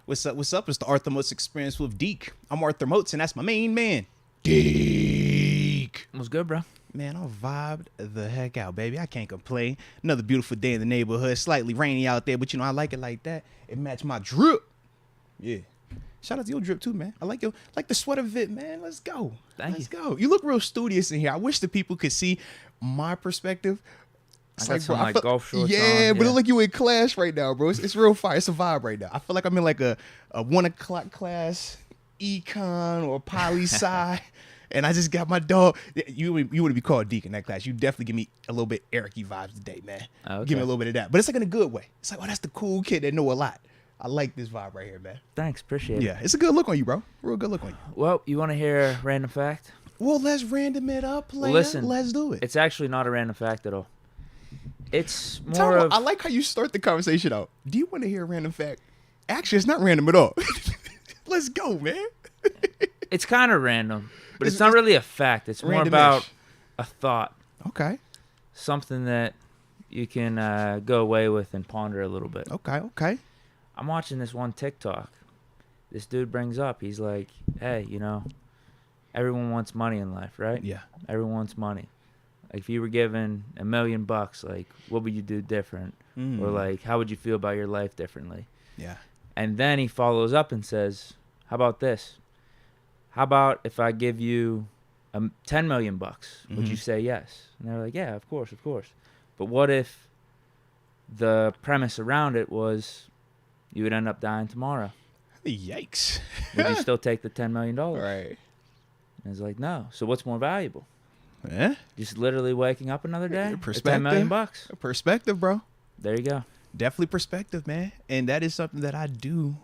What's up? What's up? It's the Arthur Moats Experience with Deke. I'm Arthur Moats, and that's my main man, Deke. What's good, bro? Man, I vibed the heck out, baby. I can't complain. Another beautiful day in the neighborhood. Slightly rainy out there, but I like it like that. It matched my drip. Yeah. Shout out to your drip too, man. I like the sweater fit, man. Let's go. Let's go. You look real studious in here. I wish the people could see my perspective. It's like some golf shorts yeah, on. But it look like you in class right now, bro. It's real fire. It's a vibe right now. I feel like I'm in like a 1 o'clock class, econ or poli-sci, and I just got my dog. You would be called Deke in that class. You definitely give me a little bit Eric-y vibes today, man. Okay. Give me a little bit of that. But it's like in a good way. It's like, oh, that's the cool kid that know a lot. I like this vibe right here, man. Thanks, appreciate it. Yeah, it's a good look on you, bro. Real good look on you. Well, you want to hear a random fact? Well, let's random it up, player. Listen, let's do it. It's actually not a random fact at all. It's more of... I like how you start the conversation out. Do you want to hear a random fact? Actually, it's not random at all. Let's go, man. It's kind of random, but it's not really a fact. It's more about a thought. Okay. Something that you can go away with and ponder a little bit. Okay. I'm watching this one TikTok. This dude brings up, he's like, hey, everyone wants money in life, right? Yeah. Everyone wants money. Like, if you were given $1 million, like, what would you do different? Or, like, how would you feel about your life differently? Yeah. And then he follows up and says, how about this? How about if I give you $10 million? Would you say yes? And they're like, yeah, of course. But what if the premise around it was you would end up dying tomorrow? Yikes. Would you still take the $10 million? Right. And it's like, no. So what's more valuable? Yeah. Just literally waking up another day? Perspective. $10 million? Perspective, bro. There you go. Definitely perspective, man. And that is something that I do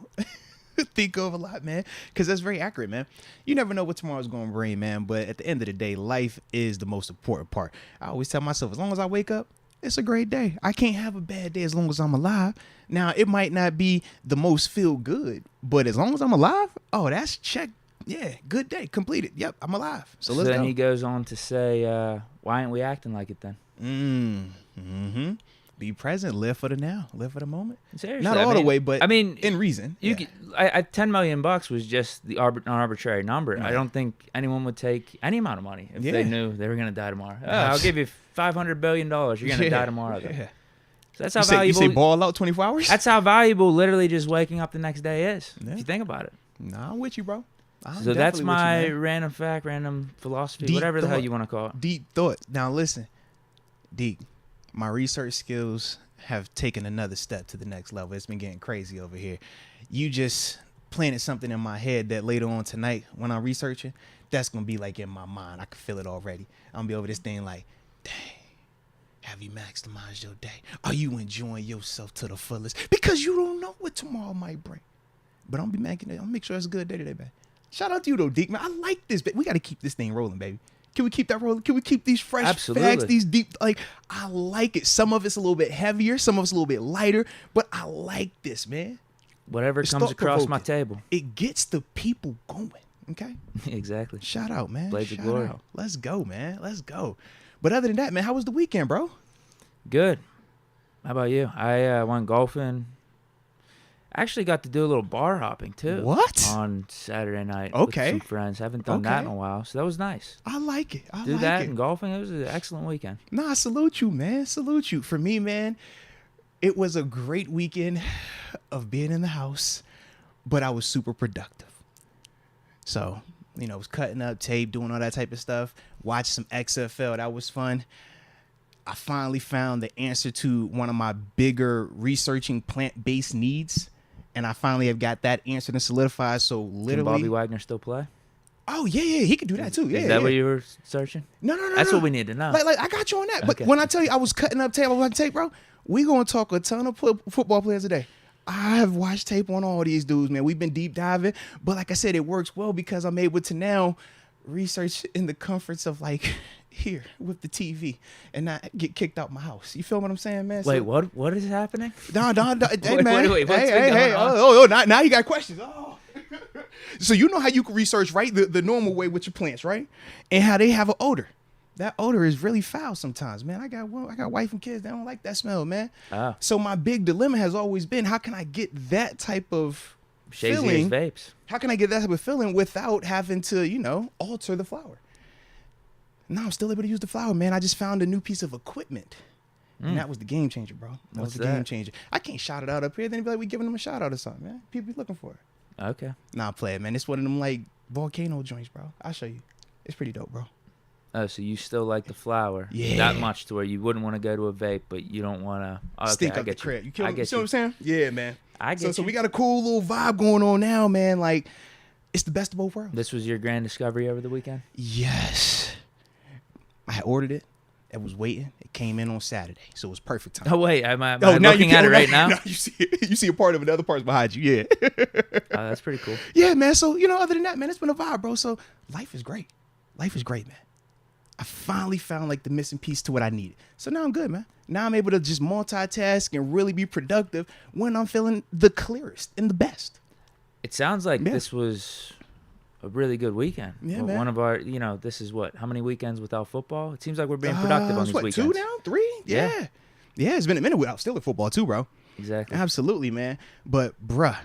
think of a lot, man, because that's very accurate, man. You never know what tomorrow's going to bring, man, but at the end of the day, life is the most important part. I always tell myself, as long as I wake up, it's a great day. I can't have a bad day as long as I'm alive. Now, it might not be the most feel good, but as long as I'm alive, oh, that's check. Yeah, good day, completed. Yep, I'm alive. So let's go. Then he goes on to say, why aren't we acting like it then? Mm-hmm. Be present, live for the now, live for the moment. Seriously, not all the way, but in reason. You could, $10 million was just the an arbitrary number. Right. I don't think anyone would take any amount of money if they knew they were going to die tomorrow. Oh, I'll give you $500 billion. You're going to die tomorrow. Though. Yeah. So that's how valuable. You say ball out 24 hours? That's how valuable literally just waking up the next day is. Yeah. If you think about it. Nah, I'm with you, bro. So that's my random fact, random philosophy, deep whatever thought. the hell you want to call it. Deep thought. Now listen, Deke, my research skills have taken another step to the next level. It's been getting crazy over here. You just planted something in my head that later on tonight when I'm researching, that's going to be like in my mind. I can feel it already. I'm going to be over this thing like, dang, have you maximized your day? Are you enjoying yourself to the fullest? Because you don't know what tomorrow might bring. But I'm going to make sure it's a good day today, man. Shout out to you, though, Deke, man. I like this. We got to keep this thing rolling, baby. Can we keep that rolling? Can we keep these fresh facts, these deep? Like, I like it. Some of it's a little bit heavier. Some of it's a little bit lighter. But I like this, man. Whatever comes across my table. It gets the people going, okay? Exactly. Shout out, man. Blades of glory. Out. Let's go, man. Let's go. But other than that, man, how was the weekend, bro? Good. How about you? I went golfing. Actually got to do a little bar hopping, too. What? On Saturday night with some friends. Haven't done that in a while, so that was nice. I like it. Do that and golfing. It was an excellent weekend. Nah, salute you, man. Salute you. For me, man, it was a great weekend of being in the house, but I was super productive. So, I was cutting up tape, doing all that type of stuff, watched some XFL. That was fun. I finally found the answer to one of my bigger researching plant-based needs. And I finally have got that answered and solidified. So literally, can Bobby Wagner still play? Oh yeah, he could do that too. Yeah, is that what you were searching? No. That's what we need to know. Like I got you on that. But when I tell you I was cutting up tape, bro, we gonna talk a ton of football players today. I have watched tape on all these dudes, man. We've been deep diving, but like I said, it works well because I'm able to now research in the comforts of like here with the TV and not get kicked out my house. You feel what I'm saying, man? Wait, what is happening? No, hey, man. Wait, what's hey. Oh, now you got questions. Oh. So you know how you can research, right? The normal way with your plants, right? And how they have an odor. That odor is really foul sometimes, man. I got wife and kids. They don't like that smell, man. So my big dilemma has always been, how can I get that type of Shazier's vapes. How can I get that type of feeling without having to, alter the flower? No, I'm still able to use the flower, man. I just found a new piece of equipment. And that was the game changer, bro. That was the game changer. I can't shout it out up here. Then be like, we giving them a shout out or something, man. People be looking for it. Okay. Nah, play it, man. It's one of them, like, volcano joints, bro. I'll show you. It's pretty dope, bro. Oh, so you still like the flower that much to where you wouldn't want to go to a vape, but you don't want to... Okay, stink up the crib. You see what I'm saying? Yeah, man. So we got a cool little vibe going on now, man. Like, it's the best of both worlds. This was your grand discovery over the weekend? Yes. I had ordered it. It was waiting. It came in on Saturday, so it was perfect time. Oh, wait. Am I looking at it right now? No, you see it. You see a part of it. The other part's behind you. Yeah. That's pretty cool. Yeah, man. So, other than that, man, it's been a vibe, bro. So life is great. Life is great, man. I finally found, like, the missing piece to what I needed. So now I'm good, man. Now I'm able to just multitask and really be productive when I'm feeling the clearest and the best. It sounds like this was a really good weekend. Yeah, man. One of our, this is what? How many weekends without football? It seems like we're being productive on these weekends. 2 now? 3? Yeah. Yeah, it's been a minute without still at football too, bro. Exactly. Absolutely, man. But, bruh,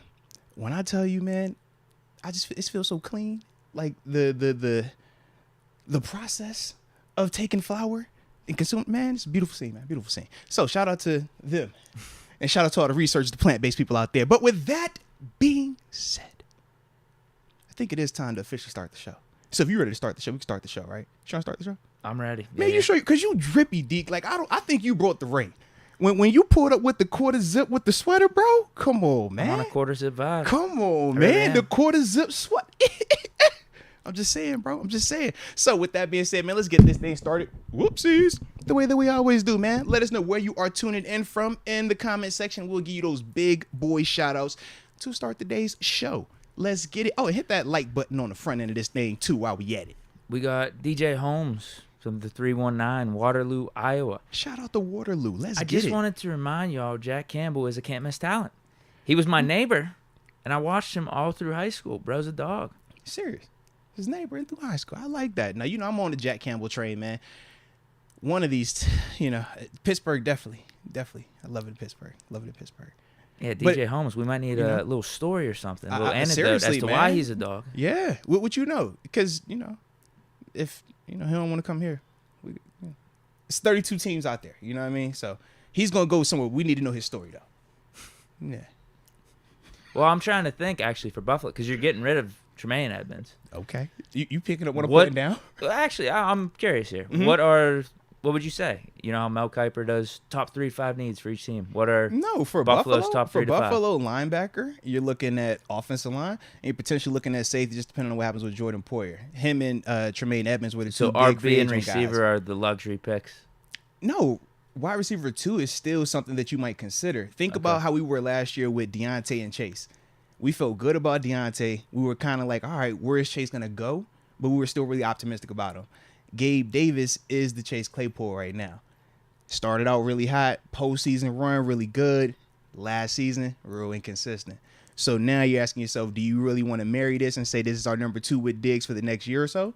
when I tell you, man, it feels so clean. Like, the process of taking flour and consuming, man, it's a beautiful scene, man. Beautiful scene. So, shout out to them. And shout out to all the researchers, the plant-based people out there. But with that being said, I think it is time to officially start the show. So if you're ready to start the show, we can start the show, right? You trying to start the show? I'm ready. Man, you sure? Because you drippy, Deke. Like, I think you brought the ring. When you pulled up with the quarter zip with the sweater, bro, come on, man. I'm on a quarter zip vibe. Come on, man. The quarter zip sweat. I'm just saying, bro. I'm just saying. So with that being said, man, let's get this thing started. Whoopsies. The way that we always do, man. Let us know where you are tuning in from in the comment section. We'll give you those big boy shout outs to start today's show. Let's get it. Oh, and hit that like button on the front end of this thing, too, while we at it. We got DJ Holmes from the 319, Waterloo, Iowa. Shout out to Waterloo. Let's get it. I just wanted to remind y'all, Jack Campbell is a can't miss talent. He was my neighbor, and I watched him all through high school. Bro's a dog. Serious. His neighbor in through high school. I like that. Now, I'm on the Jack Campbell train, man. One of these, Pittsburgh, definitely. I love it in Pittsburgh. Yeah, DJ Holmes, we might need a little story or something. A little anecdote as to man. why he's a dog. Yeah. What you know? Because, if, he don't want to come here, it's 32 teams out there. You know what I mean? So he's going to go somewhere. We need to know his story, though. Yeah. Well, I'm trying to think, actually, for Buffalo, because you're getting rid of Tremaine Edmonds. Okay. You picking up what I'm putting down? Actually, I'm curious here. Mm-hmm. What would you say? You know how Mel Kiper does top 3-5 needs for each team. What are for Buffalo's Buffalo, top 3 to 5? For Buffalo linebacker, you're looking at offensive line, and you're potentially looking at safety, just depending on what happens with Jordan Poyer. Him and Tremaine Edmonds were the two big free RB agent and receiver guys. are the luxury picks. No, wide receiver 2 is still something that you might consider. Think about how we were last year with Deontay and Chase. We felt good about Deontay. We were kind of like, all right, where is Chase going to go? But we were still really optimistic about him. Gabe Davis is the Chase Claypool right now. Started out really hot, postseason run really good. Last season, real inconsistent. So now you're asking yourself, do you really want to marry this and say this is our number 2 with Diggs for the next year or so?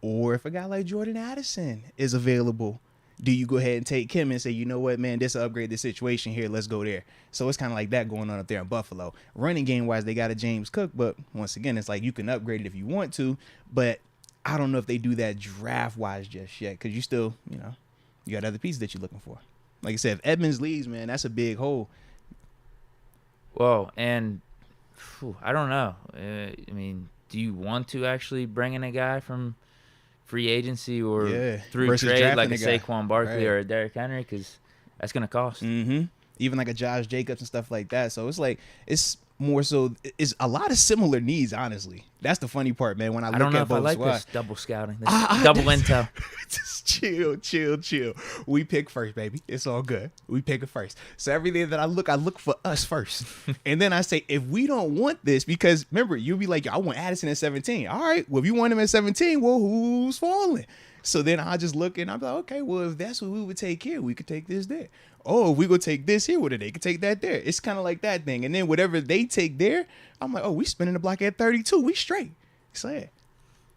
Or if a guy like Jordan Addison is available, do you go ahead and take him and say, you know what, man, this will upgrade the situation here. Let's go there. So it's kind of like that going on up there in Buffalo. Running game-wise, they got a James Cook, but once again, it's like you can upgrade it if you want to, but I don't know if they do that draft-wise just yet because you still, you got other pieces that you're looking for. Like I said, if Edmonds leaves, man, that's a big hole. Whoa, and I don't know. Do you want to actually bring in a guy from free agency or through trade like a Saquon Barkley or a Derrick Henry? Because that's going to cost. Mm-hmm. Even like a Josh Jacobs and stuff like that. So it's like, it's more so, it's a lot of similar needs, honestly. That's the funny part, man. When I look at both I like squads. This double scouting, this double intel. Just chill. We pick first, baby. It's all good. We pick it first. So everything that I look for us first. And then I say, if we don't want this, because remember, you'll be like, I want Addison at 17. All right, well, if you want him at 17, well, who's falling? So then I just look and I'm like, okay, well, if that's what we would take here, we could take this there. Oh, if we go take this here, what they could take that there. It's kind of like that thing. And then whatever they take there, I'm like, oh, we spinning the block at 32. We straight. Sad.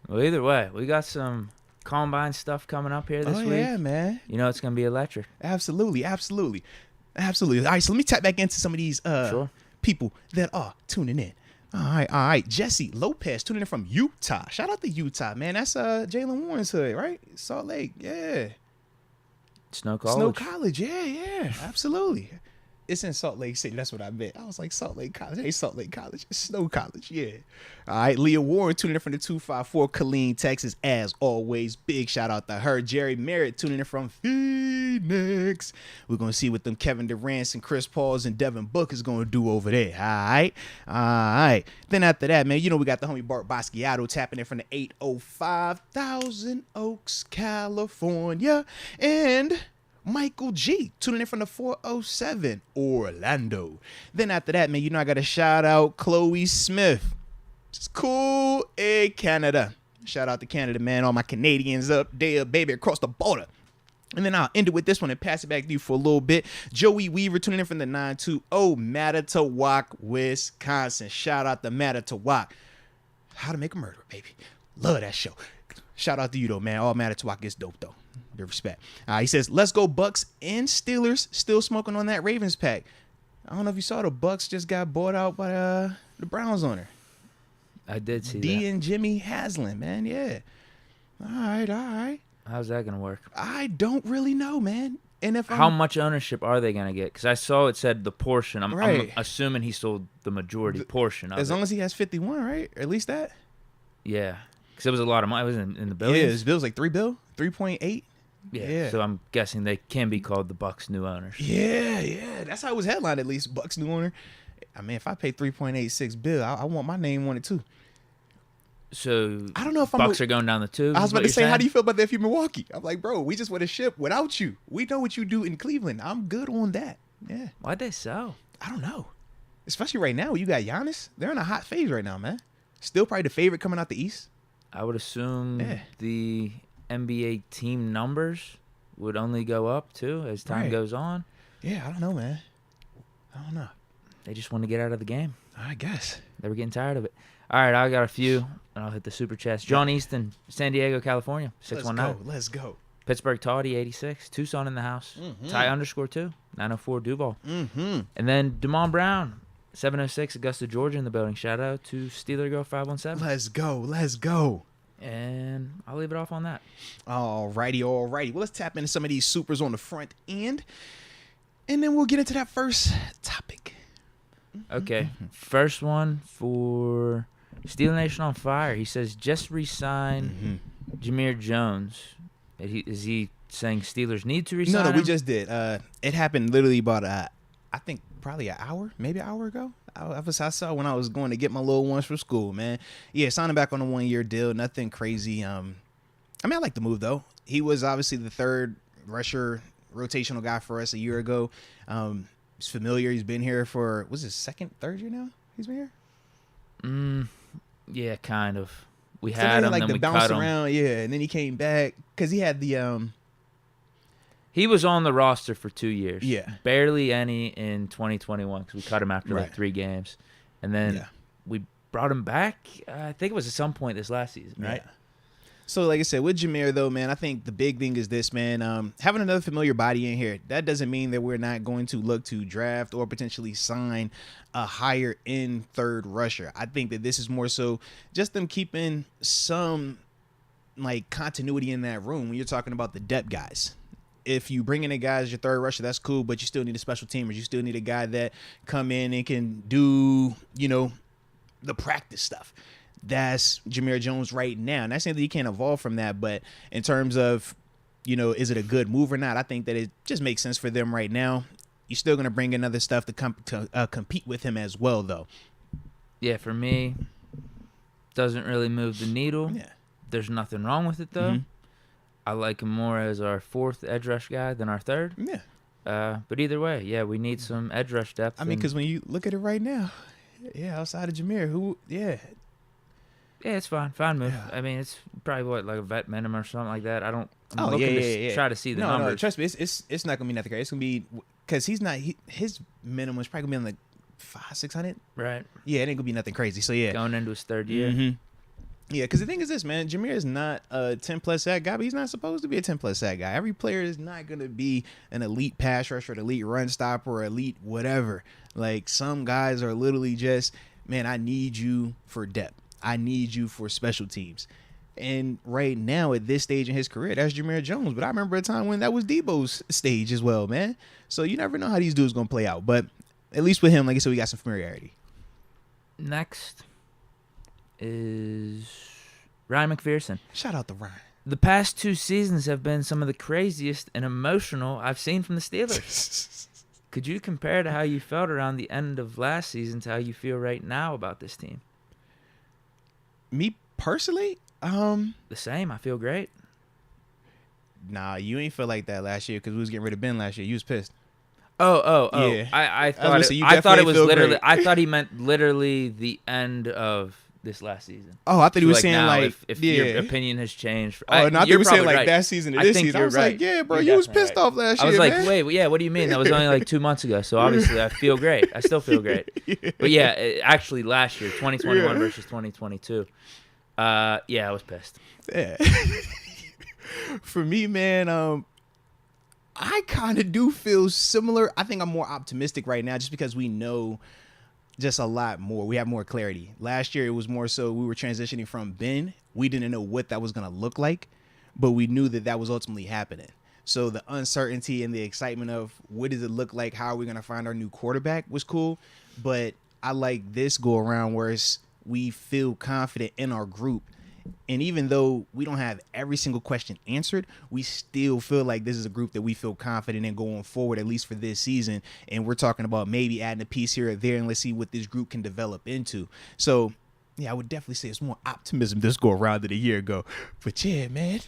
Well, either way, we got some combine stuff coming up here this week. Oh, yeah, man. It's going to be electric. Absolutely. All right, so let me tap back into some of these people that are tuning in. All right. Jesse Lopez tuning in from Utah. Shout out to Utah, man. That's Jalen Warren's hood, right? Salt Lake, yeah. Snow College. Yeah, absolutely. It's in Salt Lake City. That's what I meant. I was like, Salt Lake College. Hey, Salt Lake College. It's Snow College. Yeah. All right. Leah Warren tuning in from the 254, Killeen, Texas. As always, big shout out to her. Jerry Merritt tuning in from Phoenix. We're going to see what them Kevin Durant's and Chris Paul's and Devin Book is going to do over there. All right. Then after that, man, we got the homie Bart Basquiat tapping in from the 805 Thousand Oaks, California. And Michael G tuning in from the 407 Orlando. Then after that, man, I got to shout out Chloe Smith. It's cool. Hey, Canada. Shout out to Canada, man. All my Canadians up there, baby, across the border. And then I'll end it with this one and pass it back to you for a little bit. Joey Weaver tuning in from the 920 Manitowoc, Wisconsin. Shout out to Manitowoc. How to Make a Murderer, baby. Love that show. Shout out to you, though, man. All Manitowoc is dope, though. Good respect. He says, let's go Bucks and Steelers. Still smoking on that Ravens pack. I don't know if you saw the Bucks just got bought out by the Browns owner. I did see D that. and Jimmy Haslam, man. Yeah. All right. How's that going to work? I don't really know, man. And how much ownership are they going to get? Because I saw it said the portion. I'm assuming he sold the majority portion of it. As long as he has 51, right? Or at least that? Yeah. Because it was a lot of money. It was in the billions. Yeah, his bill was like $3 billion, 3.8. Yeah. So I'm guessing they can be called the Bucks' new owners. Yeah. That's how it was headlined, at least. Bucks' new owner. I mean, if I pay $3.86 billion, I want my name on it too. So I don't know if Bucks are going down the tube. I was about to say, how do you feel about that if you're Milwaukee? I'm like, bro, we just won a ship without you. We know what you do in Cleveland. I'm good on that. Yeah. Why'd they sell? I don't know. Especially right now, you got Giannis. They're in a hot phase right now, man. Still probably the favorite coming out the East. I would assume the NBA team numbers would only go up too as time goes on. Yeah, I don't know, man. I don't know. They just want to get out of the game. I guess. They were getting tired of it. All right, I got a few, and I'll hit the super chats. John Easton, San Diego, California, 619. Let's go. Pittsburgh Toddy, 86. Tucson in the house. Ty _2, 904 Duval. Mm-hmm. And then Damon Brown, 706 Augusta, Georgia in the building. Shout out to Steeler Girl 517. Let's go. And I'll leave it off on that. All righty. Well, let's tap into some of these supers on the front end, and then we'll get into that first topic. Okay. First one for Steel Nation on Fire. He says, just re-sign Jameer Jones. Is he saying Steelers need to re-sign him? No, we just did. It happened literally about, I think, probably an hour, maybe an hour ago. I saw when I was going to get my little ones for school, man. Yeah, signing back on a 1-year deal. Nothing crazy. I mean, I like the move, though. He was obviously the third rusher rotational guy for us a year ago. He's familiar. He's been here for, what's his third year now? He's been here? Yeah, kind of. We So had him, like then the we bounce cut him. around, yeah, and then he came back because he had the He was on the roster for 2 years. Yeah. Barely any in 2021 because we cut him after like 3 games. And then we brought him back, I think it was at some point this last season, right? Yeah. So, like I said, with Jameer, though, man, I think the big thing is this, man. Having another familiar body in here, that doesn't mean that we're not going to look to draft or potentially sign a higher-end third rusher. I think that this is more so just them keeping some, like, continuity in that room when you're talking about the depth guys. If you bring in a guy as your third rusher, that's cool, but you still need a special teamer. You still need a guy that come in and can do, the practice stuff. That's Jameer Jones right now. And that's saying that he can't evolve from that, but in terms of, is it a good move or not, I think that it just makes sense for them right now. You're still going to bring in other stuff to compete with him as well, though. Yeah, for me, doesn't really move the needle. Yeah. There's nothing wrong with it, though. I like him more as our fourth edge rush guy than our third. Yeah. But either way, yeah, we need some edge rush depth. I mean, because when you look at it right now, outside of Jameer, Yeah, it's fine. Fine move. Yeah. I mean, it's probably like a vet minimum or something like that. I'm Oh, looking yeah, to yeah. try to see the numbers. No, trust me, it's not gonna be nothing crazy. It's gonna be because he's not his minimum is probably gonna be on like 500-600. Right. Yeah, it ain't gonna be nothing crazy. So yeah, Going into his third year. Yeah, because the thing is this, man. Jameer is not a 10-plus sack guy, but he's not supposed to be a 10-plus sack guy. Every player is not going to be an elite pass rusher, an elite run stopper, or elite whatever. Like, some guys are literally just man, I need you for depth. I need you for special teams. And right now, at this stage in his career, that's Jameer Jones. But I remember a time when that was Debo's stage as well, man. So you never know how these dudes going to play out. But at least with him, like I said, we got some familiarity. Next is Ryan McPherson. Shout out to Ryan. The past 2 seasons have been some of the craziest and emotional I've seen from the Steelers. Could you compare to how you felt around the end of last season to how you feel right now about this team? Me personally, the same. I feel great. Nah, you ain't feel like that last year because we was getting rid of Ben last year. You was pissed. Oh. Yeah. I thought it was literally. Great. I thought he meant literally the end of this last season. Oh, I thought he was saying now, like if your opinion has changed. Oh, no, I thought he was saying like right. that season to this season. I was right. like, yeah, bro, you're you was pissed off last year. I was like, man. wait, yeah, what do you mean? That was only like 2 months ago. So obviously, I feel great. I still feel great. Yeah. But yeah, actually, last year, 2021 versus 2022. Yeah, I was pissed. Yeah. For me, man, I kind of do feel similar. I think I'm more optimistic right now just because we know just a lot more. We have more clarity. Last year, it was more so we were transitioning from Ben. We didn't know what that was going to look like, but we knew that that was ultimately happening. So the uncertainty and the excitement of what does it look like? How are we going to find our new quarterback was cool. But I like this go around where we feel confident in our group. And even though we don't have every single question answered, we still feel like this is a group that we feel confident in going forward, at least for this season. And we're talking about maybe adding a piece here or there, and let's see what this group can develop into. So, yeah, I would definitely say it's more optimism this go around than a year ago. But, yeah, man.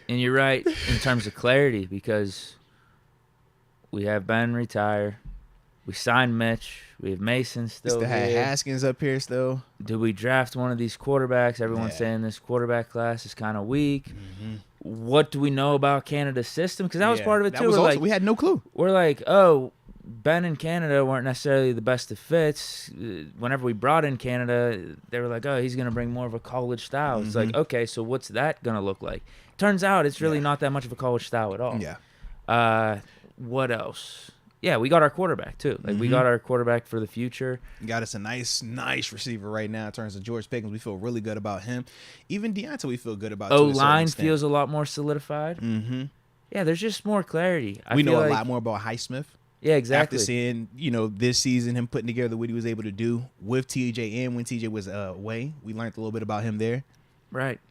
And you're right in terms of clarity because we have Ben retire. We signed Mitch. We have Mason still have Haskins up here still. Do we draft one of these quarterbacks? Everyone's saying this quarterback class is kind of weak. Mm-hmm. What do we know about Canada's system? Because that was part of it, too. We had no clue. We're like, oh, Ben and Canada weren't necessarily the best of fits. Whenever we brought in Canada, they were like, oh, he's going to bring more of a college style. It's like, okay, so what's that going to look like? Turns out it's really not that much of a college style at all. Yeah. What else? Yeah, we got our quarterback, too. Like, we got our quarterback for the future. Got us a nice receiver right now in terms of George Pickens. We feel really good about him. Even Deontay, we feel good about. O-line feels a lot more solidified. Mm-hmm. Yeah, there's just more clarity. We know a lot more about Highsmith. Yeah, exactly. After seeing, this season, him putting together what he was able to do with TJ and when TJ was away, we learned a little bit about him there. Right.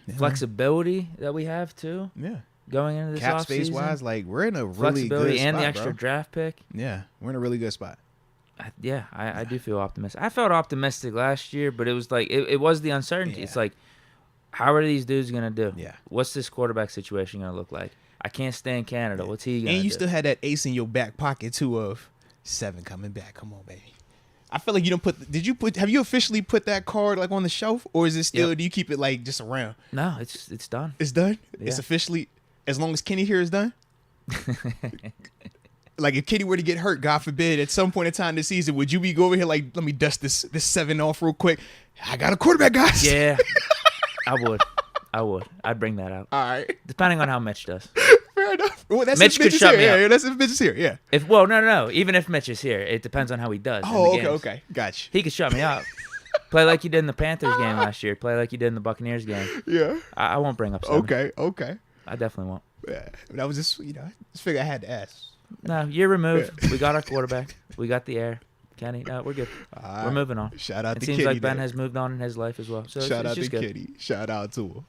Yeah. Flexibility that we have, too. Yeah. Going into this cap offseason. Space wise, like we're in a really flexibility good spot, and the extra bro. draft pick. Yeah, we're in a really good spot. I do feel optimistic. I felt optimistic last year, but it was like it was the uncertainty. Yeah. It's like, how are these dudes gonna do? Yeah. What's this quarterback situation gonna look like? I can't stay in Canada. What's he gonna do? And you still had that ace in your back pocket too of 7 coming back. Come on, baby. I feel like you don't put. Have you officially put that card like on the shelf, or is it still? Do you keep it like just around? No, it's done. It's done. Yeah. It's officially. As long as Kenny here is done. Like if Kenny were to get hurt, God forbid, at some point in time this season, would you be go over here like, let me dust this 7 off real quick? I got a quarterback, guys. Yeah, I would. I'd bring that out. All right. Depending on how Mitch does. Fair enough. Well, that's Mitch if Mitch could shut me up. up. Yeah, that's if Mitch is here. Yeah. No. Even if Mitch is here, it depends on how he does. Oh, okay. Gotcha. He could shut me up. Play like you did in the Panthers game last year. Play like you did in the Buccaneers game. Yeah. I won't bring up 7. Okay. I definitely won't. Yeah. That was just, just figure I had to ask. No, year removed. Yeah. We got our quarterback. We got the air. Kenny, no, we're good. We're moving on. Shout out to Kenny. It seems like Ben has moved on in his life as well. So shout out to Kenny. Shout out to him.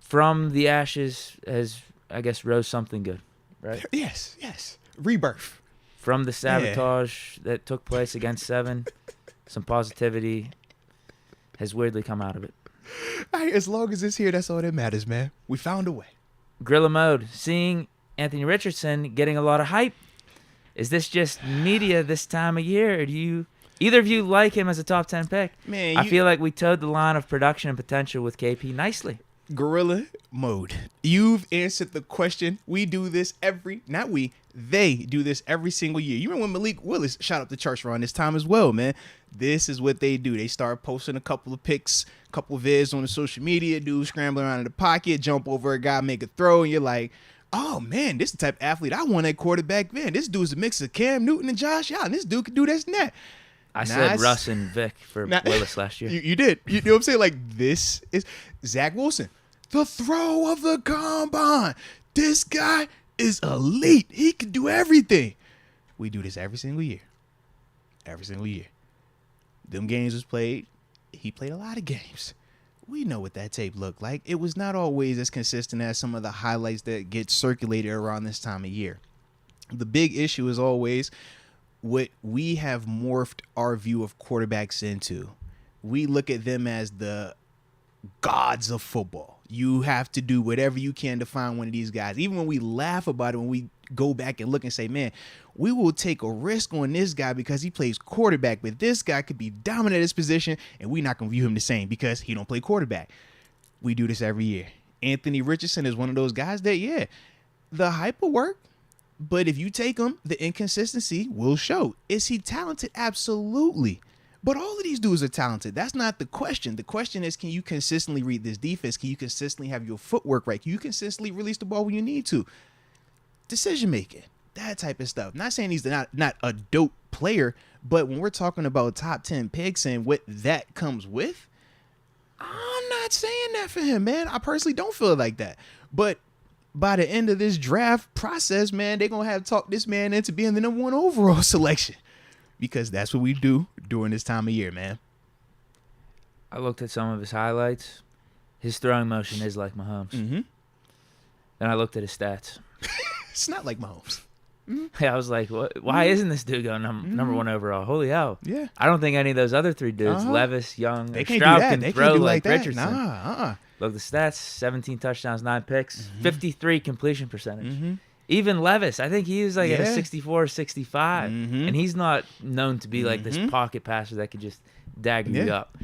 From the ashes has, I guess, rose something good, right? Yes. Rebirth. From the sabotage that took place against 7, some positivity has weirdly come out of it. Hey, as long as it's here, that's all that matters, man. We found a way. Gorilla mode. Seeing Anthony Richardson getting a lot of hype. Is this just media this time of year, or do either of you like him as a top 10 pick? Man, I feel like we towed the line of production and potential with KP nicely. Gorilla mode. You've answered the question. We do this they do this every single year. You remember when Malik Willis shot up the charts around this time as well, man. This is what they do. They start posting a couple of pics, a couple of vids on the social media, dudes scrambling around in the pocket, jump over a guy, make a throw, and you're like, oh, man, this is the type of athlete I want at quarterback. Man, this dude's a mix of Cam Newton and Josh Allen. This dude can do this and that. I said Russ and Vic for Willis last year. You did. You know what I'm saying? Like, this is Zach Wilson. The throw of the combine. This guy is elite. He can do everything. We do this every single year. Every single year. Them games was played. He played a lot of games. We know what that tape looked like. It was not always as consistent as some of the highlights that get circulated around this time of year. The big issue is always what we have morphed our view of quarterbacks into. We look at them as the gods of football. You have to do whatever you can to find one of these guys. Even when we laugh about it, when we go back and look and say, man, we will take a risk on this guy because he plays quarterback, but this guy could be dominant at his position, and we're not going to view him the same because he don't play quarterback. We do this every year. Anthony Richardson is one of those guys that, yeah, the hype will work, but if you take him, the inconsistency will show. Is he talented? Absolutely. But all of these dudes are talented. That's not the question. The question is, can you consistently read this defense? Can you consistently have your footwork right? Can you consistently release the ball when you need to? Decision making, that type of stuff. Not saying he's not a dope player, but when we're talking about top 10 picks and what that comes with, I'm not saying that for him, man. I personally don't feel like that. But by the end of this draft process, man, they're going to have to talk this man into being the number 1 overall selection. Because that's what we do during this time of year, man. I looked at some of his highlights. His throwing motion is like Mahomes. Mm-hmm. Then I looked at his stats. It's not like Mahomes. Yeah, I was like, what? Why isn't this dude going number 1 overall? Holy hell. Yeah. I don't think any of those other 3 dudes, Levis, Young, they or can't Stroud, do that. can they throw can't do like that. Richardson. Nah, Look, the stats, 17 touchdowns, 9 picks, 53 completion percentage. Mm-hmm. Even Levis, I think he was like at a 64, 65. Mm-hmm. And he's not known to be like this pocket passer that could just dagger you up.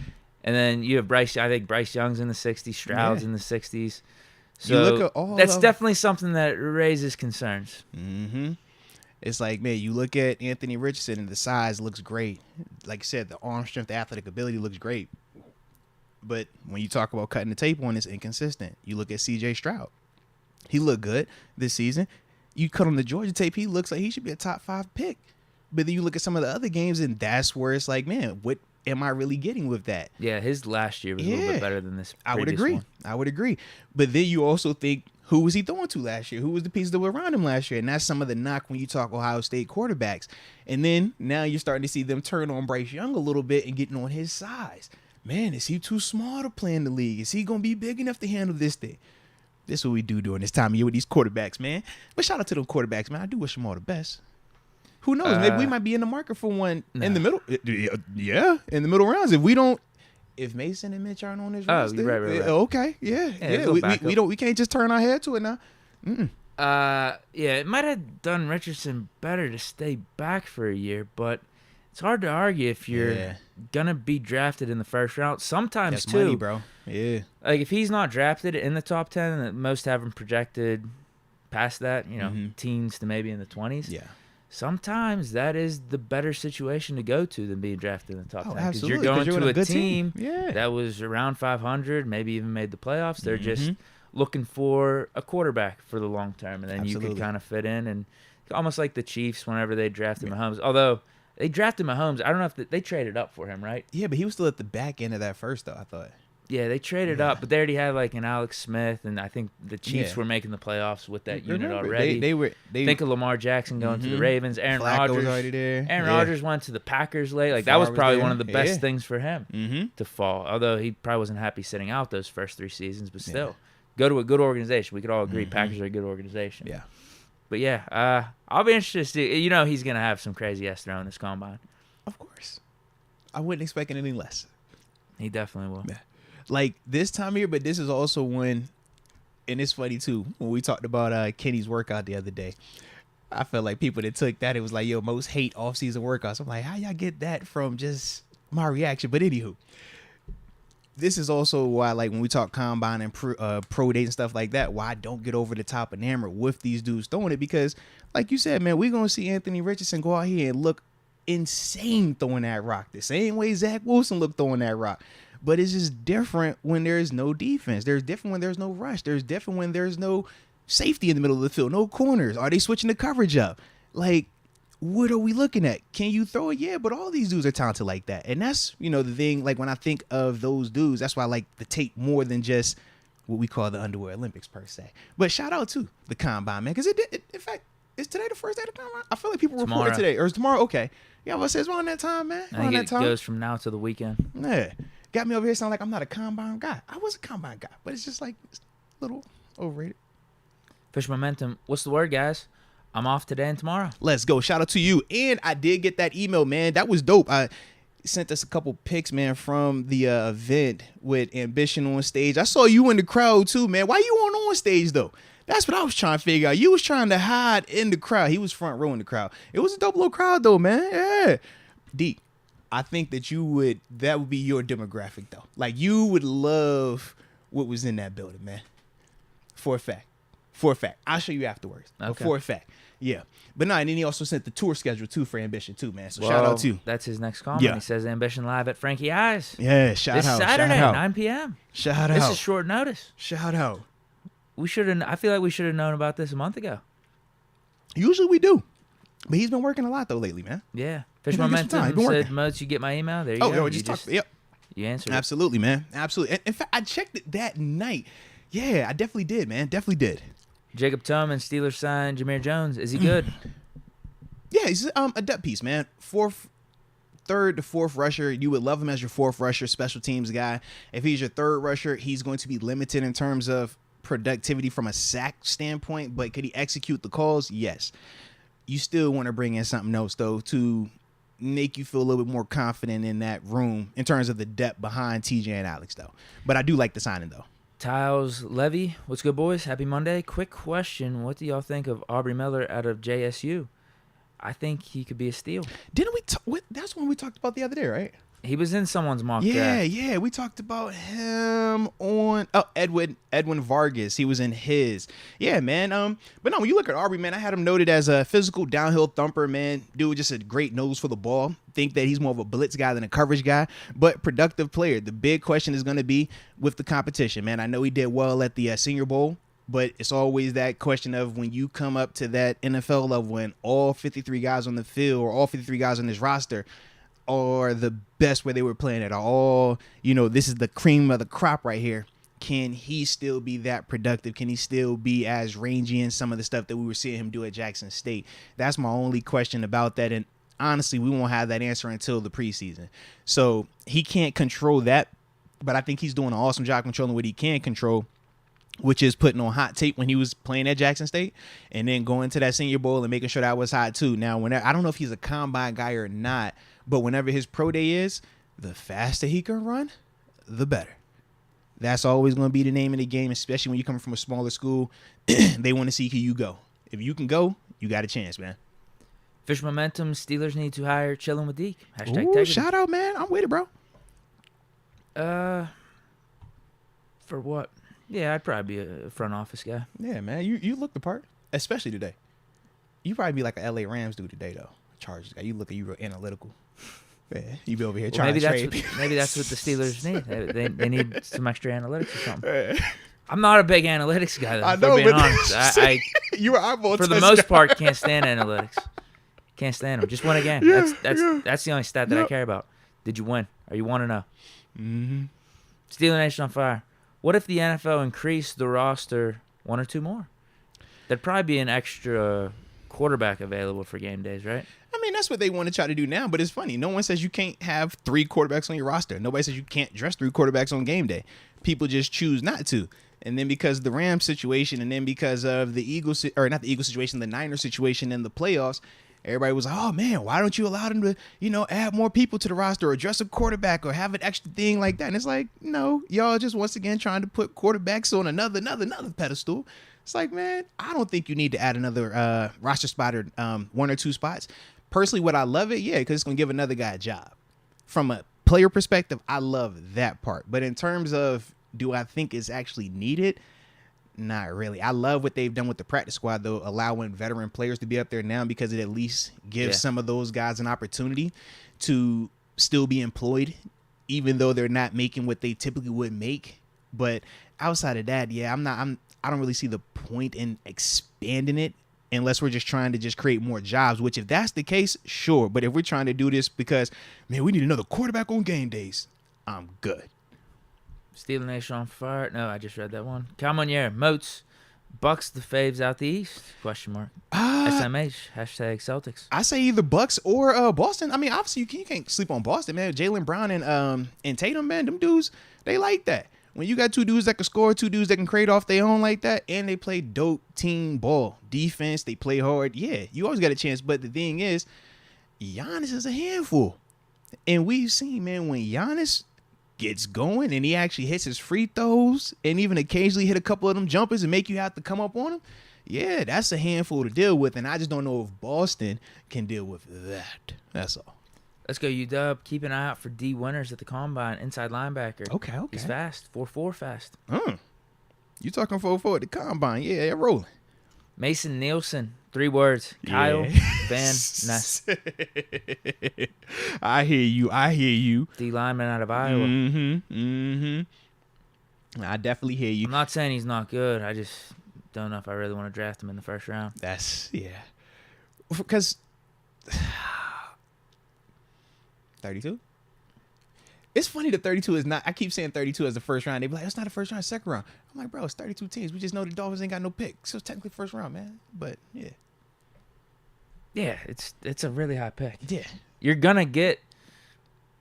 And then you have Bryce. I think Bryce Young's in the 60s, Stroud's in the 60s. So you look at all that's definitely something that raises concerns. Mm-hmm. It's like, man, you look at Anthony Richardson and the size looks great. Like I said, the arm strength, the athletic ability looks great. But when you talk about cutting the tape on, it's inconsistent. You look at C.J. Stroud. He looked good this season. You cut on the Georgia tape, he looks like he should be a top 5 pick. But then you look at some of the other games, and that's where it's like, man, what am I really getting with that? Yeah, his last year was a little bit better than this. I would agree. One. I would agree. But then you also think, who was he throwing to last year? Who was the pieces that were around him last year? And that's some of the knock when you talk Ohio State quarterbacks. And then now you're starting to see them turn on Bryce Young a little bit and getting on his size. Man, is he too small to play in the league? Is he going to be big enough to handle this thing? This is what we do during this time of year with these quarterbacks, man. But shout out to them quarterbacks, man. I do wish them all the best. Who knows? Maybe we might be in the market for one in the middle. Yeah, in the middle rounds. If Mason and Mitch aren't on this roster, right. Okay, yeah. We can't just turn our head to it now. Yeah, it might have done Richardson better to stay back for a year, but it's hard to argue if you're gonna be drafted in the first round. Sometimes that's too, money, bro. Yeah. Like if he's not drafted in the top 10, and most have him projected past that, teens to maybe in the 20s. Yeah. Sometimes that is the better situation to go to than being drafted in the top 10. Because you're Absolutely, going to a good team Yeah. that was around 500, maybe even made the playoffs. They're just looking for a quarterback for the long term, and then you could kind of fit in. And almost like the Chiefs whenever they drafted Mahomes. Although they drafted Mahomes, I don't know if they traded up for him, right? Yeah, but he was still at the back end of that first, though, I thought. Yeah, they traded up, but they already had like an Alex Smith, and I think the Chiefs were making the playoffs with that unit already. They think of Lamar Jackson going to the Ravens. Aaron Flacco Rodgers was already there. Aaron Rodgers went to the Packers late. Like that was probably one of the best things for him to fall. Although he probably wasn't happy sitting out those first 3 seasons, but still, go to a good organization. We could all agree Packers are a good organization. Yeah. But yeah, I'll be interested to see. He's gonna have some crazy ass throwing this combine. Of course. I wouldn't expect anything less. He definitely will. Yeah. Like this time of year, but this is also when, and it's funny too, when we talked about Kenny's workout the other day, I felt like people that took that, it was like, yo, most hate off-season workouts. I'm like, how y'all get that from just my reaction? But anywho, this is also why, like, when we talk combine and pro day and stuff like that, why I don't get over the top enamored with these dudes throwing it, because like you said, man, we're going to see Anthony Richardson go out here and look insane throwing that rock the same way Zach Wilson looked throwing that rock. But it's just different when there's no defense. There's different when there's no rush. There's different when there's no safety in the middle of the field, no corners. Are they switching the coverage up? Like, what are we looking at? Can you throw it? Yeah, but all these dudes are talented like that. And that's, the thing, like when I think of those dudes, that's why I like the tape more than just what we call the underwear Olympics per se. But shout out to the combine, man, because in fact, is today the first day of the combine? I feel like people report it today. Or is tomorrow? Okay. Yeah, I say it's around that time, man. I think it goes from now to the weekend. Yeah. Got me over here sounding like I'm not a combine guy. I was a combine guy, but it's just like it's a little overrated. Fish Momentum. What's the word, guys? I'm off today and tomorrow. Let's go. Shout out to you. And I did get that email, man. That was dope. I sent us a couple pics, man, from the event with Ambition on stage. I saw you in the crowd, too, man. Why you on stage, though? That's what I was trying to figure out. You was trying to hide in the crowd. He was front row in the crowd. It was a dope little crowd, though, man. Yeah. Deke, I think that that would be your demographic, though. Like, you would love what was in that building, man. For a fact. I'll show you afterwards. Okay. For a fact. Yeah. But no, and then he also sent the tour schedule, too, for Ambition, too, man. So shout out to you. That's his next comment. Yeah. He says Ambition Live at Frankie Eyes. Yeah, shout out. This Saturday, shout out. 9 p.m. Shout out. This is short notice. Shout out. I feel like we should have known about this a month ago. Usually we do. But he's been working a lot, though, lately, man. Yeah. Fish Momentum said, Moats, you get my email? There you go. Yep. You answered Absolutely, man. Absolutely. In fact, I checked it that night. Yeah, I definitely did, man. Definitely did. Jacob Tum and Steelers signed Jameer Jones. Is he good? Yeah, he's a depth piece, man. Third to fourth rusher. You would love him as your fourth rusher, special teams guy. If he's your third rusher, he's going to be limited in terms of productivity from a sack standpoint, but could he execute the calls? Yes. You still want to bring in something else, though, to make you feel a little bit more confident in that room in terms of the depth behind TJ and Alex, though. But I do like the signing, though. Tiles Levy, what's good, boys? Happy Monday. Quick question. What do y'all think of Aubrey Miller out of JSU? I think he could be a steal. Didn't we? That's one we talked about the other day, right? He was in someone's mock draft. Yeah. We talked about him on Edwin Vargas. He was in his. Yeah, man. But no, when you look at Aubrey, man, I had him noted as a physical downhill thumper, man. Dude with just a great nose for the ball. Think that he's more of a blitz guy than a coverage guy, but productive player. The big question is going to be with the competition, man. I know he did well at the Senior Bowl, but it's always that question of when you come up to that NFL level and all 53 guys on the field or all 53 guys on this roster are the best where they were playing at all, this is the cream of the crop right here. Can he still be that productive? Can he still be as rangy in some of the stuff that we were seeing him do at Jackson State? That's my only question about that. And honestly, we won't have that answer until the preseason. So he can't control that, but I think he's doing an awesome job controlling what he can control, which is putting on hot tape when he was playing at Jackson State and then going to that Senior Bowl and making sure that was hot too. Now, I don't know if he's a combine guy or not, but whenever his pro day is, the faster he can run, the better. That's always going to be the name of the game, especially when you're coming from a smaller school. They want to see can you go. If you can go, you got a chance, man. Fish Momentum, Steelers need to hire Chillin' with Deke. Ooh, shout out, man. I'm with it, bro. For what? Yeah, I'd probably be a front office guy. Yeah, man. You look the part, especially today. You probably be like a LA Rams dude today, though. Chargers guy. You look at you real analytical. Yeah, you be over here trying to trade. Maybe that's what the Steelers need. They need some extra analytics or something. I'm not a big analytics guy, though. I know, being honest. I you were eyeball for the most part can't stand analytics. Can't stand them. Just win a game. That's the only stat that I care about. Did you win? Are you 1-0? Mm-hmm. Steeler Nation on fire. What if the NFL increased the roster one or two more? There'd probably be an extra quarterback available for game days, right? I mean, that's what they want to try to do now, but it's funny. No one says you can't have 3 quarterbacks on your roster. Nobody says you can't dress 3 quarterbacks on game day. People just choose not to. And then because of the Rams situation, and then because of the Eagles, or not the Eagles situation, the Niners situation in the playoffs, everybody was like, oh, man, why don't you allow them to, add more people to the roster or dress a quarterback or have an extra thing like that? And it's like, no, y'all just once again trying to put quarterbacks on another pedestal. It's like, man, I don't think you need to add another roster spot or 1 or 2 spots. Personally, would I love it? Yeah, because it's going to give another guy a job. From a player perspective, I love that part. But in terms of do I think it's actually needed? Not really. I love what they've done with the practice squad, though, allowing veteran players to be up there now because it at least gives some of those guys an opportunity to still be employed, even though they're not making what they typically would make. But outside of that, yeah, I don't really see the point in expanding it unless we're just trying to just create more jobs, which if that's the case, sure. But if we're trying to do this because, man, we need another quarterback on game days, I'm good. Steeler Nation on fire. No, I just read that one. Camonier, Moats, Bucks the faves out the East? Question mark. SMH, hashtag Celtics. I say either Bucks or Boston. I mean, obviously you can't sleep on Boston, man. Jaylen Brown and Tatum, man, them dudes, they like that. When you got two dudes that can score, two dudes that can create off their own like that, and they play dope team ball, defense, they play hard. Yeah, you always got a chance. But the thing is, Giannis is a handful. And we've seen, man, when Giannis gets going and he actually hits his free throws and even occasionally hit a couple of them jumpers and make you have to come up on him, yeah, that's a handful to deal with. And I just don't know if Boston can deal with that. That's all. Let's go, UW. Keep an eye out for D. Winters at the Combine, inside linebacker. Okay. He's fast. 4.4 fast. You talking 4.4 at the Combine. Yeah, they're rolling. Mason Nielsen. 3 words. Kyle Van Ness. I hear you. D lineman out of Iowa. I definitely hear you. I'm not saying he's not good. I just don't know if I really want to draft him in the first round. Yeah. Because 32? It's funny that 32 is not. I keep saying 32 as the first round. They be like, it's not a first round, second round. I'm like, bro, it's 32 teams. We just know the Dolphins ain't got no pick. So it's technically first round, man. But yeah. Yeah, it's a really high pick. Yeah. You're going to get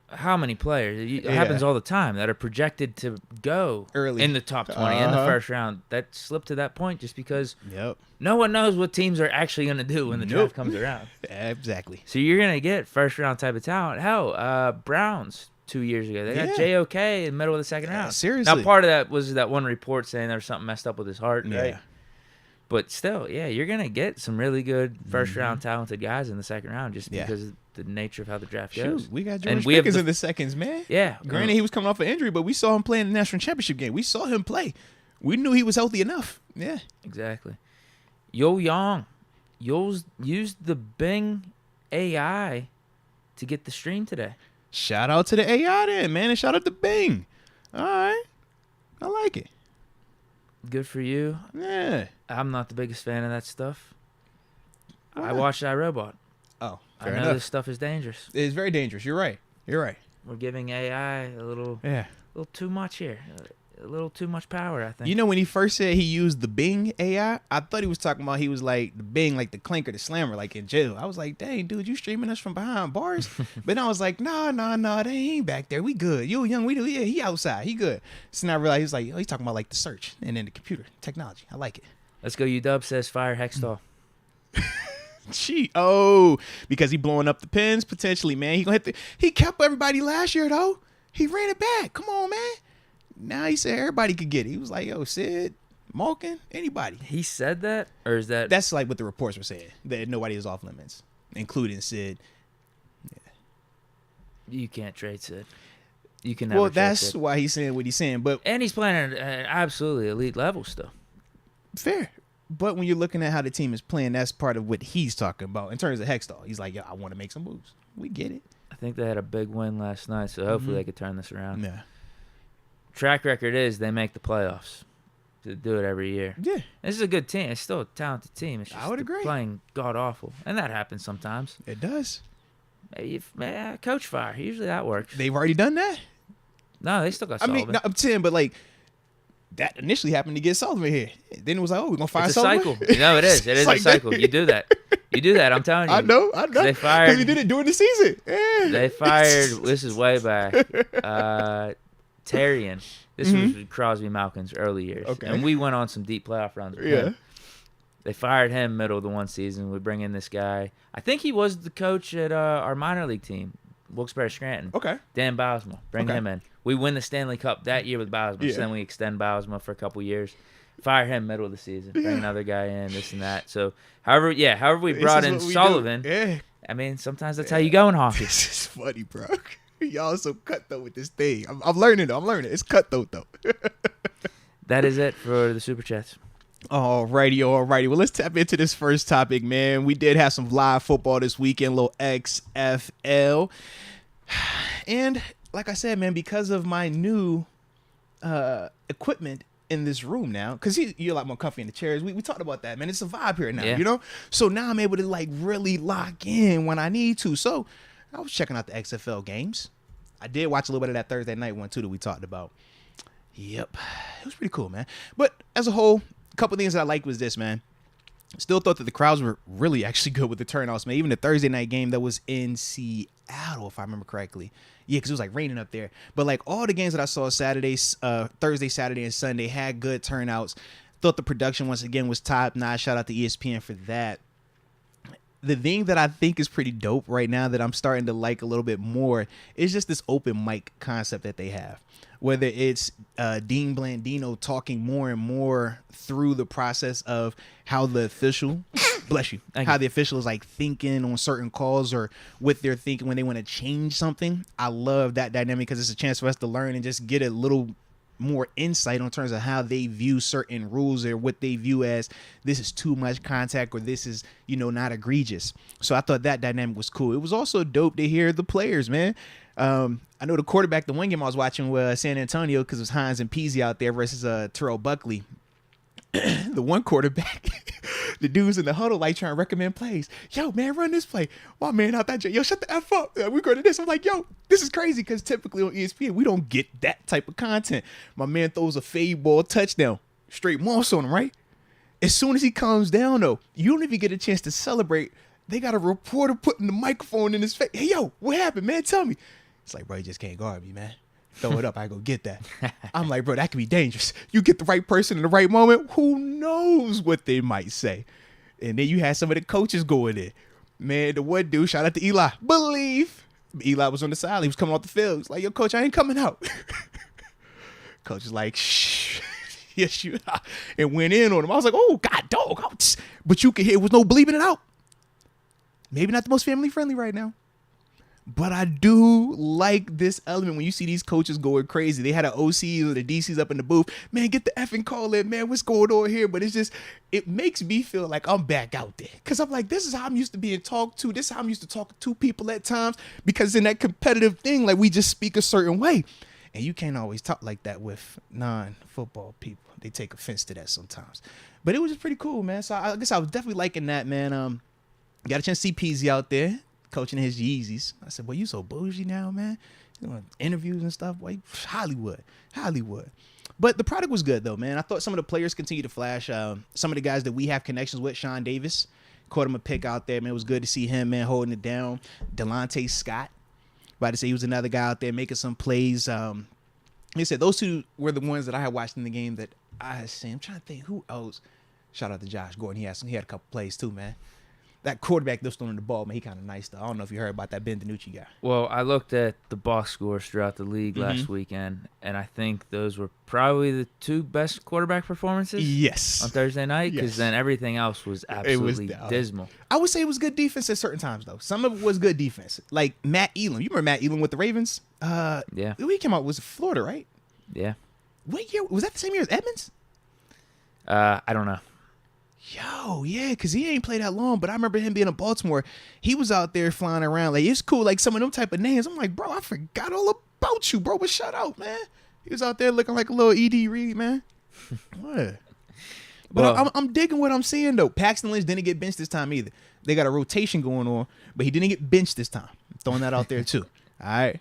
how many players? It happens all the time that are projected to go early in the top 20 in the first round. That slip to that point just because Yep. no one knows what teams are actually going to do when the draft comes around. Exactly. So you're going to get first round type of talent. Hell, Browns 2 years ago. They got JOK in the middle of the second round. Seriously. Now, part of that was that one report saying there was something messed up with his heart, Yeah. right? But still, yeah, you're going to get some really good first-round talented guys in the second round just because of the nature of how the draft goes. Shoot, we got George Pickens in the seconds, man. Yeah. Granted, he was coming off an injury, but we saw him play in the national championship game. We saw him play. We knew he was healthy enough. Yeah. Exactly. Yo Young, used the Bing AI to get the stream today. Shout out to the AI then, man, and shout out to Bing. All right. I like it. Good for you. Yeah. I'm not the biggest fan of that stuff. Why? I watched iRobot. Oh, I fair know enough. this stuff is dangerous. It's very dangerous. You're right. We're giving AI a little too much here. A little too much power, I think. You know, when he first said he used the Bing AI, I thought he was talking about he was like the Bing, like the clinker, the slammer, like in jail. I was like, dang, dude, you streaming us from behind bars? But I was like, no, they ain't back there. We good. Yo, Young, he outside. He good. So now I realized he was like, oh, he's talking about like the search and then the computer technology. I like it. Let's go. UW says fire Hextall. Gee, because he blowing up the pins potentially, man. He gonna hit he kept everybody last year though. He ran it back. Come on, man. Now he said everybody could get it. He was like, yo, Sid, Malkin, anybody. He said that, or is that? That's like what the reports were saying, that nobody is off limits, including Sid. Yeah. You can't trade Sid. You can never. Well, that's Sid. why he's saying what he's saying. But and he's playing at an absolutely elite level still. Fair. But when you're looking at how the team is playing, that's part of what he's talking about in terms of Hextall. He's like, yo, I want to make some moves. We get it. I think they had a big win last night, so hopefully they could turn this around. Yeah. Track record is they make the playoffs. To do it every year. Yeah. This is a good team. It's still a talented team. It's just I would agree. Playing god-awful. And that happens sometimes. It does. Maybe coach fire. Usually that works. They've already done that? No, they still got Sullivan. I mean, no, I'm saying, but like, that initially happened to get Sullivan here. Then it was like, oh, we're going to fire Sullivan? It's a cycle. No, it is. It is like a cycle. You do that. You do that. I'm telling you. I know. They fired. Because he did it during the season. Yeah. They fired, this is way back, Terrian. This was Crosby Malkin's early years. Okay. And we went on some deep playoff runs with him. They fired him middle of the one season. We bring in this guy. I think he was the coach at our minor league team, Wilkes-Barre Scranton. Okay. Dan Bowsma. Bring him in. We win the Stanley Cup that year with Bowsma. Yeah. So then we extend Bowsma for a couple years. Fire him middle of the season. Bring another guy in, this and that. So, however we brought in Sullivan. Yeah. I mean, sometimes that's how you go in hockey. This is funny, bro. Y'all so cutthroat with this thing. I'm learning, though. It's cutthroat, though. That is it for the Super Chats. Alrighty. Well, let's tap into this first topic, man. We did have some live football this weekend, little XFL. And like I said, man, because of my new equipment, in this room now because you're a lot more comfy in the chairs. We talked about that, man. It's a vibe here now, Yeah. you know? So now I'm able to like really lock in when I need to. So I was checking out the XFL games. I did watch a little bit of that Thursday night one too that we talked about. Yep. It was pretty cool, man. But as a whole, a couple things that I liked was this, man. Still thought that the crowds were really actually good with the turnouts, man. Even the Thursday night game that was in Seattle, if I remember correctly. Yeah, because it was like raining up there. But like all the games that I saw Thursday, Saturday, and Sunday had good turnouts. Thought the production once again was top notch. Shout out to ESPN for that. The thing that I think is pretty dope right now that I'm starting to like a little bit more is just this open mic concept that they have. Whether it's Dean Blandino talking more and more through the process of how the official, bless you, how the official is like thinking on certain calls or what they're thinking when they want to change something. I love that dynamic because it's a chance for us to learn and just get a little more insight on terms of how they view certain rules or what they view as this is too much contact or this is, not egregious. So I thought that dynamic was cool. It was also dope to hear the players, man. I know the quarterback, the one game I was watching with San Antonio because it was Hines and Peasy out there versus Terrell Buckley. The one quarterback, the dudes in the huddle like trying to recommend plays. Yo, man, run this play. My man out that, yo, shut the F up. We go to this. I'm like, yo, this is crazy because typically on ESPN, we don't get that type of content. My man throws a fade ball touchdown, straight moss on him, right? As soon as he comes down, though, you don't even get a chance to celebrate. They got a reporter putting the microphone in his face. Hey, yo, what happened, man? Tell me. It's like, bro, you just can't guard me, man. Throw it up. I go get that. I'm like, bro, that could be dangerous. You get the right person in the right moment. Who knows what they might say? And then you had some of the coaches going in. Man, the one dude, shout out to Eli. Believe. Eli was on the side. He was coming off the field. He's like, yo, coach, I ain't coming out. Coach is like, shh. Yes, you are. And went in on him. I was like, oh, God, dog. But you could hear, it was no bleeping it out. Maybe not the most family friendly right now. But I do like this element when you see these coaches going crazy. They had an OCs or the DCs up in the booth. Man, get the effing call in, man. What's going on here? But it makes me feel like I'm back out there. Because I'm like, this is how I'm used to being talked to. This is how I'm used to talking to people at times. Because in that competitive thing, like we just speak a certain way. And you can't always talk like that with non-football people. They take offense to that sometimes. But it was just pretty cool, man. So I guess I was definitely liking that, man. Got a chance to see Peasy out there. Coaching his Yeezys. I said, boy, you so bougie now, man. You doing interviews and stuff. Boy, Hollywood. But the product was good, though, man. I thought some of the players continued to flash. Some of the guys that we have connections with, Sean Davis, caught him a pick out there, man. It was good to see him, man, holding it down. Delonte Scott, about to say he was another guy out there making some plays. He said those two were the ones that I had watched in the game that I had seen. I'm trying to think who else. Shout out to Josh Gordon. He had a couple plays, too, man. That quarterback that's throwing the ball, man, he kind of nice, though. I don't know if you heard about that Ben DiNucci guy. Well, I looked at the box scores throughout the league last weekend, and I think those were probably the two best quarterback performances on Thursday night, because then everything else was absolutely dismal. I would say it was good defense at certain times, though. Some of it was good defense. Like Matt Elam. You remember Matt Elam with the Ravens? Yeah. He came out, was Florida, right? Yeah. What year? Was that the same year as Edmonds? I don't know. Yo, yeah, because he ain't played that long, but I remember him being in Baltimore. He was out there flying around. Like, it's cool, like some of them type of names. I'm like, bro, I forgot all about you, bro, but shut up, man. He was out there looking like a little E.D. Reed, man. What? But I'm digging what I'm seeing, though. Paxton Lynch didn't get benched this time either. They got a rotation going on, but he didn't get benched this time. I'm throwing that out there, too. All right?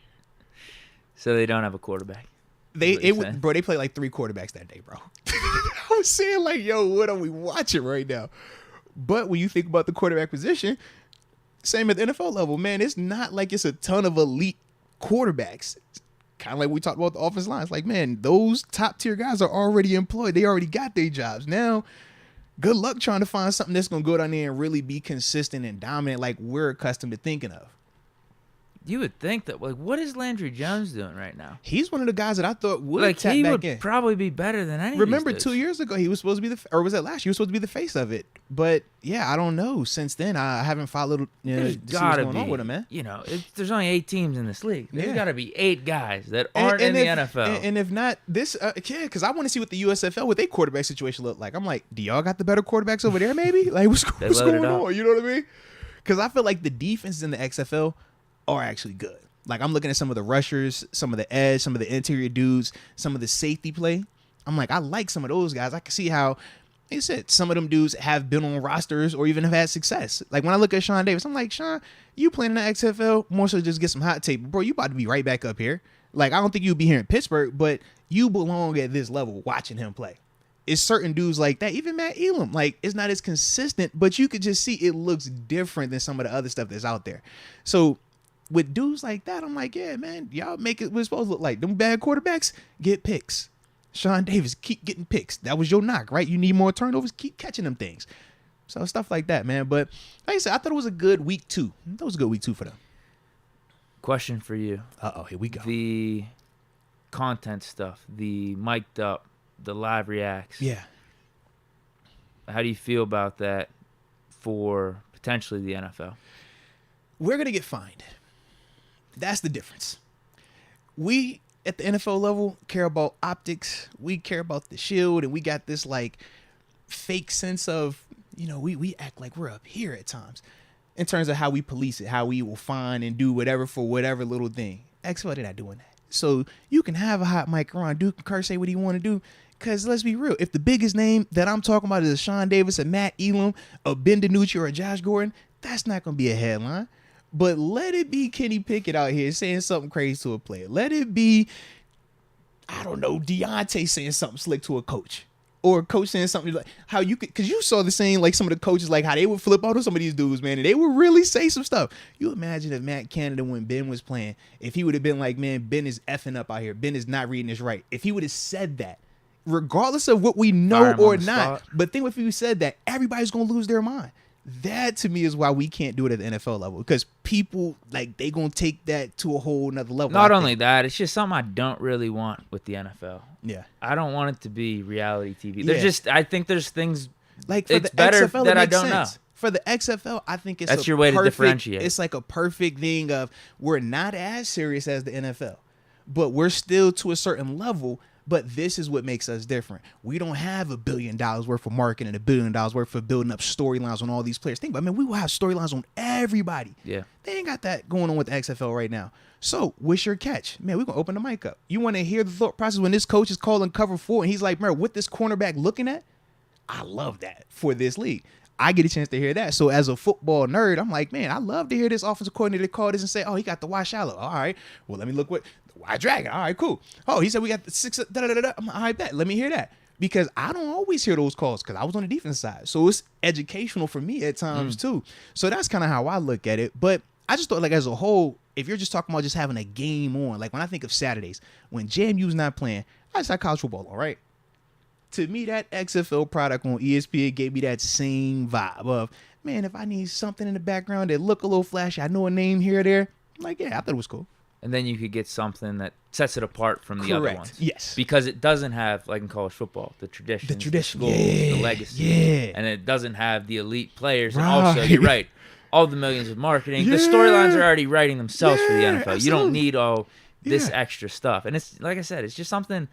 So they don't have a quarterback. They played like 3 quarterbacks that day, bro. I was saying, like, yo, what are we watching right now? But when you think about the quarterback position, same at the NFL level, man, it's not like it's a ton of elite quarterbacks. Kind of like we talked about the offensive lines. Like, man, those top-tier guys are already employed. They already got their jobs. Now, good luck trying to find something that's going to go down there and really be consistent and dominant like we're accustomed to thinking of. You would think that, like, what is Landry Jones doing right now? He's one of the guys that I thought would tap back in. He would probably be better than any Remember of these 2 years ago, he was supposed to be or was that last year? He was supposed to be the face of it. But, yeah, I don't know. Since then, I haven't followed to see what's going on with him, man. You know, there's only 8 teams in this league. There's got to be 8 guys that aren't in the NFL. And if not, because I want to see what the USFL, what their quarterback situation look like. I'm like, do y'all got the better quarterbacks over there, maybe? Like, what's going on? You know what I mean? Because I feel like the defenses in the XFL are actually good. Like, I'm looking at some of the rushers, some of the edge, some of the interior dudes, some of the safety play. I'm like, I like some of those guys. I can see how, like I said, some of them dudes have been on rosters or even have had success. Like when I look at Sean Davis, I'm like, Sean, you playing in the XFL more so just get some hot tape. Bro, you about to be right back up here. Like, I don't think you'll be here in Pittsburgh, but you belong at this level watching him play. It's certain dudes like that. Even Matt Elam, like, it's not as consistent, but you could just see it looks different than some of the other stuff that's out there. So with dudes like that, I'm like, yeah, man, y'all make it what it's supposed to look like. Them bad quarterbacks get picks. Sean Davis, keep getting picks. That was your knock, right? You need more turnovers. Keep catching them things. So stuff like that, man. But like I said, I thought it was a good week 2. That was a good week 2 for them. Question for you. Uh-oh, here we go. The content stuff, the mic'd up, the live reacts. Yeah. How do you feel about that for potentially the NFL? We're going to get fined. That's the difference. We, at the NFL level, care about optics. We care about the shield, and we got this, like, fake sense of, you know, we act like we're up here at times in terms of how we police it, how we will find and do whatever for whatever little thing. XFL, they're not doing that. So you can have a hot mic around. Duke and Kerr say what he want to do. Because let's be real. If the biggest name that I'm talking about is a Sean Davis, a Matt Elam, a Ben DiNucci, or a Josh Gordon, that's not going to be a headline. But let it be Kenny Pickett out here saying something crazy to a player. Let it be, I don't know, Deontay saying something slick to a coach. Or a coach saying something like how you could, because you saw the same, like some of the coaches, like how they would flip out on some of these dudes, man, and they would really say some stuff. You imagine if Matt Canada, when Ben was playing, if he would have been like, man, Ben is effing up out here. Ben is not reading this right. If he would have said that, regardless of what we know or not, but think if he said that, everybody's going to lose their mind. That to me is why we can't do it at the NFL level, because people, like, they gonna take that to a whole nother level. Not only that, it's just something I don't really want with the NFL. Yeah, I don't want it to be reality TV. There's just, I think there's things like for it's the better XFL that it I makes don't sense. know. For the XFL, I think it's that's your way to differentiate. It's like a perfect thing of we're not as serious as the NFL, but we're still to a certain level. But this is what makes us different. We don't have $1 billion worth of marketing and $1 billion worth of building up storylines on all these players. Think about it, man, we will have storylines on everybody. Yeah. They ain't got that going on with the XFL right now. So what's your catch? Man, we're going to open the mic up. You want to hear the thought process when this coach is calling cover 4 and he's like, man, what this cornerback looking at? I love that for this league. I get a chance to hear that. So as a football nerd, I'm like, man, I love to hear this offensive coordinator call this and say, oh, he got the wide shallow. All right. Well, let me look what wide dragon. All right, cool. Oh, he said we got the 6 da-da-da-da. I'm like, all right, bet. Let me hear that. Because I don't always hear those calls because I was on the defense side. So it's educational for me at times too. So that's kind of how I look at it. But I just thought, like, as a whole, if you're just talking about just having a game on, like when I think of Saturdays, when JMU's not playing, I just had college football on, right? To me, that XFL product on ESPN gave me that same vibe of, man, if I need something in the background that look a little flashy, I know a name here or there. I'm like, yeah, I thought it was cool. And then you could get something that sets it apart from the other ones. Yes. Because it doesn't have, like in college football, the tradition, the schools, yeah, the legacy. Yeah. And it doesn't have the elite players. Right. And also, you're right, all the millions of marketing. Yeah. The storylines are already writing themselves for the NFL. Absolutely. You don't need all this extra stuff. And it's, like I said, it's just something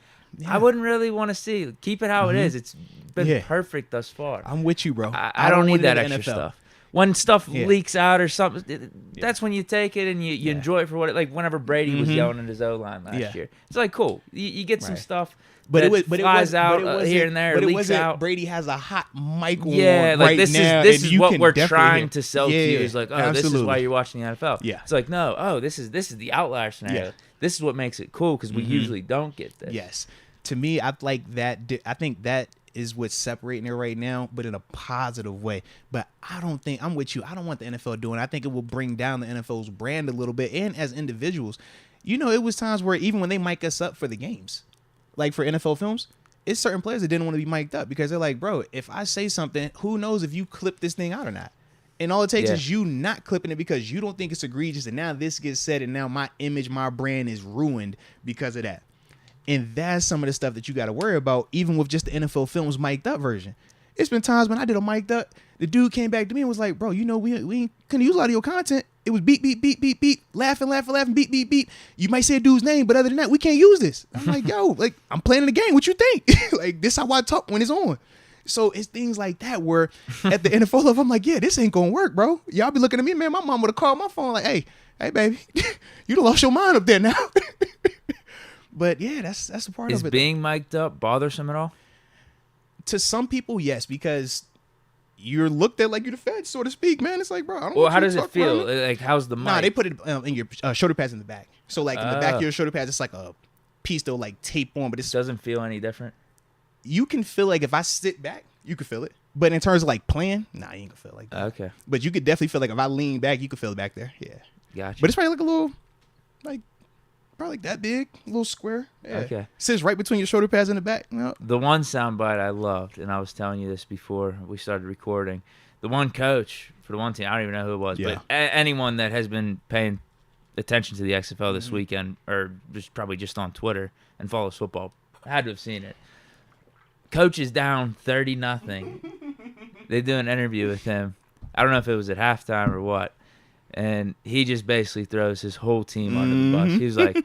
I wouldn't really want to see. Keep it how it is. It's been perfect thus far. I'm with you, bro. I don't need that extra stuff. When stuff leaks out or something, that's when you take it and you enjoy it for what it, like whenever Brady was yelling at his O-line last year. It's like, cool. You get some stuff flies out here and there, but leaks out. Brady has a hot mic on like right this now, this and is you what can we're definitely trying to sell to you. It's like, oh, this is why you're watching the NFL. Yeah. It's like, no, oh, this is the outlier scenario. Yeah. This is what makes it cool because we usually don't get this. Yes. To me, I like that. I think that is what's separating it right now, but in a positive way. But I don't think, I'm with you, I don't want the NFL doing it. I think it will bring down the NFL's brand a little bit. And as individuals, you know, it was times where even when they mic us up for the games, like for NFL films, it's certain players that didn't want to be mic'd up because they're like, bro, if I say something, who knows if you clip this thing out or not? And all it takes is you not clipping it because you don't think it's egregious. And now this gets said and now my image, my brand is ruined because of that. And that's some of the stuff that you got to worry about, even with just the NFL Films mic'd up version. It's been times when I did a mic'd up, the dude came back to me and was like, bro, you know, we couldn't use a lot of your content. It was beep, beep, beep, beep, beep, laughing, beep, beep, beep. You might say a dude's name, but other than that, we can't use this. I'm like, yo, like, I'm playing the game. What you think? Like, this how I talk when it's on. So it's things like that where at the NFL level, I'm like, yeah, this ain't going to work, bro. Y'all be looking at me, man. My mom would have called my phone like, hey, baby, you done lost your mind up there now. But yeah, that's a part Is of it. being mic'd up bothersome at all? To some people, yes, because you're looked at like you're the Fed, so to speak, man. It's like, bro, I don't. Well, want how you to does it talk feel? around me. Like, how's the mic? Nah, they put it in your shoulder pads in the back. So like in the back of your shoulder pads, it's like a piece to like tape on, but it doesn't feel any different. You can feel like if I sit back, you can feel it. But in terms of like playing, nah, you ain't gonna feel like that. Okay. But you could definitely feel like if I lean back, you could feel it back there. Yeah. Gotcha. But it's probably like a little, like, probably like that big, a little square. Yeah. Okay. Sits right between your shoulder pads in the back. You know? The one soundbite I loved, and I was telling you this before we started recording, the one coach for the one team, I don't even know who it was, but anyone that has been paying attention to the XFL this weekend, or just probably just on Twitter and follows football, had to have seen it. Coach is down 30-0. They do an interview with him. I don't know if it was at halftime or what. And he just basically throws his whole team under the bus. He was like,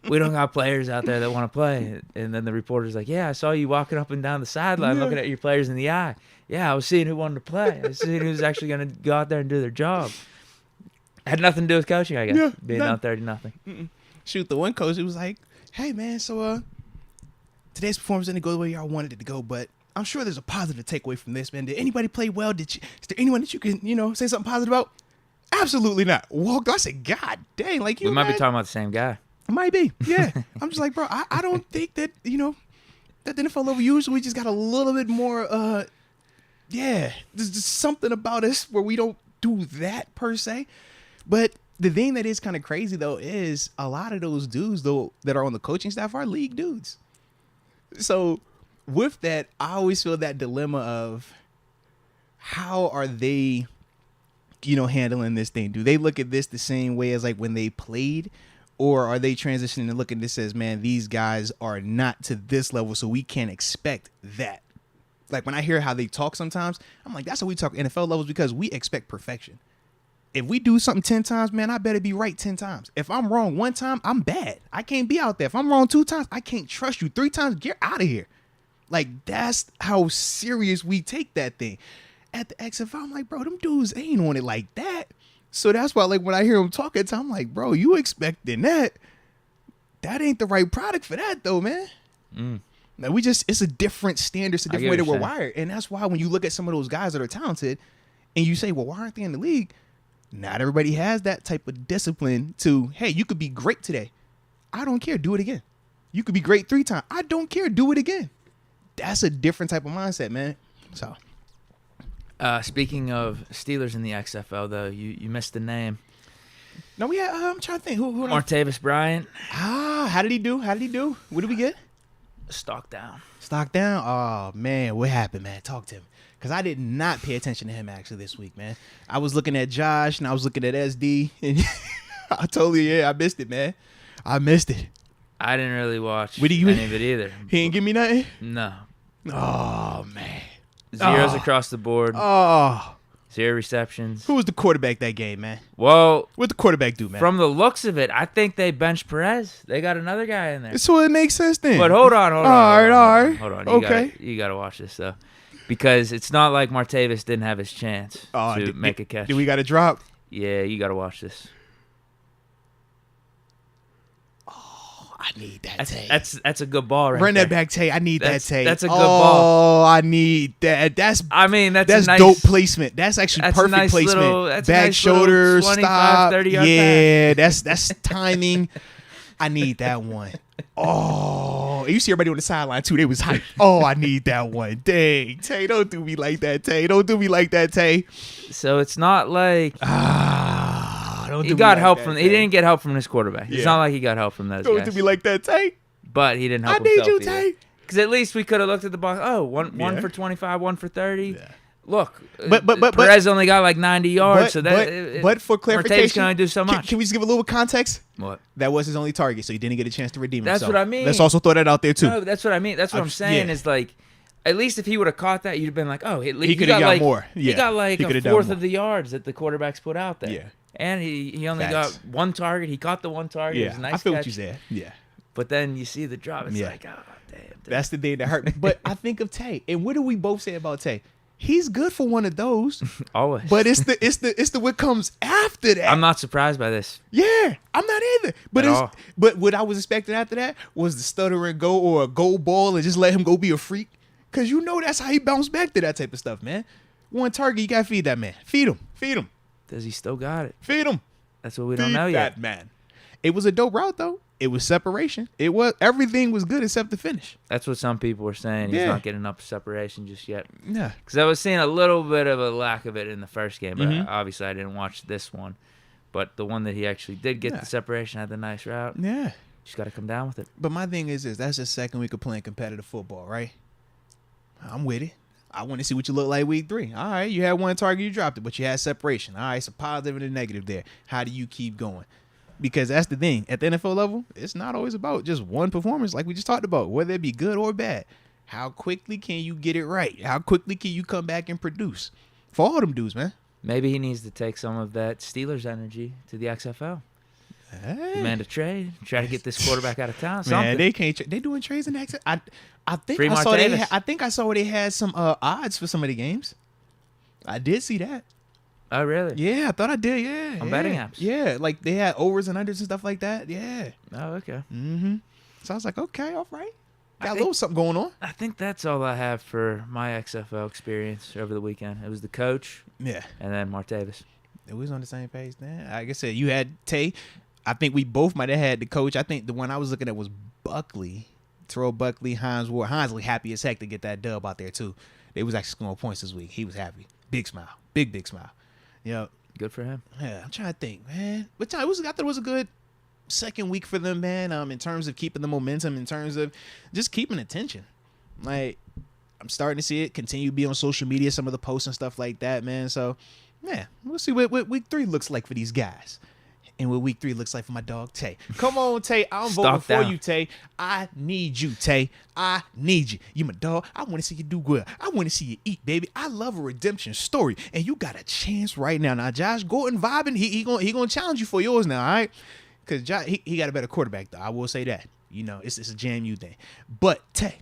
we don't got players out there that want to play. And then the reporter's like, yeah, I saw you walking up and down the sideline looking at your players in the eye. Yeah, I was seeing who wanted to play. I was seeing who was actually going to go out there and do their job. Had nothing to do with coaching, I guess, being down 30-0. Shoot, the one coach, he was like, hey, man, so today's performance didn't go the way y'all wanted it to go, but I'm sure there's a positive takeaway from this, man. Did anybody play well? Is there anyone that you can, say something positive about? Absolutely not. Walked. I said, God dang, like you. We might be talking about the same guy. Might be, yeah. I'm just like, bro, I don't think that that the NFL level usually just got a little bit more. There's just something about us where we don't do that per se. But the thing that is kind of crazy though is a lot of those dudes though that are on the coaching staff are league dudes. So with that, I always feel that dilemma of how are they, handling this thing? Do they look at this the same way as like when they played, or are they transitioning and looking at this as, man, these guys are not to this level, so we can't expect that? Like when I hear how they talk sometimes, I'm like, that's how we talk NFL levels because we expect perfection. If we do something 10 times, man, I better be right 10 times. If I'm wrong one time, I'm bad. I can't be out there. If I'm wrong 2 times, I can't trust you. 3 times, get out of here. Like, that's how serious we take that thing. At the XFL, I'm like, bro, them dudes ain't on it like that. So that's why, like, when I hear them talking, I'm like, bro, you expecting that? That ain't the right product for that, though, man. Now, it's a different standard. It's a different way that we're wired. And that's why when you look at some of those guys that are talented and you say, well, why aren't they in the league? Not everybody has that type of discipline to, hey, you could be great today. I don't care. Do it again. You could be great 3 times. I don't care. Do it again. That's a different type of mindset, man. So, speaking of Steelers in the XFL, though, you missed the name. No, we had. I'm trying to think. Who? Martavis Bryant. How did he do? What did we get? Stock down. Oh man, what happened, man? Talk to him, because I did not pay attention to him actually this week, man. I was looking at Josh and I was looking at SD, and I told you, I missed it, man. I missed it. I didn't really watch any of it either. He ain't give me nothing. No. Oh man. Zeros across the board. 0 receptions. Who was the quarterback that game, man? Well, what'd the quarterback do, man? From the looks of it, I think they benched Perez. They got another guy in there. So it makes sense then. But hold on. All right. Hold on. Okay. You gotta watch this though, because it's not like Martavis didn't have his chance to make a catch. Do we got a drop? Yeah, you gotta watch this. I need that tape. That's a good ball right Run there. that back, Tay. I need that tape. That's a good ball. Oh, I need that. That's nice, dope placement. That's actually perfect nice placement. Back, nice shoulder, 25, stop. 30-yard Yeah, that's timing. I need that one. Oh, and you see everybody on the sideline too. They was hyped. Oh, I need that one. Dang, Tay, don't do me like that, Tay. Don't do me like that, Tay. So it's not like he got help from. He didn't get help from his quarterback. It's not like he got help from those Don't guys. do me like that, Tay. But he didn't help I need himself you, Tay. Because at least we could have looked at the box. Oh, one for 25, 1 for 30. Yeah. Look, but Perez only got like 90 yards. But for clarification, Martavis can only do so much. Can we just give a little context? What? That was his only target, so he didn't get a chance to redeem himself. That's what I mean. Let's also throw that out there too. No, that's what I mean. That's what I'm saying is like, at least if he would have caught that, you'd have been like, oh, he could have got more. Yeah. He got like a fourth of the yards that the quarterbacks put out there. Yeah. And he only got 1 target. He caught the 1 target. Yeah, it was a nice I feel catch. what you said. Yeah. But then you see the drop. It's like, oh, damn. That's the thing that hurt. But I think of Tay. And what do we both say about Tay? He's good for one of those. Always. But it's the what comes after that. I'm not surprised by this. Yeah, I'm not either. But At all. but what I was expecting after that was the stutter and go or a goal ball and just let him go be a freak. Cause you know that's how he bounced back to that type of stuff, man. One target, you gotta feed that man. Feed him. Does he still got it? Feed him. That's what we don't know yet. That man. It was a dope route though. It was separation. Everything was good except the finish. That's what some people were saying. He's not getting enough separation just yet. Yeah. Because I was seeing a little bit of a lack of it in the first game, but Mhm. obviously I didn't watch this one. But the one that he actually did get the separation, had the nice route. Yeah. Just got to come down with it. But my thing is this: that's the second week of playing competitive football, right? I'm with it. I want to see what you look like week 3. All right, you had one target, you dropped it, but you had separation. All right, it's a positive and a negative there. How do you keep going? Because that's the thing. At the NFL level, it's not always about just one performance like we just talked about, whether it be good or bad. How quickly can you get it right? How quickly can you come back and produce? For all them dudes, man. Maybe he needs to take some of that Steelers energy to the XFL. Hey. Demand a trade. Try to get this quarterback out of town. Something. Man, they can't. They doing trades in the XFL. I think Free I saw Martavis. I think I saw where they had some odds for some of the games. I did see that. Oh, really? Yeah, I thought I did. Yeah, On betting apps? Yeah, like they had overs and unders and stuff like that. Yeah. Oh, okay. Mm-hmm. So I was like, okay, all right. I Got a think- little something going on. I think that's all I have for my XFL experience over the weekend. It was the coach Yeah. and then Martavis. We was on the same page then. Like I said, you had Tay. I think we both might have had the coach. I think the one I was looking at was Buckley. Terrell Buckley, Hines Ward. Hines was happy as heck to get that dub out there too. They was actually scoring points this week. He was happy. Big smile. Big smile. Yep. Good for him. Yeah, I'm trying to think, man. But I thought it was a good second week for them, man. In terms of keeping the momentum, in terms of just keeping attention. Like, I'm starting to see it continue to be on social media, some of the posts and stuff like that, man. So, man, we'll see what week 3 looks like for these guys. And what week 3 looks like for my dog, Tay. Come on, Tay. I'm voting for you, Tay. I need you, Tay. I need you. You my dog. I want to see you do well. I want to see you eat, baby. I love a redemption story. And you got a chance right now. Now, Josh Gordon vibing. He gonna challenge you for yours now, all right? Because Josh, he got a better quarterback, though. I will say that. You know, it's a JMU thing. But, Tay,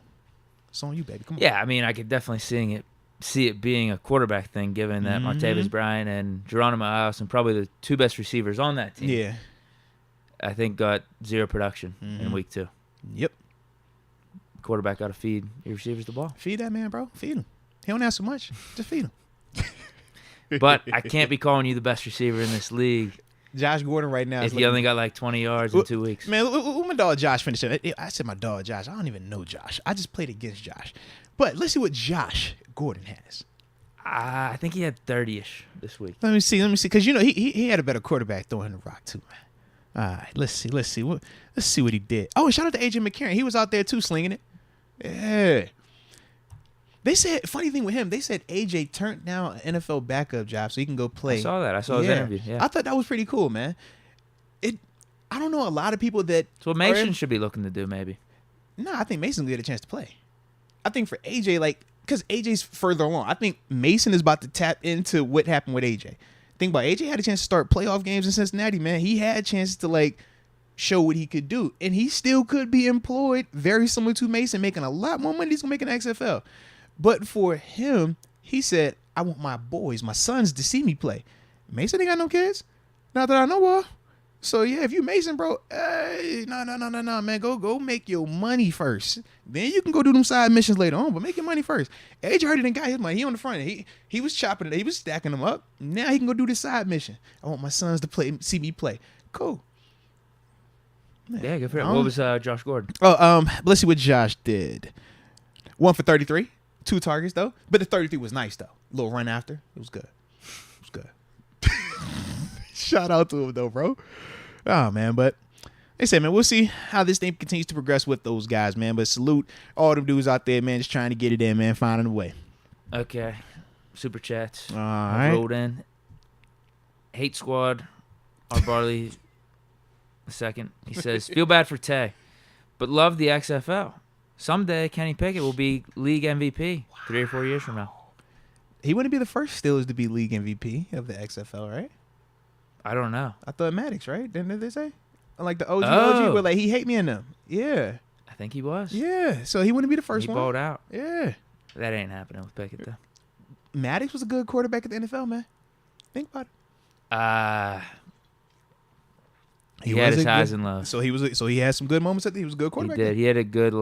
it's on you, baby. Come on. Yeah, I mean, I could definitely see it being a quarterback thing, given that Martavis Bryant and Geronimo House and probably the two best receivers on that team. Yeah. I think got zero production in week 2. Yep. Quarterback got to feed your receivers the ball. Feed that man, bro. Feed him. He don't have so much. Just feed him. But I can't be calling you the best receiver in this league Josh Gordon right now. if you only got like 20 yards in 2 weeks. Man, my dog Josh finished it. I said my dog Josh. I don't even know Josh. I just played against Josh. But let's see what Josh Gordon has. I think he had 30-ish this week. Let me see. Because, you know, he had a better quarterback throwing the rock, too, man. All right, let's see. Let's see what he did. Oh, and shout out to A.J. McCarron. He was out there, too, slinging it. Yeah. They said, funny thing with him, they said A.J. turned down an NFL backup job so he can go play. I saw that. I saw his interview. Yeah. I thought that was pretty cool, man. I don't know a lot of people that... That's what Mason should be looking to do, maybe. No, I think Mason's going to get a chance to play. I think for AJ, like, because AJ's further along. I think Mason is about to tap into what happened with AJ. Think about it. AJ had a chance to start playoff games in Cincinnati, man. He had chances to, like, show what he could do. And he still could be employed very similar to Mason, making a lot more money. He's going to make an XFL. But for him, he said, I want my boys, my sons, to see me play. Mason ain't got no kids. Not that I know of. So, yeah, if you Mason, bro, hey, no, man. Go make your money first. Then you can go do them side missions later on, but make your money first. AJ already done got his money. He on the front. He was chopping it. He was stacking them up. Now he can go do this side mission. I want my sons to see me play. Cool. Man, Yeah, good for him. What was Josh Gordon? Let's see what Josh did. 1 for 33. 2 targets, though. But the 33 was nice, though. A little run after. It was good. It was good. Shout out to him, though, bro. Oh, man, but they said, man, we'll see how this thing continues to progress with those guys, man. But salute all them dudes out there, man, just trying to get it in, man, finding a way. Okay. Super chats. All I've right. rolled in. Hate Squad. Our Barley II. He says, feel bad for Tay, but love the XFL. Someday, Kenny Pickett will be league MVP 3 or 4 years from now. He wouldn't be the first Steelers to be league MVP of the XFL, right? I don't know. I thought Maddox, right? Didn't they say? Like the OG, but like he hate me in them. Yeah. I think he was. Yeah. So he wouldn't be the first He one. balled out. Yeah. That ain't happening with Pickett, though. Maddox was a good quarterback at the NFL, man. Think about it. He had his highs and lows. So he had some good moments. He was a good quarterback. He did. He had a good,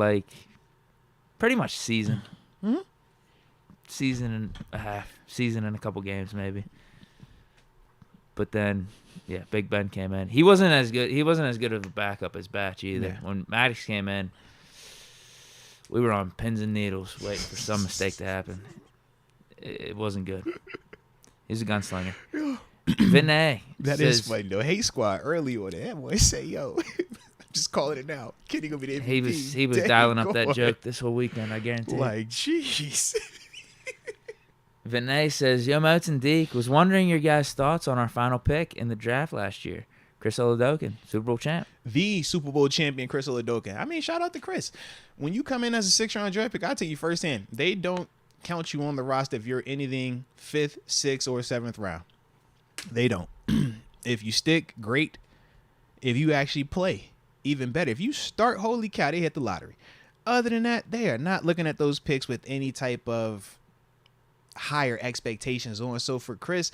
pretty much season. Mm-hmm. Season and a half. Season and a couple games, maybe. But then, yeah, Big Ben came in. He wasn't as good. He wasn't as good of a backup as Batch either. Yeah. When Maddox came in, we were on pins and needles waiting for some mistake to happen. It wasn't good. He's a gunslinger. Vinay. That is funny though. Hate Squad early on that boy say, "Yo, just calling it now. Kenny gonna be the MVP." He was dialing up that joke this whole weekend. I guarantee. Like, jeez. Vinay says, "Yo, Moats and Deke, was wondering your guys' thoughts on our final pick in the draft last year. Chris Oladokun, Super Bowl champ. The Super Bowl champion, Chris Oladokun. I mean, shout out to Chris. When you come in as a 6th-round draft pick, I'll tell you firsthand, they don't count you on the roster if you're anything 5th, 6th, or 7th round. They don't. If you stick, great. If you actually play, even better. If you start, holy cow, they hit the lottery. Other than that, they are not looking at those picks with any type of higher expectations on. So for Chris,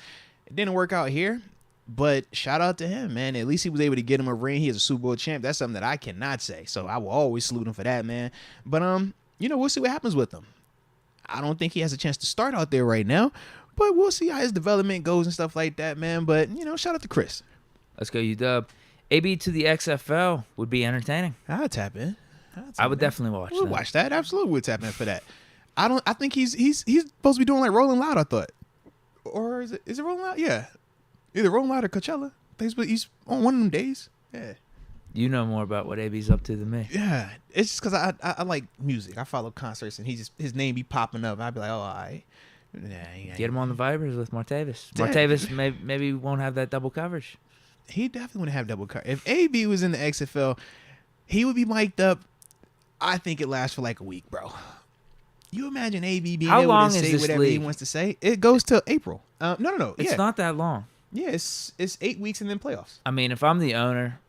it didn't work out here, but shout out to him, man. At least he was able to get him a ring. He is a Super Bowl champ. That's something that I cannot say. So I will always salute him for that, man. But we'll see what happens with him. I don't think he has a chance to start out there right now, but we'll see how his development goes and stuff like that, man. But, shout out to Chris. Let's go, UW. AB to the XFL would be entertaining. I'll tap in. I would definitely watch We'll that. watch that. Absolutely would tap in for that. I think he's supposed to be doing like Rolling Loud, I thought. Or is it Rolling Loud? Yeah. Either Rolling Loud or Coachella. He's on one of them days. Yeah. You know more about what AB's up to than me. Yeah. It's just because I like music. I follow concerts and his name be popping up. I'd be like, oh, all right. Nah, Get him on the Vibers with Martavis. Martavis maybe won't have that double coverage. He definitely wouldn't have double coverage. If AB was in the XFL, he would be mic'd up. I think it lasts for like a week, bro. You imagine AB being able to say whatever he wants to say? It goes till April. No. It's not that long. Yeah, it's 8 weeks and then playoffs. I mean, if I'm the owner,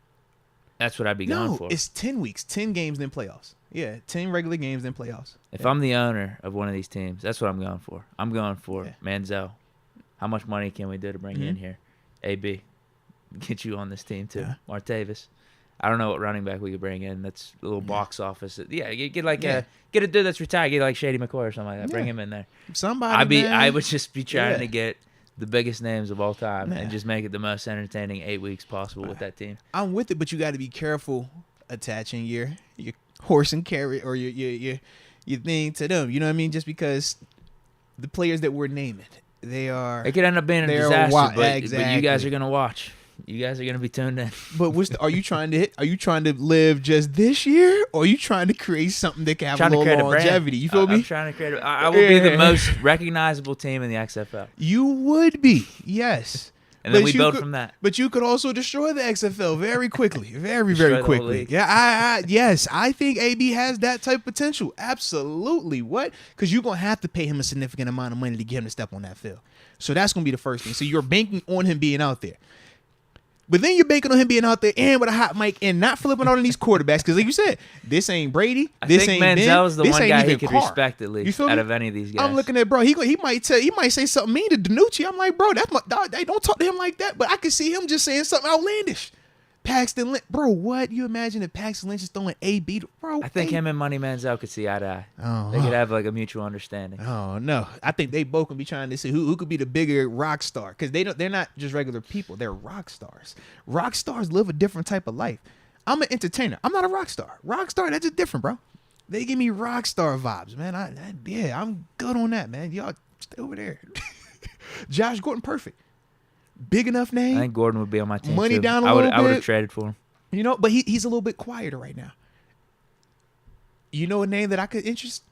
that's what I'd be going for. No, it's 10 weeks, 10 games, then playoffs. Yeah, 10 regular games, then playoffs. If I'm the owner of one of these teams, that's what I'm going for. I'm going for Manziel. How much money can we do to bring you in here? AB, get you on this team too. Yeah. Martavis. I don't know what running back we could bring in. That's a little box office. Yeah, get a dude that's retired. Get like Shady McCoy or something like that. Yeah. Bring him in there. Somebody. I would just be trying to get the biggest names of all time and just make it the most entertaining 8 weeks possible with that team. I'm with it, but you got to be careful attaching your horse and carrot or your thing to them. You know what I mean? Just because the players that we're naming, it could end up being a disaster. But you guys are gonna watch. You guys are gonna be tuned in. But are you trying to live just this year, or are you trying to create something that can have a little longevity? You feel me? I'm trying to create. I will be the most recognizable team in the XFL. You would be, yes. And then we build from that. But you could also destroy the XFL very quickly, very quickly. Yeah, yes, I think AB has that type of potential. Absolutely. What? Because you're gonna have to pay him a significant amount of money to get him to step on that field. So that's gonna be the first thing. So you're banking on him being out there. But then you're banking on him being out there and with a hot mic and not flipping on these quarterbacks because, like you said, this ain't Brady. This ain't Ben. Manziel's the this one ain't guy even he could Carr. respect at least out of any of these guys. I'm looking at bro. He might say something mean to Danucci. I'm like, bro, that's my dog. They don't talk to him like that. But I can see him just saying something outlandish. Paxton Lynch, bro, what? You imagine if Paxton Lynch is throwing AB, bro? I think him and Money Manziel could see eye to eye. They could have like a mutual understanding. Oh no, I think they both can be trying to see who could be the bigger rock star because they're not just regular people. They're rock stars. Rock stars live a different type of life. I'm an entertainer. I'm not a rock star. Rock star, that's just different, bro. They give me rock star vibes, man. I'm good on that, man. Y'all stay over there. Josh Gordon, perfect. Big enough name. I think Gordon would be on my team. Money too. down a little bit. I would have traded for him. You know, but he's a little bit quieter right now. You know a name that I could interest?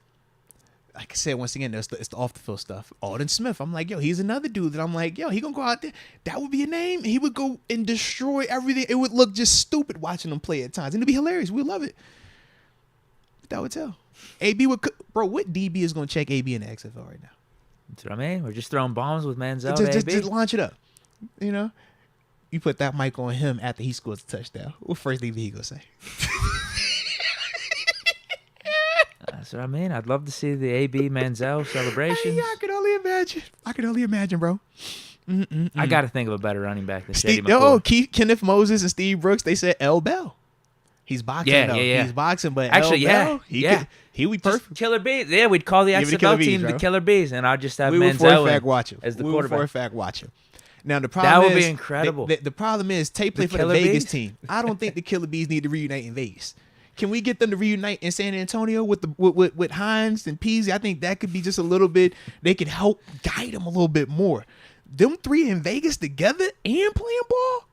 Like I said, once again, it's the off the field stuff. Alden Smith. I'm like, yo, he's another dude that I'm like, yo, he gonna go out there. That would be a name. He would go and destroy everything. It would look just stupid watching him play at times. And it'd be hilarious. We love it. But that would tell. AB would, bro, what DB is gonna check AB in the XFL right now? That's what I mean. We're just throwing bombs with Manziel. Just launch it up. You know, you put that mic on him after he scores a touchdown. What first thing he gonna say? That's what I mean. I'd love to see the AB Manziel celebrations. Yeah, I can only imagine, bro. I got to think of a better running back than Steve, Shady McCoy. Kenneth Moses and Steve Brooks. They said L. Bell. He's boxing though. Yeah. He's boxing, but actually, L. Bell, he would be perfect. Killer Bees. Yeah, we'd call the XFL team the Killer Bees, and I'd just have Manziel as the quarterback. We would for a fact watch him. Now the problem that would be incredible. The problem is Tate played for the Vegas team. I don't think the Killer Bees need to reunite in Vegas. Can we get them to reunite in San Antonio with Hines and Peasy? I think that could be just a little bit. They could help guide them a little bit more. Them three in Vegas together and playing ball,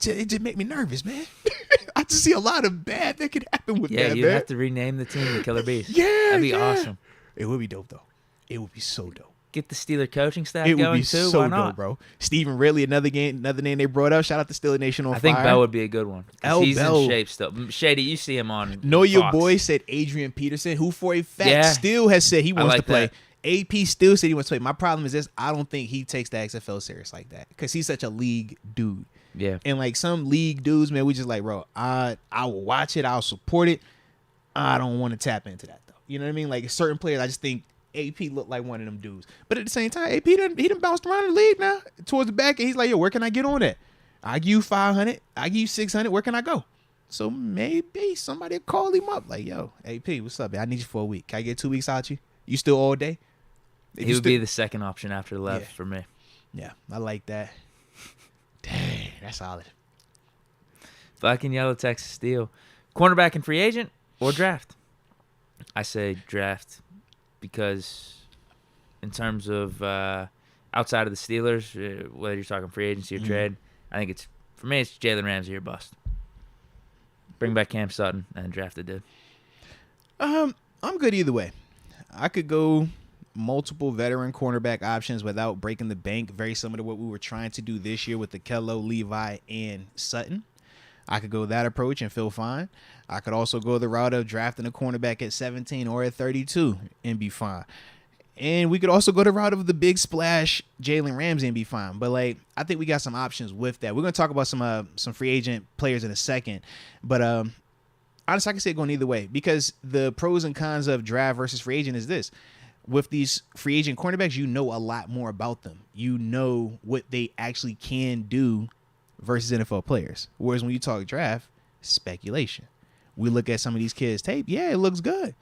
it just make me nervous, man. I just see a lot of bad that could happen with that, man. Yeah, you have to rename the team the Killer Bees. Yeah, that'd be awesome. It would be dope, though. It would be so dope. Get the Steeler coaching staff going, too. It would be so dope, bro. Stephen Ridley, another name they brought up. Shout out to Steeler Nation on fire. I think Bell would be a good one. He's in shape still. Shady, you see him on Know Fox. Your Boy said Adrian Peterson, who for a fact still has said he wants to play. That. AP still said he wants to play. My problem is this. I don't think he takes the XFL serious like that because he's such a league dude. Yeah. And like some league dudes, man, we just like, bro, I will watch it. I'll support it. I don't want to tap into that, though. You know what I mean? Like certain players, I just think AP looked like one of them dudes. But at the same time, AP, he done bounced around the league now towards the back. And he's like, yo, where can I get on that? I give you 500. I give you 600. Where can I go? So maybe somebody will call him up. Like, yo, AP, what's up, man? I need you for a week. Can I get 2 weeks out you? You still all day? He would be the second option after the left for me. Yeah, I like that. Dang, that's solid. Black and yellow Texas Steel. Cornerback and free agent or draft? I say draft because in terms of outside of the Steelers, whether you're talking free agency or trade, I think for me, it's Jalen Ramsey or bust. Bring back Cam Sutton and draft a dude. I'm good either way. I could go multiple veteran cornerback options without breaking the bank, very similar to what we were trying to do this year with the Kello, Levi, and Sutton. I could go that approach and feel fine. I could also go the route of drafting a cornerback at 17 or at 32 and be fine. And we could also go the route of the big splash Jalen Ramsey and be fine. But like, I think we got some options with that. We're gonna talk about some free agent players in a second. But honestly, I can see it going either way because the pros and cons of draft versus free agent is this. With these free agent cornerbacks, you know a lot more about them. You know what they actually can do versus NFL players. Whereas when you talk draft, speculation. We look at some of these kids' tape. Yeah, it looks good.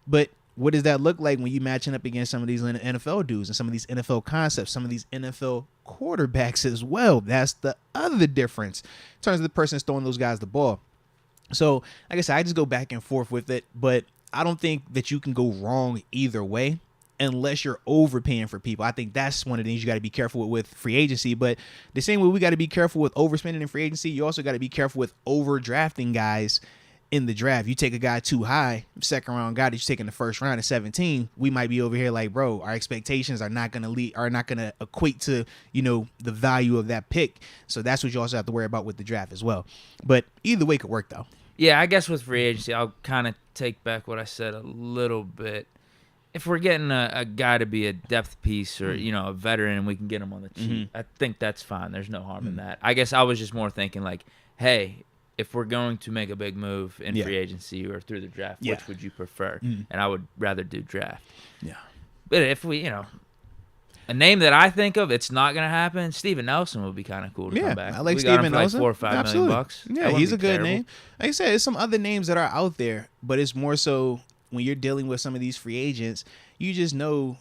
But what does that look like when you matching up against some of these NFL dudes and some of these NFL concepts, some of these NFL quarterbacks as well? That's the other difference in terms of the person that's throwing those guys the ball. So, like I said, I just go back and forth with it. But I don't think that you can go wrong either way. Unless you're overpaying for people. I think that's one of the things you got to be careful with free agency. But the same way we got to be careful with overspending in free agency, you also got to be careful with overdrafting guys in the draft. You take a guy too high, second round guy that you take in the first round at 17, we might be over here like, bro, our expectations are not going to equate to, the value of that pick. So that's what you also have to worry about with the draft as well. But either way could work though. Yeah, I guess with free agency, I'll kind of take back what I said a little bit. If we're getting a guy to be a depth piece or, a veteran and we can get him on the cheap, I think that's fine. There's no harm in that. I guess I was just more thinking like, hey, if we're going to make a big move in free agency or through the draft, which would you prefer? And I would rather do draft. Yeah. But if we, a name that I think of, it's not going to happen, Steven Nelson would be kind of cool to come back. I like we Steven got him for Nelson. Like $4 or $5 million bucks. Yeah, he's a good name. Like I said, there's some other names that are out there, but it's more so when you're dealing with some of these free agents, you just know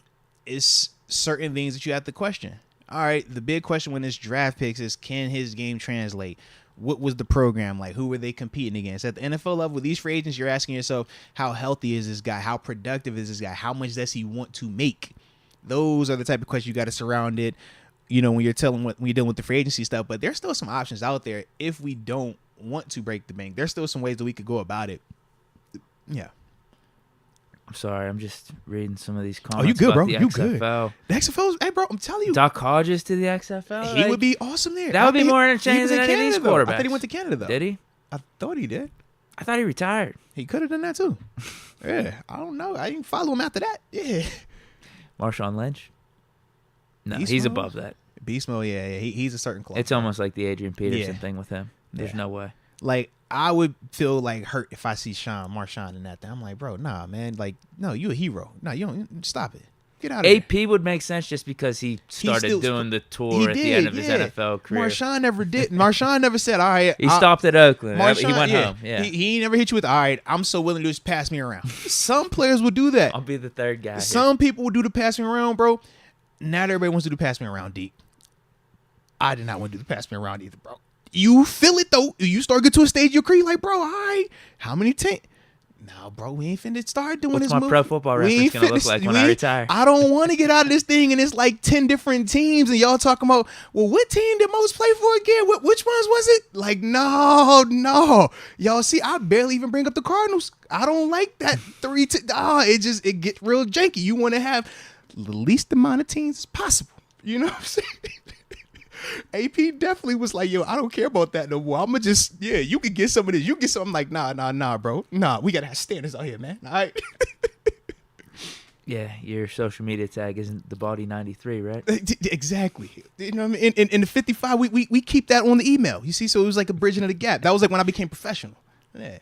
it's certain things that you have to question. All right, the big question when this draft picks is, can his game translate? What was the program like? Who were they competing against? At the NFL level, with these free agents, you're asking yourself, how healthy is this guy? How productive is this guy? How much does he want to make? Those are the type of questions you got to surround it, when you're dealing with the free agency stuff. But there's still some options out there if we don't want to break the bank. There's still some ways that we could go about it. Yeah. I'm sorry, I'm just reading some of these comments. Oh, you good, bro? The You XFL. good? The XFL, hey, bro, I'm telling you. Doc Hodges to the XFL. He would be awesome there. That would be more entertaining than any of these quarterbacks. I thought he went to Canada though. Did he? I thought he did. I thought he retired. He could have done that too. Yeah, I don't know. I didn't follow him after that. Yeah. Marshawn Lynch. No, he's above that. Beast Mode, yeah, he's a certain club. It's almost like the Adrian Peterson thing with him. There's no way. Like, I would feel like hurt if I see Marshawn in that thing. I'm like, bro, nah, man. Like, no, you a hero. No, you don't. Stop it. Get out of AP there. would make sense just because he started doing the tour at the end of his NFL career. Marshawn never did. Marshawn never said, all right. He stopped at Oakland. Marshawn, he went home. Yeah. He never hit you with, all right, I'm so willing to just pass me around. Some players will do that. I'll be the third guy. Some people will do the pass me around, bro. Not everybody wants to do the pass me around, Deke. I did not want to do the pass me around either, bro. You feel it, though. You start getting to a stage of your career, like, bro, all right, how many teams? No, bro, we ain't finna start doing What's this. What's my Pro Football Reference going to look like when I retire? I don't want to get out of this thing, and it's like 10 different teams, and y'all talking about, well, what team did Moats play for again? Which ones was it? Like, no. Y'all see, I barely even bring up the Cardinals. I don't like that it gets real janky. You want to have the least amount of teams as possible. You know what I'm saying? AP definitely was like, yo, I don't care about that no more. I'm going to just, you can get some of this. You get some. I'm like, nah, bro. Nah, we got to have standards out here, man. All right. Yeah, your social media tag isn't the Body 93, right? Exactly. You know what I mean? In the 55, we keep that on the email. You see, so it was like a bridging of the gap. That was like when I became professional. Yeah.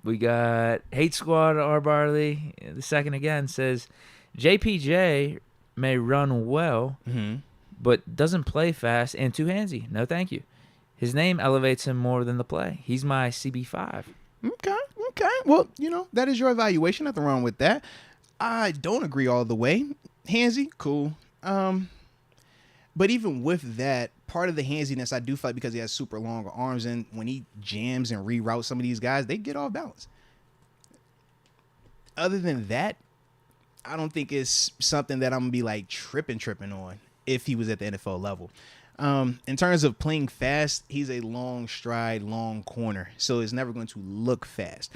We got Hate Squad, R. Barley. The second again says, JPJ may run well, but doesn't play fast and too handsy. No, thank you. His name elevates him more than the play. He's my CB5. Okay. Well, that is your evaluation. Nothing wrong with that. I don't agree all the way. Handsy, cool. But even with that, part of the handsiness, I do feel like because he has super long arms, and when he jams and reroutes some of these guys, they get off balance. Other than that, I don't think it's something that I'm going to be like tripping on if he was at the NFL level. In terms of playing fast, he's a long stride, long corner, so it's never going to look fast.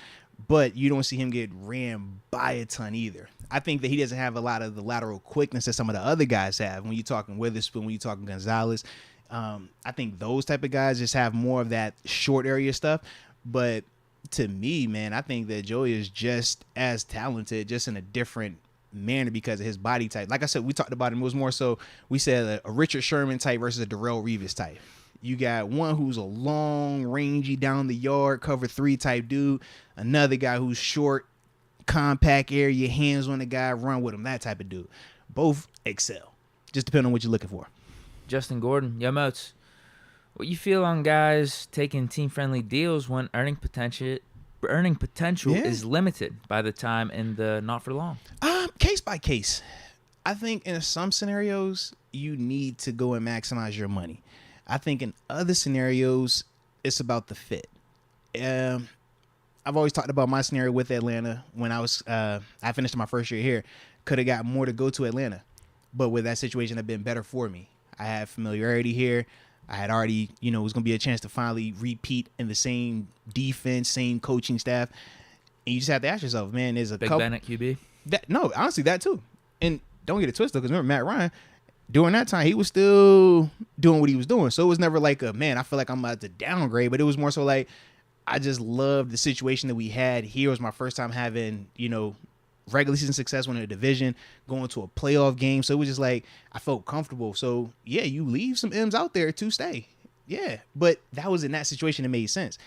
But you don't see him get ran by a ton either. I think that he doesn't have a lot of the lateral quickness that some of the other guys have. When you're talking Witherspoon, when you're talking Gonzalez, I think those type of guys just have more of that short area stuff. But to me, man, I think that Joey is just as talented, just in a different manner because of his body type. Like I said, we talked about him. It was more so we said a Richard Sherman type versus a Darrelle Revis type. You got one who's a long, rangy, down the yard, cover 3 type dude. Another guy who's short, compact area, hands on the guy, run with him, that type of dude. Both excel. Just depending on what you're looking for. Justin Gordon, yo, Moats. What you feel on guys taking team-friendly deals when earning potential is limited by the time in the not for long? Case by case. I think in some scenarios, you need to go and maximize your money. I think in other scenarios, it's about the fit. I've always talked about my scenario with Atlanta when I finished my first year here. Could have got more to go to Atlanta, but with that situation have been better for me. I had familiarity here. I had already, it was going to be a chance to finally repeat in the same defense, same coaching staff. And you just have to ask yourself, man, there's a Big Ben at QB? No, honestly, that too. And don't get it twisted, because remember Matt Ryan, during that time, he was still doing what he was doing. So it was never like I feel like I'm about to downgrade, but it was more so like, I just loved the situation that we had here. It was my first time having, regular season success winning a division, going to a playoff game. So it was just like, I felt comfortable. So yeah, you leave some M's out there to stay. Yeah. But that was in that situation that made sense.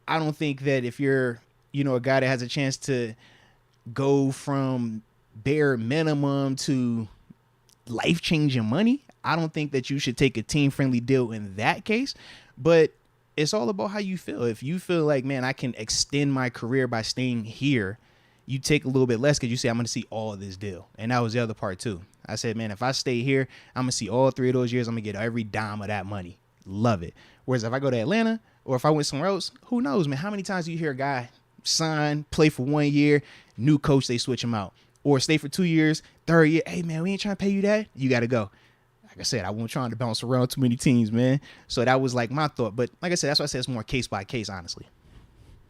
I don't think that if you're, a guy that has a chance to go from bare minimum to life-changing money, I don't think that you should take a team-friendly deal in that case. But it's all about how you feel. If you feel like, man, I can extend my career by staying here, you take a little bit less because you say, I'm going to see all of this deal. And that was the other part too. I said, man, if I stay here, I'm going to see all 3 of those years. I'm going to get every dime of that money. Love it. Whereas if I go to Atlanta or if I went somewhere else, who knows, man? How many times do you hear a guy sign, play for 1 year, new coach, they switch him out, or stay for 2 years, 3rd year, hey, man, we ain't trying to pay you that. You got to go. Like I said, I wasn't trying to bounce around too many teams, man. So that was like my thought. But like I said, that's why I said it's more case by case, honestly.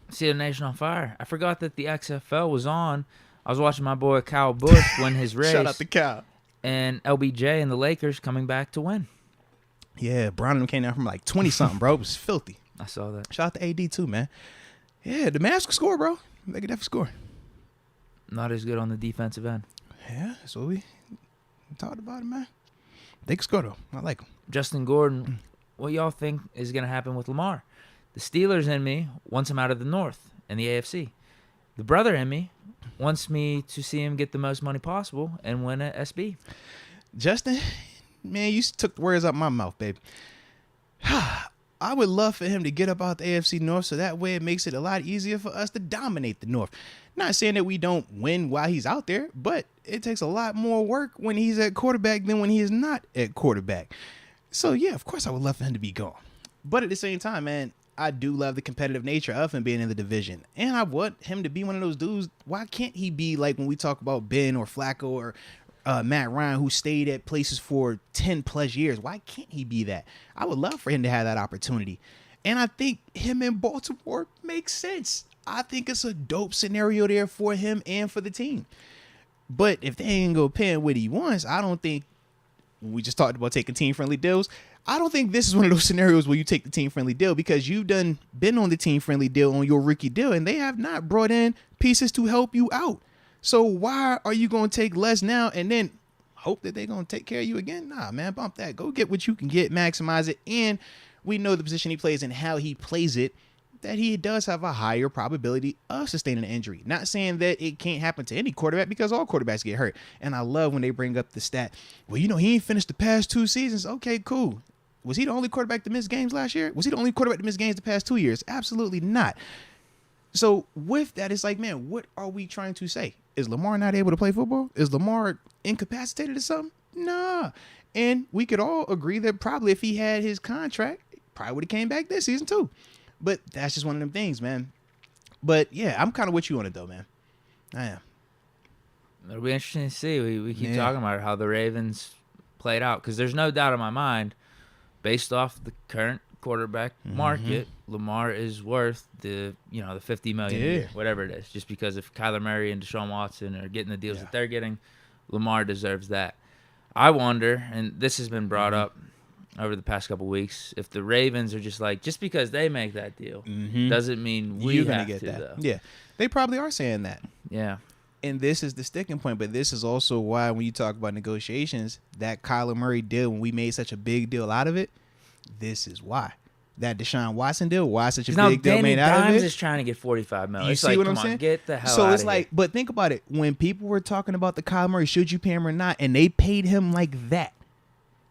See the nation on fire. I forgot that the XFL was on. I was watching my boy Kyle Busch win his race. Shout out to Kyle. And LBJ and the Lakers coming back to win. Yeah, Brown came down from like 20-something, bro. It was filthy. I saw that. Shout out to AD too, man. Yeah, the Mavs could score, bro. They could definitely score. Not as good on the defensive end. Yeah, that's what we talked about it, man. They could score, though. I like them. Justin Gordon, what y'all think is going to happen with Lamar? The Steelers in me wants him out of the North and the AFC. The brother in me wants me to see him get the most money possible and win at SB. Justin, man, you took the words out my mouth, babe. I would love for him to get up out the AFC North so that way it makes it a lot easier for us to dominate the North. Not saying that we don't win while he's out there, but it takes a lot more work when he's at quarterback than when he is not at quarterback. So, yeah, of course I would love for him to be gone. But at the same time, man, I do love the competitive nature of him being in the division. And I want him to be one of those dudes. Why can't he be like when we talk about Ben or Flacco or Matt Ryan, who stayed at places for 10 plus years? Why can't he be that? I would love for him to have that opportunity. And I think him in Baltimore makes sense. I think it's a dope scenario there for him and for the team. But if they ain't gonna pay him what he wants, I don't think, we just talked about taking team-friendly deals, I don't think this is one of those scenarios where you take the team-friendly deal, because you've been on the team-friendly deal on your rookie deal, and they have not brought in pieces to help you out. So why are you going to take less now and then hope that they're going to take care of you again? Nah, man, bump that. Go get what you can get, maximize it. And we know the position he plays and how he plays it, that he does have a higher probability of sustaining an injury. Not saying that it can't happen to any quarterback, because all quarterbacks get hurt. And I love when they bring up the stat, well, you know, he ain't finished the past 2 seasons. Okay, cool. Was he the only quarterback to miss games last year? Was he the only quarterback to miss games the past 2 years? Absolutely not. So with that, it's like, man, what are we trying to say? Is Lamar not able to play football? Is Lamar incapacitated or something? Nah. And we could all agree that probably if he had his contract, probably would have came back this season too. But that's just one of them things, man. But yeah, I'm kind of with you on it though, man. I am. It'll be interesting to see. We keep talking about how the Ravens played out, because there's no doubt in my mind, based off the current quarterback market, Lamar is worth the $50 million a year, whatever it is. Just because if Kyler Murray and Deshaun Watson are getting the deals that they're getting, Lamar deserves that. I wonder, and this has been brought up over the past couple weeks, if the Ravens are just because they make that deal, doesn't mean we're going to get that. Though. Yeah, they probably are saying that. Yeah. And this is the sticking point, but this is also why when you talk about negotiations, that Kyler Murray deal, when we made such a big deal out of it, this is why. That Deshaun Watson deal, why such a big deal made out of it? Danny Dimes is trying to get $45 million. You see what I'm saying? Get the hell out of here. So it's like, but think about it. When people were talking about the Kyler Murray, should you pay him or not, and they paid him like that,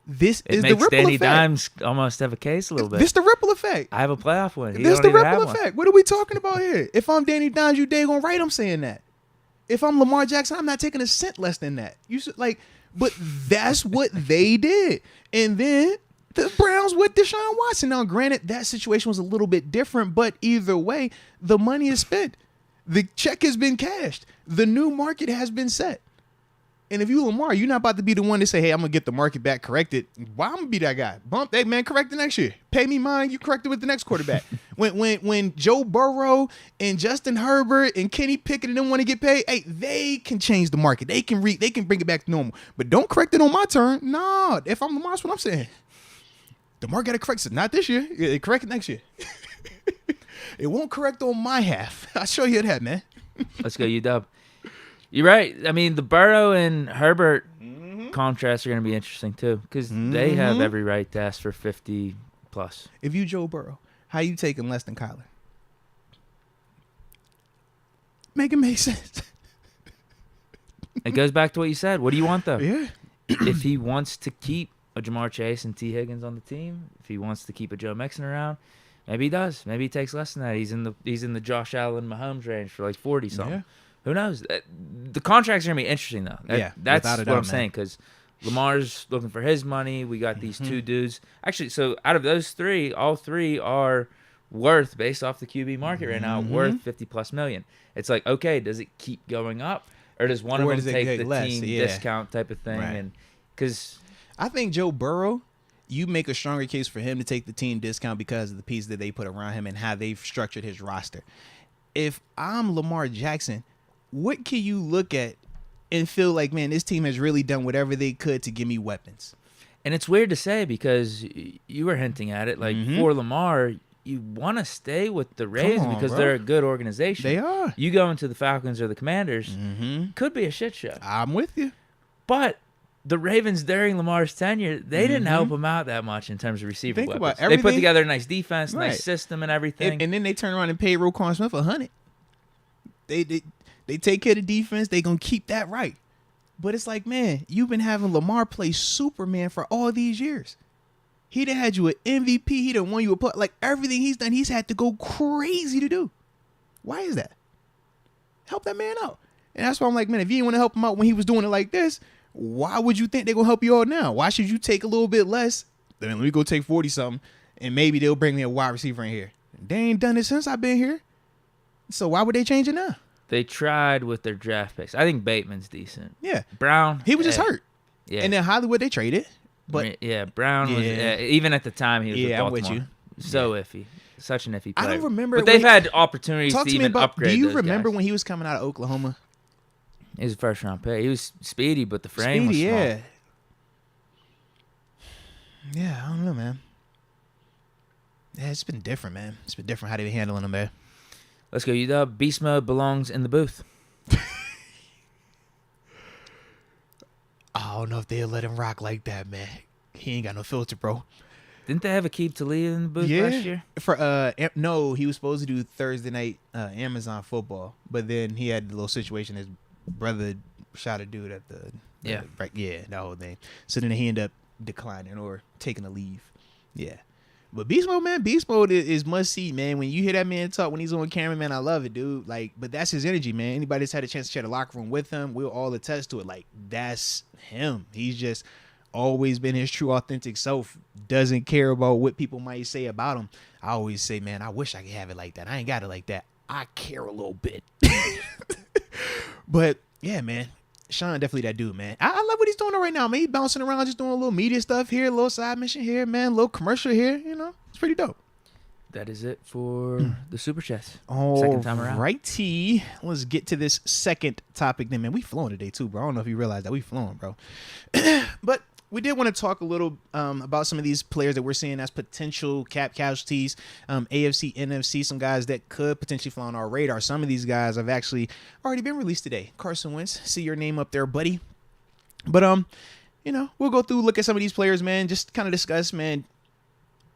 this is the ripple effect. It makes Danny Dimes almost have a case a little bit. This is the ripple effect. I have a playoff win. This is the ripple effect. What are we talking about here? If I'm Danny Dimes, you dang on right I'm saying that. If I'm Lamar Jackson, I'm not taking a cent less than that. You should but that's what they did. And then the Browns with Deshaun Watson. Now, granted, that situation was a little bit different, but either way, the money is spent. The check has been cashed. The new market has been set. And if you Lamar, you're not about to be the one to say, hey, I'm going to get the market back corrected. Why I'm going to be that guy? Bump that, man, correct it next year. Pay me mine, you correct it with the next quarterback. when Joe Burrow and Justin Herbert and Kenny Pickett and them want to get paid, hey, they can change the market. They can bring it back to normal. But don't correct it on my turn. No, if I'm Lamar, that's what I'm saying. The market got to correct it. Not this year. It correct it next year. It won't correct on my half. I'll show you that, man. Let's go, UW. You're right. I mean, the Burrow and Herbert contrasts are going to be interesting, too, because they have every right to ask for 50 plus. If you Joe Burrow, how you taking less than Kyler? Make it make sense. It goes back to what you said. What do you want, though? Yeah. If he wants to keep a Jamar Chase and T. Higgins on the team, if he wants to keep a Joe Mixon around, maybe he does. Maybe he takes less than that. He's in the Josh Allen Mahomes range for like 40 something. Yeah. Who knows? The contracts are going to be interesting, though. That's what I'm saying, because Lamar's looking for his money. We got these two dudes. Actually, so out of those three, all three are worth, based off the QB market right now, worth $50+ million. It's like, okay, does it keep going up? Or does one of them take the team discount type of thing? Right. And because I think Joe Burrow, you make a stronger case for him to take the team discount because of the piece that they put around him and how they've structured his roster. If I'm Lamar Jackson, what can you look at and feel like, man, this team has really done whatever they could to give me weapons? And it's weird to say, because you were hinting at it. Like, for Lamar, you want to stay with the Ravens because they're a good organization. They are. You go into the Falcons or the Commanders, could be a shit show. I'm with you. But the Ravens during Lamar's tenure, they didn't help him out that much in terms of receiver Think weapons. about They put everything- together a nice defense, Right. nice system, and everything. And then they turn around and pay Roquan Smith $100. They take care of the defense. They gonna keep that right. But it's like, man, you've been having Lamar play Superman for all these years. He done had you an MVP. He done won you a like everything he's done. He's had to go crazy to do. Why is that? Help that man out. And that's why I'm like, man, if you didn't want to help him out when he was doing it like this, why would you think they're gonna help you out now? Why should you take a little bit less? Then let me go take 40 something, and maybe they'll bring me a wide receiver in here. They ain't done it since I've been here. So why would they change it now? They tried with their draft picks. I think Bateman's decent. Yeah. Brown, He was just hurt. Yeah. And then Hollywood, they traded. But yeah, Brown was Yeah. even at the time he was with Yeah, I'm Baltimore. with you. So iffy, such an iffy player. I don't remember. but they've when- had opportunities Talk to to me even about. upgrade. Do you those remember guys. when he was coming out of Oklahoma? He was a first round pick? He was speedy, but the frame was small. Yeah. Yeah, I don't know, man. Yeah, it's been different, man. It's been different how they been handling him, man. Let's go, UW. Beast mode belongs in the booth. I don't know if they'll let him rock like that, man. He ain't got no filter, bro. Didn't they have Aqib Talib in the booth last year? For no, he was supposed to do Thursday night Amazon football, but then he had the little situation. His brother shot a dude at the that whole thing. So then he ended up declining or taking a leave. Yeah. But Beast Mode, man, Beast Mode is must see, man. When you hear that man talk when he's on camera, man, I love it, dude. Like, but that's his energy, man. Anybody that's had a chance to share the locker room with him, we'll all attest to it. Like, that's him. He's just always been his true, authentic self. Doesn't care about what people might say about him. I always say, man, I wish I could have it like that. I ain't got it like that. I care a little bit. But yeah, man. Sean definitely that dude, man. I love what he's doing right now, man. He's bouncing around, just doing a little media stuff here, a little side mission here, man, a little commercial here. You know, it's pretty dope. That is it for the Super Chats. All Second time around. righty. Let's get to this second topic then, man. We flowing today too, bro. I don't know if you realize that we flowing, bro. But we did want to talk a little about some of these players that we're seeing as potential cap casualties, AFC, NFC, some guys that could potentially fly on our radar. Some of these guys have actually already been released today. Carson Wentz, see your name up there, buddy. But, you know, we'll go through, look at some of these players, man, just kind of discuss, man,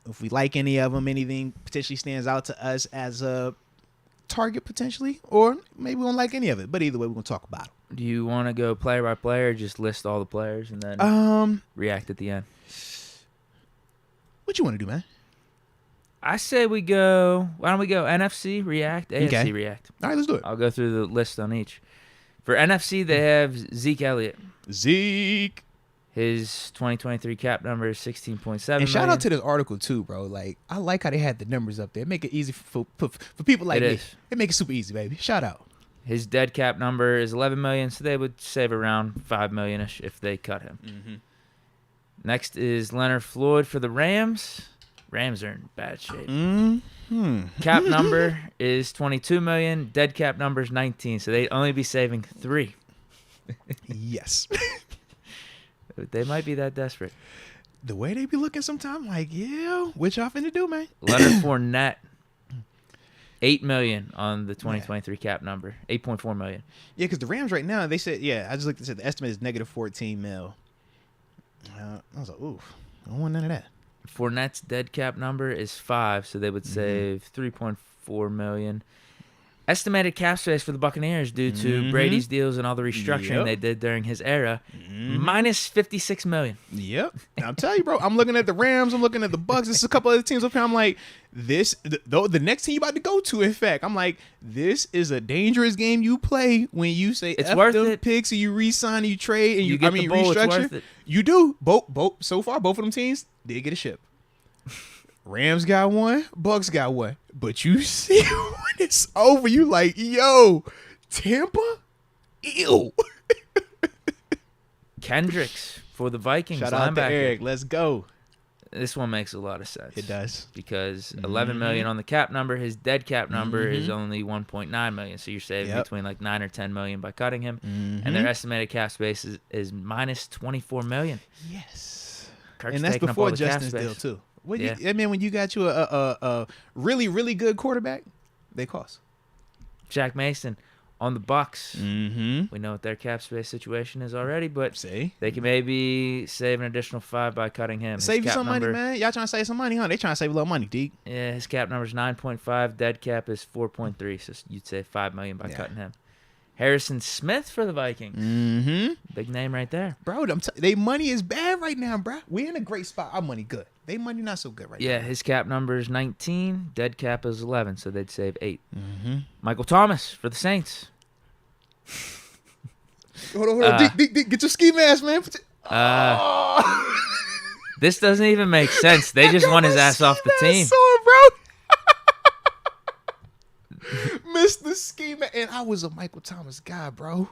if we like any of them, anything potentially stands out to us as a target potentially, or maybe we don't like any of it. But either way, we're going to talk about them. Do you want to go player by player, or just list all the players and then react at the end? What you want to do, man? I say we go. Why don't we go NFC react, AFC react? All right, let's do it. I'll go through the list on each. For NFC, they have Zeke Elliott. Zeke. His 2023 cap number is 16.7 And shout out to this article too, bro. Like, I like how they had the numbers up there. Make it easy for people like me. It make it super easy, baby. Shout out. His dead cap number is 11 million, so they would save around 5 million-ish if they cut him. Mm-hmm. Next is Leonard Floyd for the Rams. Rams are in bad shape. Mm-hmm. Cap number is 22 million. Dead cap number is 19, so they'd only be saving 3. Yes. They might be that desperate. The way they be looking sometimes, like, yeah, what y'all finna do, man? Leonard Fournette, 8 million on the 2023 cap number, 8.4 million. Yeah, because the Rams right now, they said, I just looked at the estimate is negative 14 mil. I was like, oof, I don't want none of that. Fournette's dead cap number is 5, so they would save 3.4 million. Estimated cap space for the Buccaneers due to Brady's deals and all the restructuring they did during his era, minus 56 million. Yep. And I'm telling you, bro, I'm looking at the Rams. I'm looking at the Bucs. There's a couple other teams up here. I'm like, the next team you about to go to, in fact, I'm like, this is a dangerous game you play when you say it's F worth them it. Picks and you re-sign and you trade and you get the bowl, restructure. it's worth it. You do. Both so far, both of them teams did get a ship. Rams got one, Bucs got one. But you see when it's over, you like, yo, Tampa? Ew. Kendricks for the Vikings Shout out to linebacker. Eric. Let's go. This one makes a lot of sense. It does. Because 11 million on the cap number, his dead cap number is only 1.9 million. So you're saving between like 9 or 10 million by cutting him. And their estimated cap space is minus 24 million. Yes. Kirk's and that's taking up before all the cap Justin's space. deal too. When Yeah. when you got you a really, really good quarterback, they cost. Jack Mason, on the Bucks. Mm-hmm. We know what their cap space situation is already, but See? they can maybe save an additional 5 by cutting him. Save you some money, man. Y'all trying to save some money, huh? They trying to save a little money, Deke. Yeah, his cap number is 9.5. Dead cap is 4.3. So you'd save $5 million by cutting him. Harrison Smith for the Vikings. Mm-hmm. Big name right there. Bro, they money is bad right now, bro. We in a great spot. Our money good. They money not so good right now. Yeah, his cap number is 19. Dead cap is 11, so they'd save 8. Mm-hmm. Michael Thomas for the Saints. Hold on. Deke, get your ski mask, man. This doesn't even make sense. They just want his ass off the team. Mr. Ski Mask. And I was a Michael Thomas guy, bro.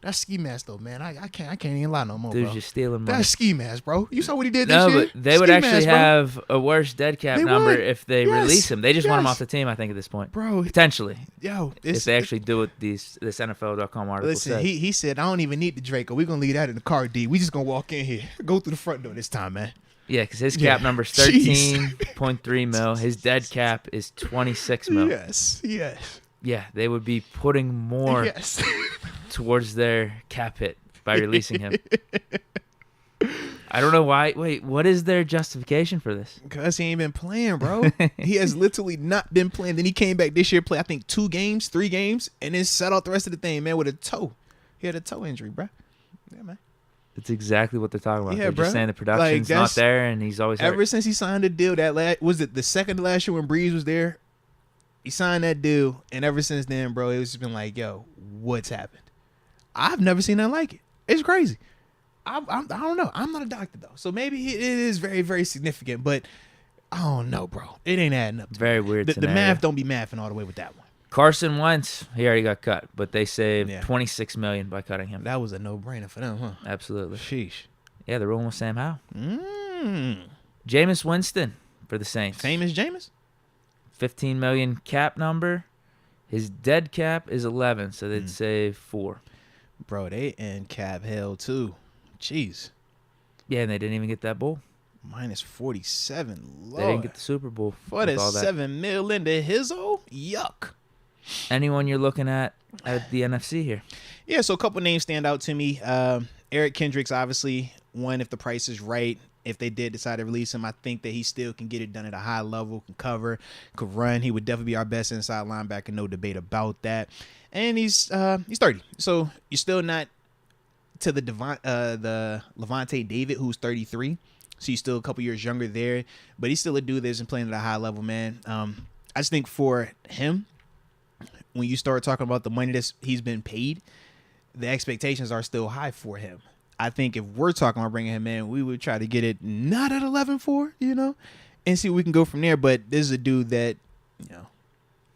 That ski mask though, man. I can't even lie no more, Dude's bro. just stealing money. That ski mask, bro. You saw what he did this year? No, but they would Ski actually mask, bro. have a worse dead cap number if they release him. They just want him Yes. off the team, I think, at this point. Bro. Potentially. Yo. If they actually do what this NFL.com article Listen, says. he said, I don't even need the Draco. We're going to leave that in the car, D. We just going to walk in here. Go through the front door this time, man. Yeah, because his cap number is 13.3 mil. His dead cap is 26 mil. Yes. Yeah, they would be putting more towards their cap hit by releasing him. I don't know why. Wait, what is their justification for this? Because he ain't been playing, bro. He has literally not been playing. Then he came back this year, played, I think, 2 games, 3 games, and then set out the rest of the thing, man, with a toe. He had a toe injury, bro. Yeah, man. That's exactly what they're talking about. Yeah, they're bro. just saying the production's not there, and he's always hurt. Ever since he signed the deal, was it the second to last year when Breeze was there? He signed that deal, and ever since then, bro, it's just been like, yo, what's happened? I've never seen nothing like it. It's crazy. I don't know. I'm not a doctor, though. So maybe it is very, very significant, but I don't know, bro. It ain't adding up. Very weird The scenario. math don't be mathing all the way with that one. Carson Wentz, he already got cut, but they saved $26 million by cutting him. That was a no-brainer for them, huh? Absolutely. Sheesh. Yeah, they're rolling with Sam Howell. Mm. Jameis Winston for the Saints. Famous Jameis? 15 million cap number. His dead cap is 11, so they'd save 4. Bro, they in cap hell too. Jeez. Yeah, and they didn't even get that bowl. Minus 47. Lord. They didn't get the Super Bowl. For the $7 million into Hizzo? Yuck. Anyone you're looking at the NFC here? Yeah, so a couple names stand out to me. Eric Kendricks, obviously, one if the price is right. If they did decide to release him, I think that he still can get it done at a high level, can cover, could run. He would definitely be our best inside linebacker, no debate about that. And he's 30, so you're still not to the Levante David, who's 33. So he's still a couple years younger there, but he's still a dude that's been playing at a high level, man. I just think for him, when you start talking about the money that he's been paid, the expectations are still high for him. I think if we're talking about bringing him in, we would try to get it not at 11-4, and see what we can go from there. But this is a dude that,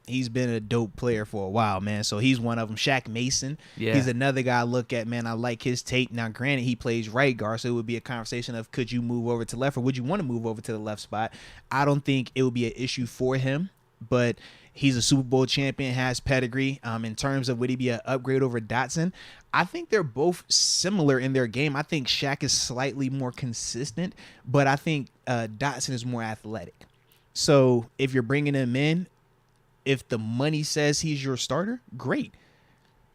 he's been a dope player for a while, man. So he's one of them. Shaq Mason, he's another guy I look at, man. I like his tape. Now, granted, he plays right guard, so it would be a conversation of could you move over to left or would you want to move over to the left spot? I don't think it would be an issue for him, but he's a Super Bowl champion, has pedigree. In terms of would he be an upgrade over Dotson, I think they're both similar in their game. I think Shaq is slightly more consistent, but I think Dotson is more athletic. So if you're bringing him in, if the money says he's your starter, great.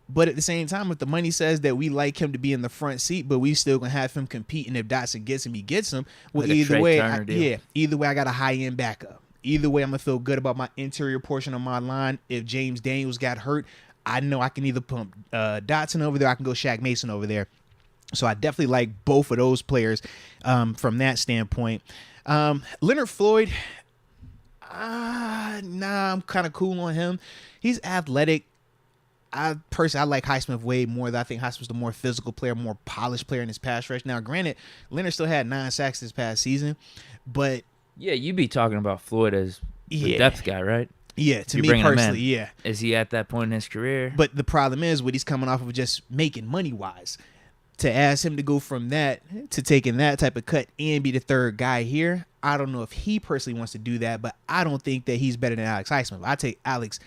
But at the same time, if the money says that we like him to be in the front seat, but we still gonna have him compete, and if Dotson gets him, he gets him. Well, like either way, either way, I got a high end backup. Either way, I'm gonna feel good about my interior portion of my line. If James Daniels got hurt, I know I can either pump Dotson over there, I can go Shaq Mason over there. So I definitely like both of those players from that standpoint. Leonard Floyd, I'm kind of cool on him. He's athletic. I like Highsmith way more. I think Highsmith's the more physical player, more polished player in his pass rush. Now, granted, Leonard still had 9 sacks this past season, but yeah, you'd be talking about Floyd as the depth guy, right? Yeah, to me personally, yeah. Is he at that point in his career? But the problem is what he's coming off of just making money-wise. To ask him to go from that to taking that type of cut and be the third guy here, I don't know if he personally wants to do that, but I don't think that he's better than Alex Highsmith. I take Alex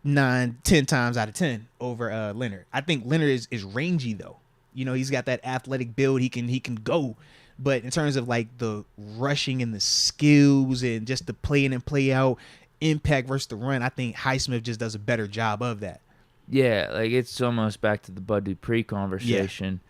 9-10 times out of 10 over Leonard. I think Leonard is rangy, though. He's got that athletic build. He can go. But in terms of like the rushing and the skills and just the play in and play out, impact versus the run, I think Highsmith just does a better job of that. Yeah, like it's almost back to the Bud Dupree conversation.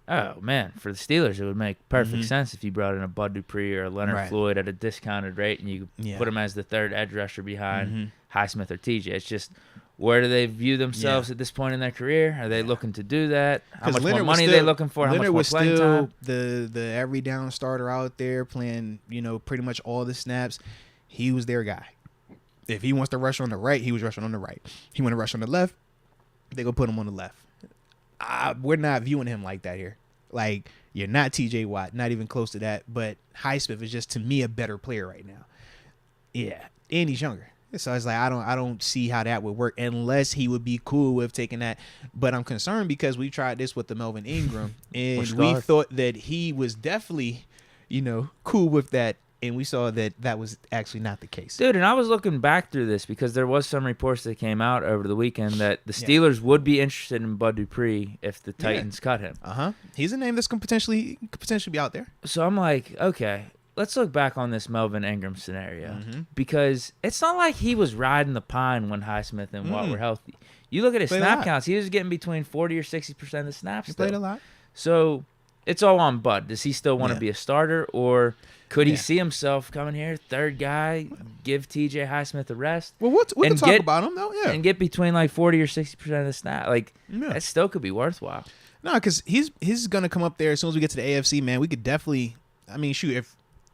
Oh, man, for the Steelers, it would make perfect sense if you brought in a Bud Dupree or a Leonard Floyd at a discounted rate and you put him as the third edge rusher behind Highsmith or TJ. It's just, where do they view themselves at this point in their career? Are they looking to do that? How much more money are they looking for? How much more playing time? The every down starter out there playing, pretty much all the snaps. He was their guy. If he wants to rush on the right, he was rushing on the right. He want to rush on the left, they go put him on the left. We're not viewing him like that here. Like, you're not TJ Watt, not even close to that. But Highsmith is just, to me, a better player right now. Yeah, and he's younger. So it's like, I don't see how that would work unless he would be cool with taking that. But I'm concerned because we tried this with the Melvin Ingram, and we thought that he was definitely, cool with that. And we saw that was actually not the case. Dude, and I was looking back through this because there was some reports that came out over the weekend that the Steelers would be interested in Bud Dupree if the Titans cut him. He's a name that's could potentially be out there. So I'm like, okay, let's look back on this Melvin Ingram scenario because it's not like he was riding the pine when Highsmith and Watt were healthy. You look at his snap counts; he was getting between 40 or 60% of the snaps. He played a lot. So it's all on Bud. Does he still want to be a starter, or could he see himself coming here, third guy, give TJ Highsmith a rest? Well, we can talk about him, though, and get between like 40 or 60% of the snap. Like, that still could be worthwhile. No, because he's going to come up there as soon as we get to the AFC, man. We could definitely, shoot,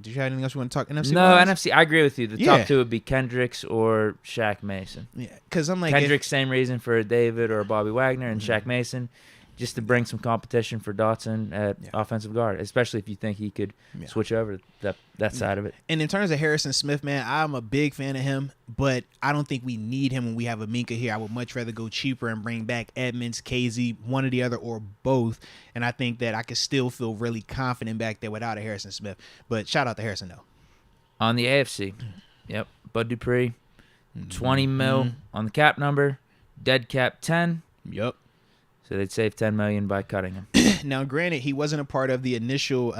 did you have anything else you want to talk NFC? No, NFC, I agree with you. The top two would be Kendricks or Shaq Mason. Yeah, because I'm like... Kendricks, same reason for a David or a Bobby Wagner, and Shaq Mason, just to bring some competition for Dotson at offensive guard, especially if you think he could switch over to that side of it. And in terms of Harrison Smith, man, I'm a big fan of him, but I don't think we need him when we have a Minka here. I would much rather go cheaper and bring back Edmonds, KZ, one or the other, or both. And I think that I could still feel really confident back there without a Harrison Smith. But shout out to Harrison, though. On the AFC, Bud Dupree, 20 mil on the cap number, dead cap 10. Yep. So they'd save $10 million by cutting him. Now, granted, he wasn't a part of the initial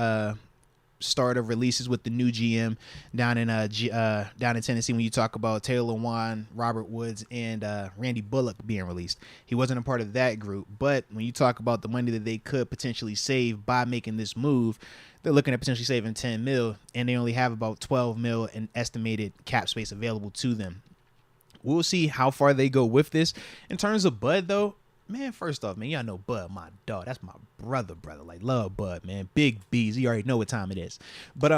start of releases with the new GM down in Tennessee. When you talk about Taylor Lewan, Robert Woods, and Randy Bullock being released, he wasn't a part of that group. But when you talk about the money that they could potentially save by making this move, they're looking at potentially saving $10 million, and they only have about $12 million in estimated cap space available to them. We'll see how far they go with this. In terms of Bud, though, man, first off, man, y'all know Bud, my dog. That's my brother. Like, love Bud, man. Big B's. You already know what time it is. But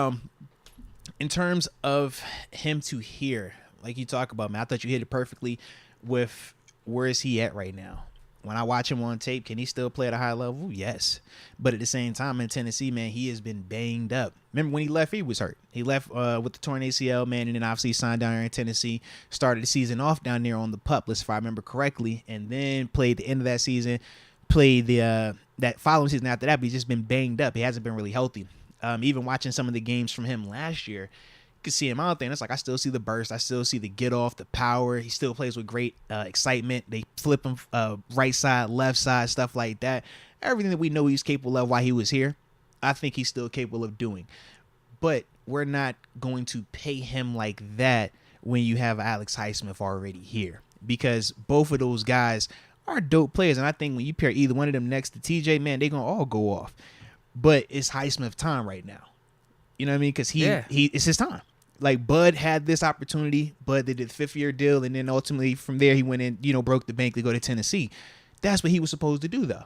in terms of him to here, like you talk about, man, I thought you hit it perfectly with where is he at right now. When I watch him on tape, can he still play at a high level? Yes. But at the same time, in Tennessee, man, he has been banged up. Remember when he left, he was hurt. He left with the torn ACL, man, and then obviously signed down here in Tennessee. Started the season off down there on the PUP list, if I remember correctly, and then played the end of that season, played the that following season after that, but he's just been banged up. He hasn't been really healthy. Even watching some of the games from him last year, could see him out there, and it's like I still see the burst, I still see the get off, the power. He still plays with great excitement. They flip him right side, left side, stuff like that. Everything that we know he's capable of while he was here, I think he's still capable of doing. But we're not going to pay him like that when you have Alex Highsmith already here, because both of those guys are dope players, and I think when you pair either one of them next to TJ, man, they're gonna all go off. But it's Highsmith time right now. You know what I mean? Because he it's his time. Like, Bud had this opportunity. Bud did the 5-year deal, and then ultimately from there he went and, broke the bank to go to Tennessee. That's what he was supposed to do, though.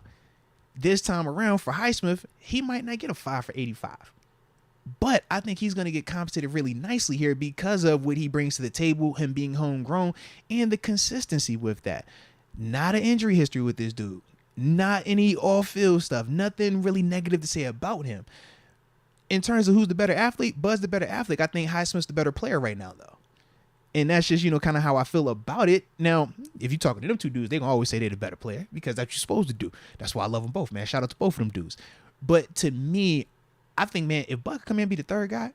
This time around for Highsmith, he might not get a 5 for 85. But I think he's going to get compensated really nicely here because of what he brings to the table, him being homegrown, and the consistency with that. Not an injury history with this dude. Not any off-field stuff. Nothing really negative to say about him. In terms of who's the better athlete, Bud's the better athlete. I think Highsmith's the better player right now, though. And that's just, kind of how I feel about it. Now, if you're talking to them two dudes, they're going to always say they're the better player because that's what you're supposed to do. That's why I love them both, man. Shout out to both of them dudes. But to me, I think, man, if Bud could come in and be the third guy,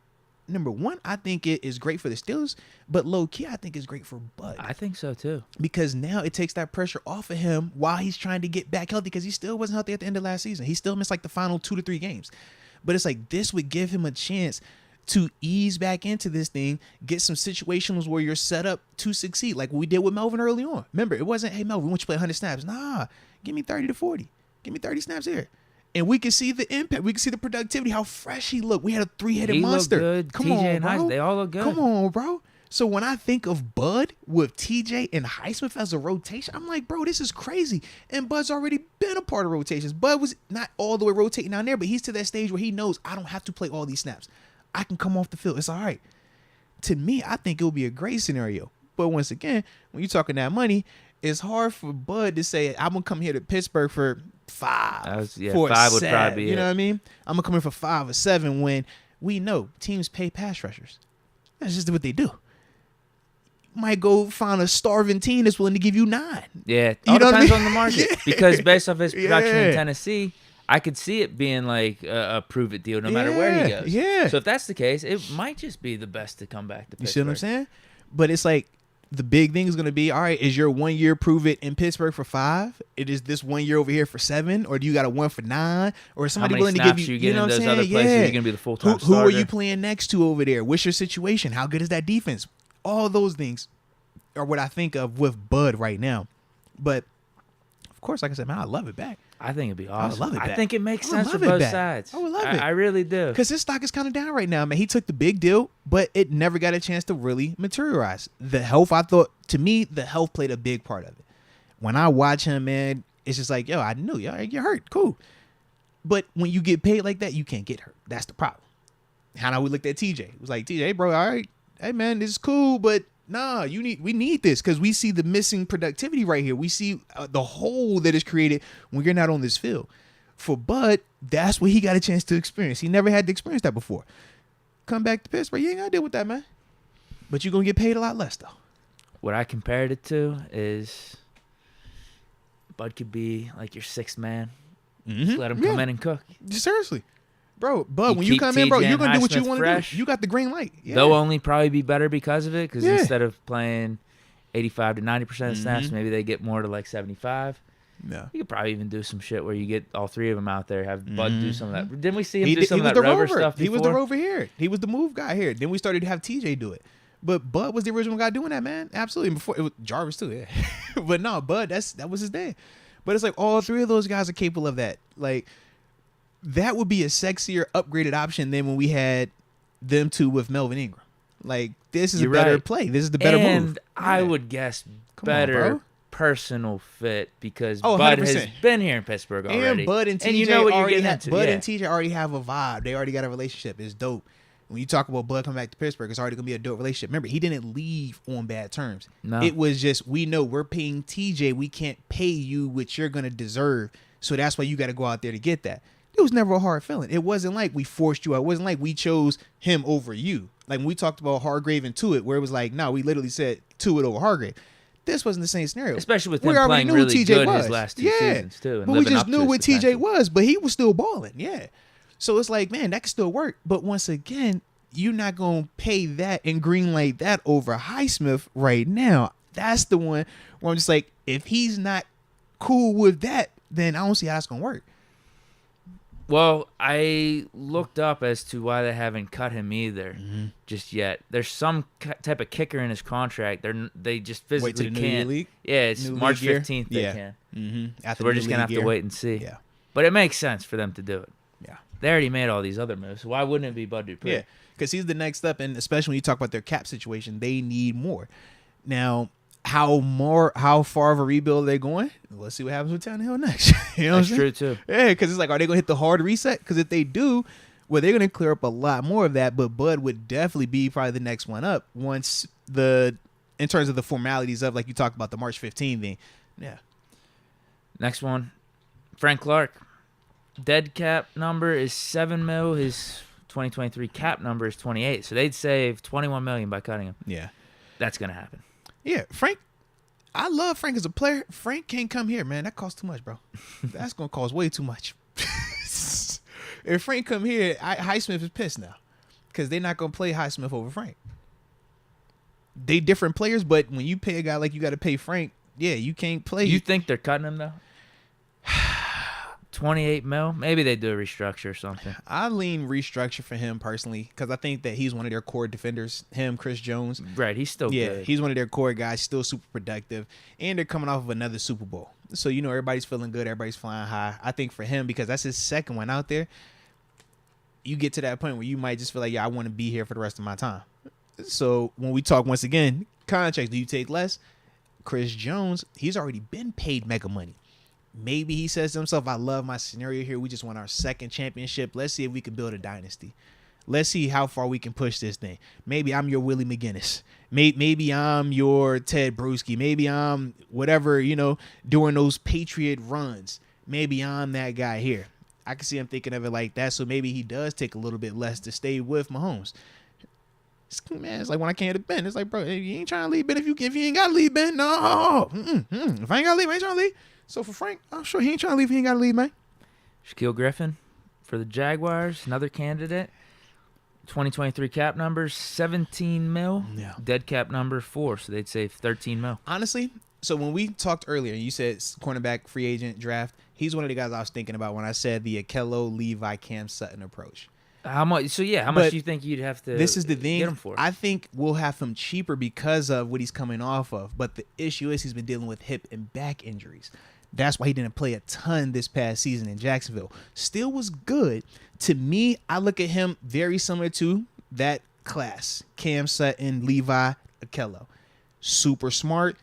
number one, I think it is great for the Steelers. But low-key, I think it's great for Bud. I think so, too. Because now it takes that pressure off of him while he's trying to get back healthy, because he still wasn't healthy at the end of last season. He still missed like the final 2 to 3 games. But it's like this would give him a chance to ease back into this thing, get some situations where you're set up to succeed, like we did with Melvin early on. Remember, it wasn't, hey, Melvin, we want you to play 100 snaps. Nah, give me 30 to 40. Give me 30 snaps here. And we can see the impact. We can see the productivity, how fresh he looked. We had a 3-headed monster. Looked good. Come TJ on, and bro. Highsmith, they all look good. Come on, bro. So when I think of Bud with TJ and Highsmith as a rotation, I'm like, bro, this is crazy. And Bud's already been a part of rotations. Bud was not all the way rotating down there, but he's to that stage where he knows I don't have to play all these snaps. I can come off the field. It's all right. To me, I think it would be a great scenario. But once again, when you're talking that money, it's hard for Bud to say, I'm going to come here to Pittsburgh for 5. For 5 would 7, probably be you know what I mean? I'm going to come here for 5 or 7 when we know teams pay pass rushers. That's just what they do. Might go find a starving team that's willing to give you 9. Yeah, it You all know what I depends mean? on the market. Yeah. Because based off his production Yeah. in Tennessee, I could see it being like a prove-it deal no matter where he goes. Yeah. So if that's the case, it might just be the best to come back to Pittsburgh. You see what I'm saying? But it's like the big thing is going to be, all right, is your 1 year prove it in Pittsburgh for 5? It is this 1 year over here for 7? Or do you got a 1 for 9? Or is How somebody many willing to snaps give you, you get you know in what I'm those saying? other places? Yeah. You're going to be the full-time Who are starter. you playing next to over there? What's your situation? How good is that defense? All those things are what I think of with Bud right now. But, of course, like I said, man, I love it back. I think it'd be I would awesome. love it I back. think it makes I would sense for love it both back. sides. I would love it. I really do. Because his stock is kind of down right now, man. He took the big deal, but it never got a chance to really materialize. The health, I thought, to me, the health played a big part of it. When I watch him, man, it's just like, yo, I knew, you're hurt. Cool. But when you get paid like that, you can't get hurt. That's the problem. How we looked at TJ. It was like, TJ, hey, bro, all right. Hey, man, this is cool, but nah, we need this because we see the missing productivity right here. We see the hole that is created when you're not on this field. For Bud, that's what he got a chance to experience. He never had to experience that before. Come back to Pittsburgh, you ain't got to deal with that, man. But you're going to get paid a lot less, though. What I compared it to is Bud could be like your 6th man. Just let him come in and cook. Seriously. Bro, Bud, when you keep come in, bro, TJ you're going to do what you Highsmith want to fresh. do. You got the green light. Yeah. They'll only probably be better because of it, because Yeah. instead of playing 85 to 90% of snaps, maybe they get more to like 75. Yeah. You could probably even do some shit where you get all 3 of them out there, have Bud do some of that. Didn't we see him do some of that rover stuff before? He was the rover here. He was the move guy here. Then we started to have TJ do it. But Bud was the original guy doing that, man. Absolutely. And before it was Jarvis too, yeah. But no, Bud, that was his day. But it's like all 3 of those guys are capable of that. Like that would be a sexier, upgraded option than when we had them 2 with Melvin Ingram. Like this is You're a better right. play. This is the better move. And I Yeah. would guess Come on, better bro. personal fit because Oh, Bud has 100%. been here in Pittsburgh already. And Bud and TJ you know what you're already getting have, into. Bud Yeah. and TJ already have a vibe. They already got a relationship. It's dope. When you talk about Bud coming back to Pittsburgh, it's already gonna be a dope relationship. Remember, he didn't leave on bad terms. No. It was just, we know we're paying TJ. We can't pay you what you're gonna deserve. So that's why you got to go out there to get that. It was never a hard feeling. It wasn't like we forced you out. It wasn't like we chose him over you. Like when we talked about Hargrave and Tuitt, where it was like, no, we literally said Tuitt over Hargrave. This wasn't the same scenario. Especially with We him already playing knew really TJ good was. his last 2 Yeah. seasons too. And But we living just up to knew his what TJ potential. was, but he was still balling. Yeah. So it's like, man, that could still work. But once again, you're not going to pay that and greenlight that over Highsmith right now. That's the one where I'm just like, if he's not cool with that, then I don't see how that's going to work. Well, I looked up as to why they haven't cut him either just yet. There's some type of kicker in his contract. They just Wait till physically the new can't. league? Yeah, it's New March league year? 15th they Yeah. can. Mm-hmm. So we're just going to have to wait and see. Yeah. But it makes sense for them to do it. Yeah. They already made all these other moves. So why wouldn't it be Bud Dupree? Yeah, because he's the next step, and especially when you talk about their cap situation, they need more. Now, how far of a rebuild are they going? Let's see what happens with Tannehill next. You know That's what I'm saying? true too. Yeah, because it's like, are they going to hit the hard reset? Because if they do, well, they're going to clear up a lot more of that, but Bud would definitely be probably the next one up once in terms of the formalities of, like you talked about, the March 15 thing. Yeah. Next one, Frank Clark. Dead cap number is $7 million. His 2023 cap number is 28. So they'd save $21 million by cutting him. Yeah. That's gonna happen. Yeah, Frank. I love Frank as a player. Frank can't come here, man. That costs too much, bro. That's gonna cost way too much. If Frank come here, Highsmith is pissed now because they're not gonna play Highsmith over Frank. They different players, but when you pay a guy like you got to pay Frank, yeah, you can't play. You think they're cutting him though? $28 million. Maybe they do a restructure or something. I lean restructure for him personally because I think that he's one of their core defenders. Him, Chris Jones. Right, he's still good. He's one of their core guys, still super productive. And they're coming off of another Super Bowl. So, everybody's feeling good. Everybody's flying high. I think for him, because that's his second one out there, you get to that point where you might just feel like, I want to be here for the rest of my time. So when we talk once again, contracts, do you take less? Chris Jones, he's already been paid mega money. Maybe he says to himself, I love my scenario here. We just won our second championship. Let's see if we can build a dynasty. Let's see how far we can push this thing. Maybe I'm your Willie McGinnis. Maybe I'm your Ted Bruschi. Maybe I'm whatever, during those Patriot runs. Maybe I'm that guy here. I can see him thinking of it like that. So maybe he does take a little bit less to stay with Mahomes. It's like when I came to Ben. It's like, bro, you ain't trying to leave Ben if you ain't got to leave Ben. No. If I ain't got to leave, I ain't trying to leave. So for Frank, I'm sure he ain't trying to leave. He ain't got to leave, man. Shaquille Griffin for the Jaguars, another candidate. 2023 cap numbers, 17 mil. Yeah. Dead cap number 4, so they'd save 13 mil. Honestly, so when we talked earlier, you said cornerback free agent draft. He's one of the guys I was thinking about when I said the Akello, Levi, Cam Sutton approach. How much? So how much do you think you'd have to? This is the thing. Get him for? I think we'll have him cheaper because of what he's coming off of. But the issue is he's been dealing with hip and back injuries. That's why he didn't play a ton this past season in Jacksonville. Still was good. To me, I look at him very similar to that class. Cam Sutton, Levi, Akello. Super smart,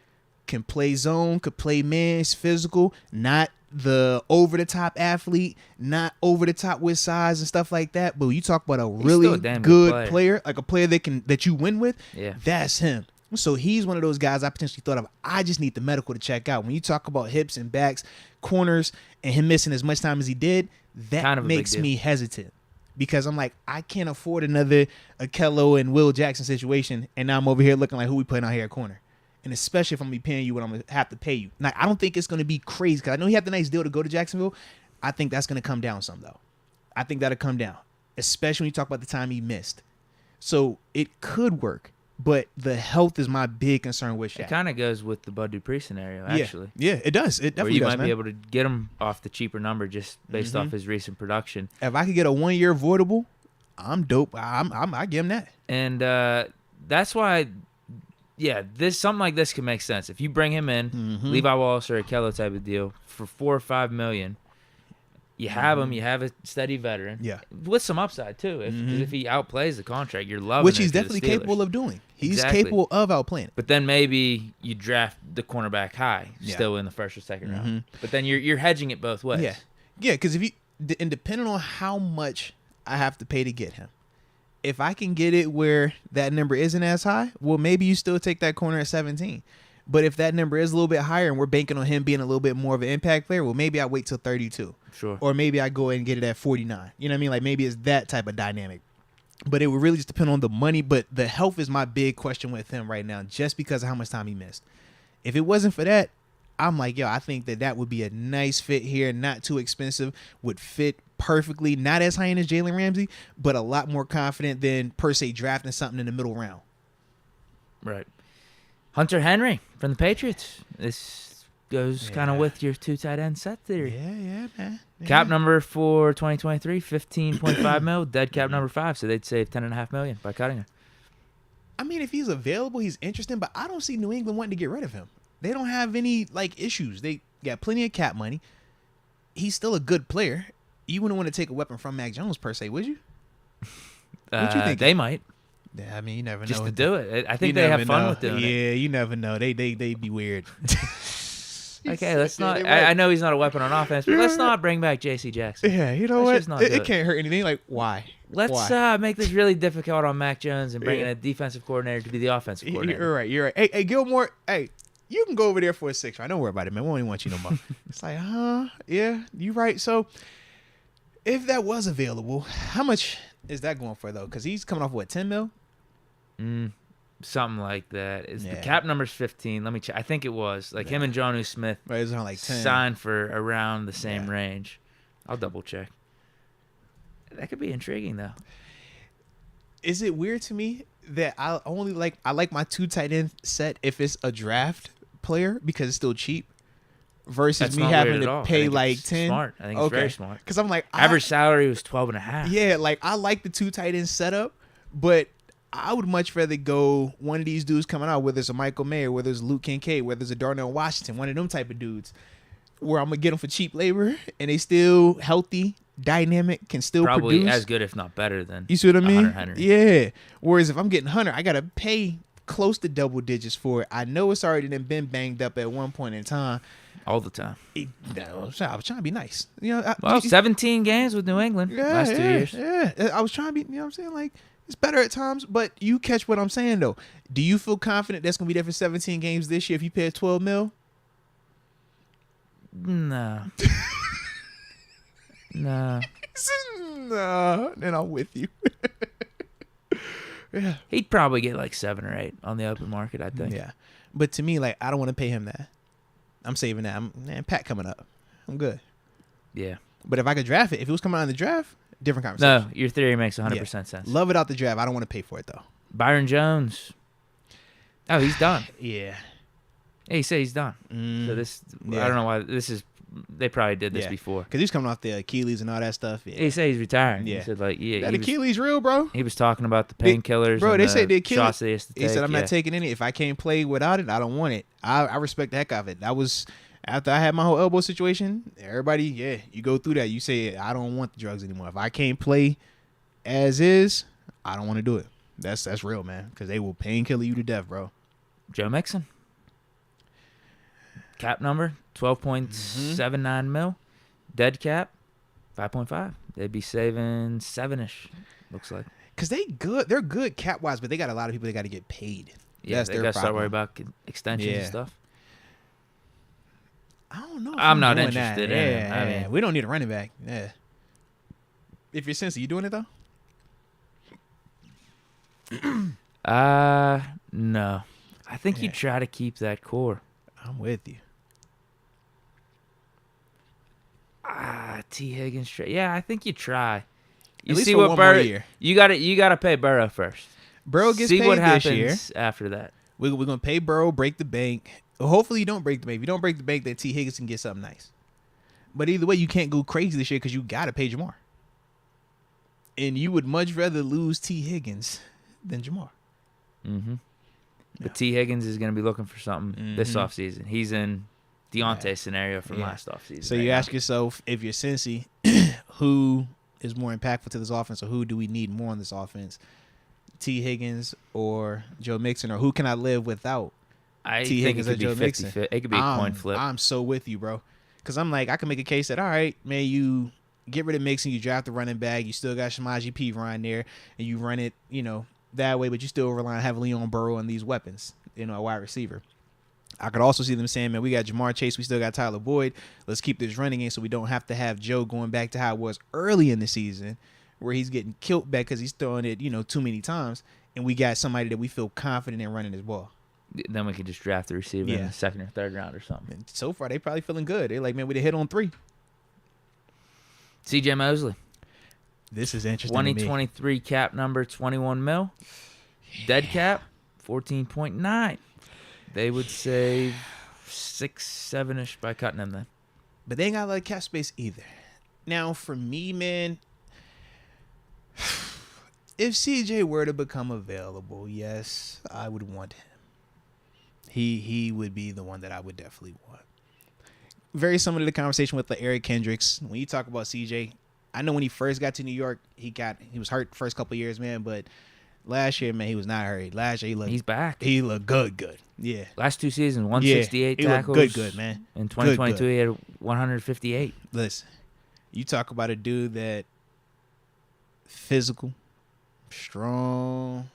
can play zone, could play man, is physical, not the over-the-top athlete, not over-the-top with size and stuff like that. But when you talk about a really good player, like a player that you win with, that's him. So he's one of those guys I potentially thought of. I just need the medical to check out. When you talk about hips and backs, corners, and him missing as much time as he did, that kind of makes me hesitant. Because I'm like, I can't afford another Akello and Will Jackson situation, and now I'm over here looking like who we putting out here at corner. And especially if I'm going to be paying you what I'm going to have to pay you. Now, I don't think it's going to be crazy because I know he had the nice deal to go to Jacksonville. I think that's going to come down some, though. I think that'll come down, especially when you talk about the time he missed. So it could work, but the health is my big concern with Shaq. It kind of goes with the Bud Dupree scenario, actually. Yeah, it does. It definitely does, you might be able to get him off the cheaper number just based off his recent production. If I could get a 1-year voidable, I'm dope. I give him that. And that's why... Yeah, something like this can make sense. If you bring him in, Levi Wallace or Akello type of deal for $4 or $5 million, you have him. You have a steady veteran, with some upside too. If he outplays the contract, you're loving which it he's definitely capable of doing. He's exactly. capable of outplaying it. But then maybe you draft the cornerback high, still in the first or second round. But then you're hedging it both ways. Yeah, because depending on how much I have to pay to get him. If I can get it where that number isn't as high, well, maybe you still take that corner at 17. But if that number is a little bit higher and we're banking on him being a little bit more of an impact player, well, maybe I wait till 32. Sure. Or maybe I go ahead and get it at 49. You know what I mean? Like maybe it's that type of dynamic. But it would really just depend on the money. But the health is my big question with him right now just because of how much time he missed. If it wasn't for that, I'm like, I think that would be a nice fit here, not too expensive, would fit perfectly, not as high end as Jalen Ramsey, but a lot more confident than per se drafting something in the middle round. Right. Hunter Henry from the Patriots. This goes kind of with your 2 tight end set theory. Yeah, man. Yeah. Cap number for 2023, $15.5 million. Dead cap number 5, so they'd save $10.5 million by cutting him. I mean, if he's available, he's interesting, but I don't see New England wanting to get rid of him. They don't have any issues. They got plenty of cap money. He's still a good player. You wouldn't want to take a weapon from Mac Jones per se, would you? What you think? They might. Yeah, I mean, you never know. Just to do it. I think they have fun with doing it. Yeah, you never know. They be weird. Okay, let's not. I know he's not a weapon on offense, but let's not bring back J.C. Jackson. Yeah, you know what? It can't hurt anything. Like, why? Let's make this really difficult on Mac Jones and bring in a defensive coordinator to be the offensive coordinator. You're right. Hey, Gilmore. Hey. You can go over there for a 6th round. Don't worry about it, man. We don't even want you no more. It's like, yeah, you're right. So, if that was available, how much is that going for, though? Because he's coming off, what, 10 mil? Something like that. The cap number's 15. Let me check. I think it was. Him and Jonnu Smith right, it was like 10. Signed for around the same range. I'll double check. That could be intriguing, though. Is it weird to me that I like my 2 tight end set if it's a draft player because it's still cheap, versus That's me not having weird at to all. I pay think like it's 10. Smart. I think it's very smart. Because I'm like, Average salary was 12.5. Yeah, like I like the 2 tight end setup, but I would much rather go one of these dudes coming out, whether it's a Michael Mayer, whether it's Luke Kincaid, whether it's a Darnell Washington, one of them type of dudes, where I'm gonna get them for cheap labor and they still healthy, dynamic, can still Probably produce. as good, if not better than. You see what I mean? Hunter Henry. Yeah. Whereas if I'm getting Hunter, I gotta pay close to double digits for it. I know it's already been banged up at one point in time. All the time. I was trying to be nice. You know, Well, 17 games with New England last 2 years. Yeah, I was trying to be, you know what I'm saying? Like, it's better at times, but you catch what I'm saying, though. Do you feel confident that's going to be there for 17 games this year if you pay $12 million? No. No. No, then I'm with you. Yeah. He'd probably get like 7 or 8 on the open market, I think. Yeah. But to me, like, I don't want to pay him that. I'm saving that. Pat coming up. I'm good. Yeah. But if I could draft it, if it was coming out in the draft, different conversation. No, your theory makes 100% sense. Love it out the draft. I don't want to pay for it, though. Byron Jones. Oh, he's done. Yeah. Yeah, he said he's done. So this, I don't know why. This is, they probably did this before. Because he's coming off the Achilles and all that stuff. Yeah. He said he's retiring. Yeah. He said, like, yeah. That Achilles real, bro. He was talking about the painkillers. Bro, and they said the Achilles. shots they used to take. He said, I'm not taking any. If I can't play without it, I don't want it. I respect the heck out of it. That was after I had my whole elbow situation. Everybody, you go through that. You say, I don't want the drugs anymore. If I can't play as is, I don't want to do it. That's real, man. Because they will painkiller you to death, bro. Joe Mixon. Cap number, 12.79 mil. Dead cap, 5.5. They'd be saving 7-ish, looks like. Because they're good cap-wise, but they got a lot of people that got to get paid. Yeah, that's they their got to start problem. worrying about extensions and stuff. I don't know. I'm not doing interested that. in it. I mean, we don't need a running back. Yeah. If you're Cincy, you doing it, though? No. I think you try to keep that core. I'm with you. T. Higgins. Yeah, I think you try. You At least see for what one Burrow. more year. You got to pay Burrow first. Burrow gets see paid what this happens year. after that. We're going to pay Burrow, break the bank. Hopefully you don't break the bank. If you don't break the bank, then T. Higgins can get something nice. But either way, you can't go crazy this year because you got to pay Jamar. And you would much rather lose T. Higgins than Jamar. Mm-hmm. But T. Higgins is going to be looking for something this offseason. He's in Deontay's scenario from last offseason. So you ask yourself, if you're Cincy, who is more impactful to this offense, or who do we need more on this offense? T. Higgins or Joe Mixon, or who can I live without? I T. think Higgins it or could Joe be Mixon. 50-50. It could be a coin flip. I'm so with you, bro. Because I'm like, I can make a case that, all right, man, you get rid of Mixon, you draft the running back, you still got Shamaji P. Ryan there, and you run it, that way, but you still rely heavily on Burrow and these weapons, a wide receiver. I could also see them saying, man, we got Jamar Chase, we still got Tyler Boyd. Let's keep this running in so we don't have to have Joe going back to how it was early in the season where he's getting killed back because he's throwing it, too many times, and we got somebody that we feel confident in running his ball. Then we could just draft the receiver in the second or third round or something. And so far, they probably feeling good. They're like, man, we done hit on 3. C.J. Mosley. This is interesting. 2023 cap number 21 mil. Dead cap 14.9. They would save 6-7ish by cutting him then. But they ain't got a lot of cap space either. Now, for me, man, if CJ were to become available, yes, I would want him. He would be the one that I would definitely want. Very similar to the conversation with Eric Kendricks. When you talk about CJ, I know when he first got to New York, he was hurt the first couple of years, man, but last year, man, he was not hurt. Last year, he's back. He looked good. Yeah. Last 2 seasons, 168 tackles. He looked good, man. In 2022, he had 158. Listen, you talk about a dude that physical, strong,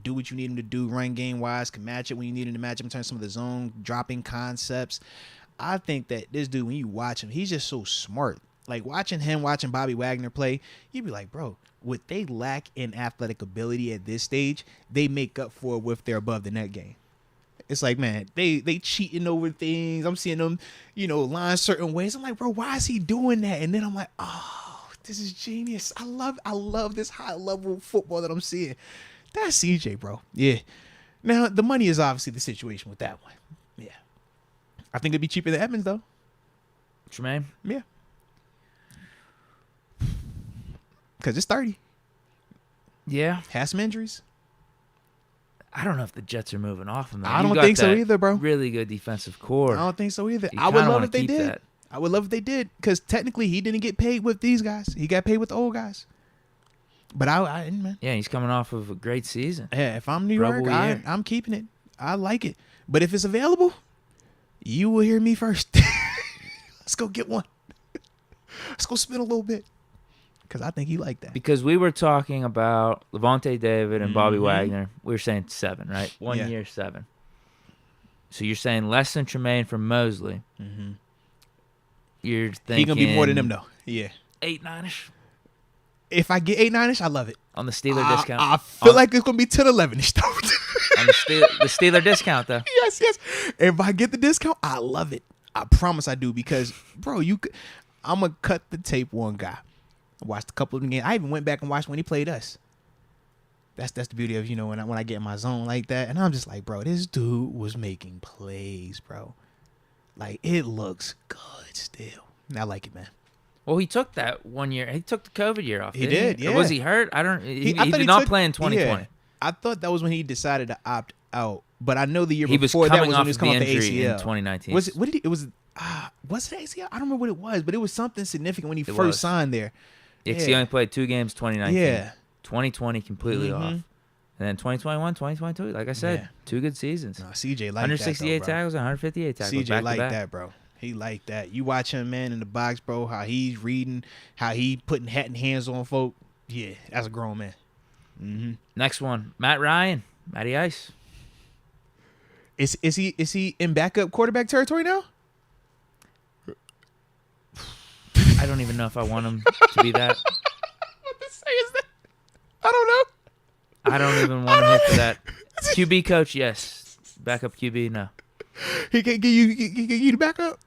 do what you need him to do run game wise, can match it when you need him to match him in terms of some of the zone dropping concepts. I think that this dude, when you watch him, he's just so smart. Like watching Bobby Wagner play, you'd be like, bro, what they lack in athletic ability at this stage, they make up for it with their above the net game. It's like, man, they cheating over things. I'm seeing them, line certain ways. I'm like, bro, why is he doing that? And then I'm like, oh, this is genius. I love this high level football that I'm seeing. That's CJ, bro. Yeah. Now, the money is obviously the situation with that one. Yeah. I think it'd be cheaper than Edmonds, though. Tremaine? Yeah. Because it's 30. Yeah. Has some injuries. I don't know if the Jets are moving off him. I don't think so either, bro. Really good defensive core. I don't think so either. You I would kinda love wanna if they keep did. that. I would love if they did, because technically he didn't get paid with these guys. He got paid with the old guys. But I man. Yeah, he's coming off of a great season. Yeah, if I'm New York, I'm keeping it. I like it. But if it's available, you will hear me first. Let's go get one. Let's go spin a little bit. Because I think he like that. Because we were talking about Levante David and Bobby Wagner. We were saying 7, right? 1 year, 7. So you're saying less than Tremaine from Mosley. Mm-hmm. You're thinking he going to be more than them, though. Yeah. 8, 9-ish. If I get 8, 9-ish, I love it. On the Steeler discount. I feel like it's going to be 10, 11-ish, though. On the Steeler discount, though. Yes. If I get the discount, I love it. I promise I do, because, bro, I'm going to cut the tape one guy. I watched a couple of them games. I even went back and watched when he played us. That's the beauty of, when I get in my zone like that. And I'm just like, bro, this dude was making plays, bro. Like, it looks good still. And I like it, man. Well, he took that 1 year. He took the COVID year off. He did, yeah. Or was he hurt? I don't. He thought did not play in 2020. Yeah, I thought that was when he decided to opt out. But I know the year he before was that coming was off when he was coming off the injury ACL. in 2019. Was it? What did he? It was. Was it ACL? I don't remember what it was, but it was something significant when he first signed there. Yeah, 'cause he only played 2 games 2019. Yeah. 2020 completely off. And then 2021, 2022, like I said, 2 good seasons. No, CJ liked 168 that, though, tackles, 158 tackles. CJ back liked to back. that, bro. He liked that. You watch him, man, in the box, bro, how he's reading, how he putting hat and hands on folk. Yeah, that's a grown man. Mm-hmm. Next one, Matt Ryan, Matty Ice. Is he in backup quarterback territory now? I don't even know if I want him to be that. What to say is that? I don't know. I don't even want him here for that. QB coach, yes. Backup QB, no. He can give you the backup.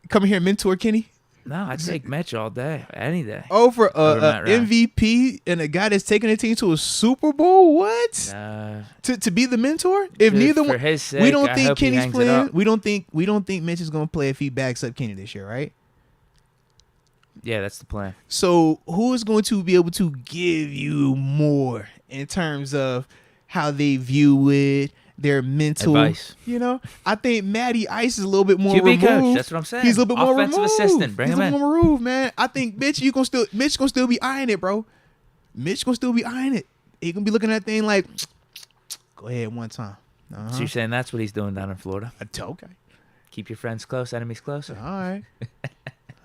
Come here, mentor Kenny. No, I'd take Mitch all day, any day. Over MVP and a guy that's taking a team to a Super Bowl. What? To be the mentor? If neither one, his sake, we don't think Kenny's playing. Up. We don't think Mitch is going to play if he backs up Kenny this year, right? Yeah, that's the plan. So who is going to be able to give you more in terms of how they view it? Their mental advice. I think Matty Ice is a little bit more QB removed. coach, that's what I'm saying. He's a little bit more removed. Offensive assistant, bring him in. He's a little more removed, man. I think Mitch gonna still be eyeing it, bro. Mitch gonna still be eyeing it. He gonna be looking at that thing like, go ahead one time. So you're saying that's what he's doing down in Florida? Okay. Keep your friends close, enemies closer. All right.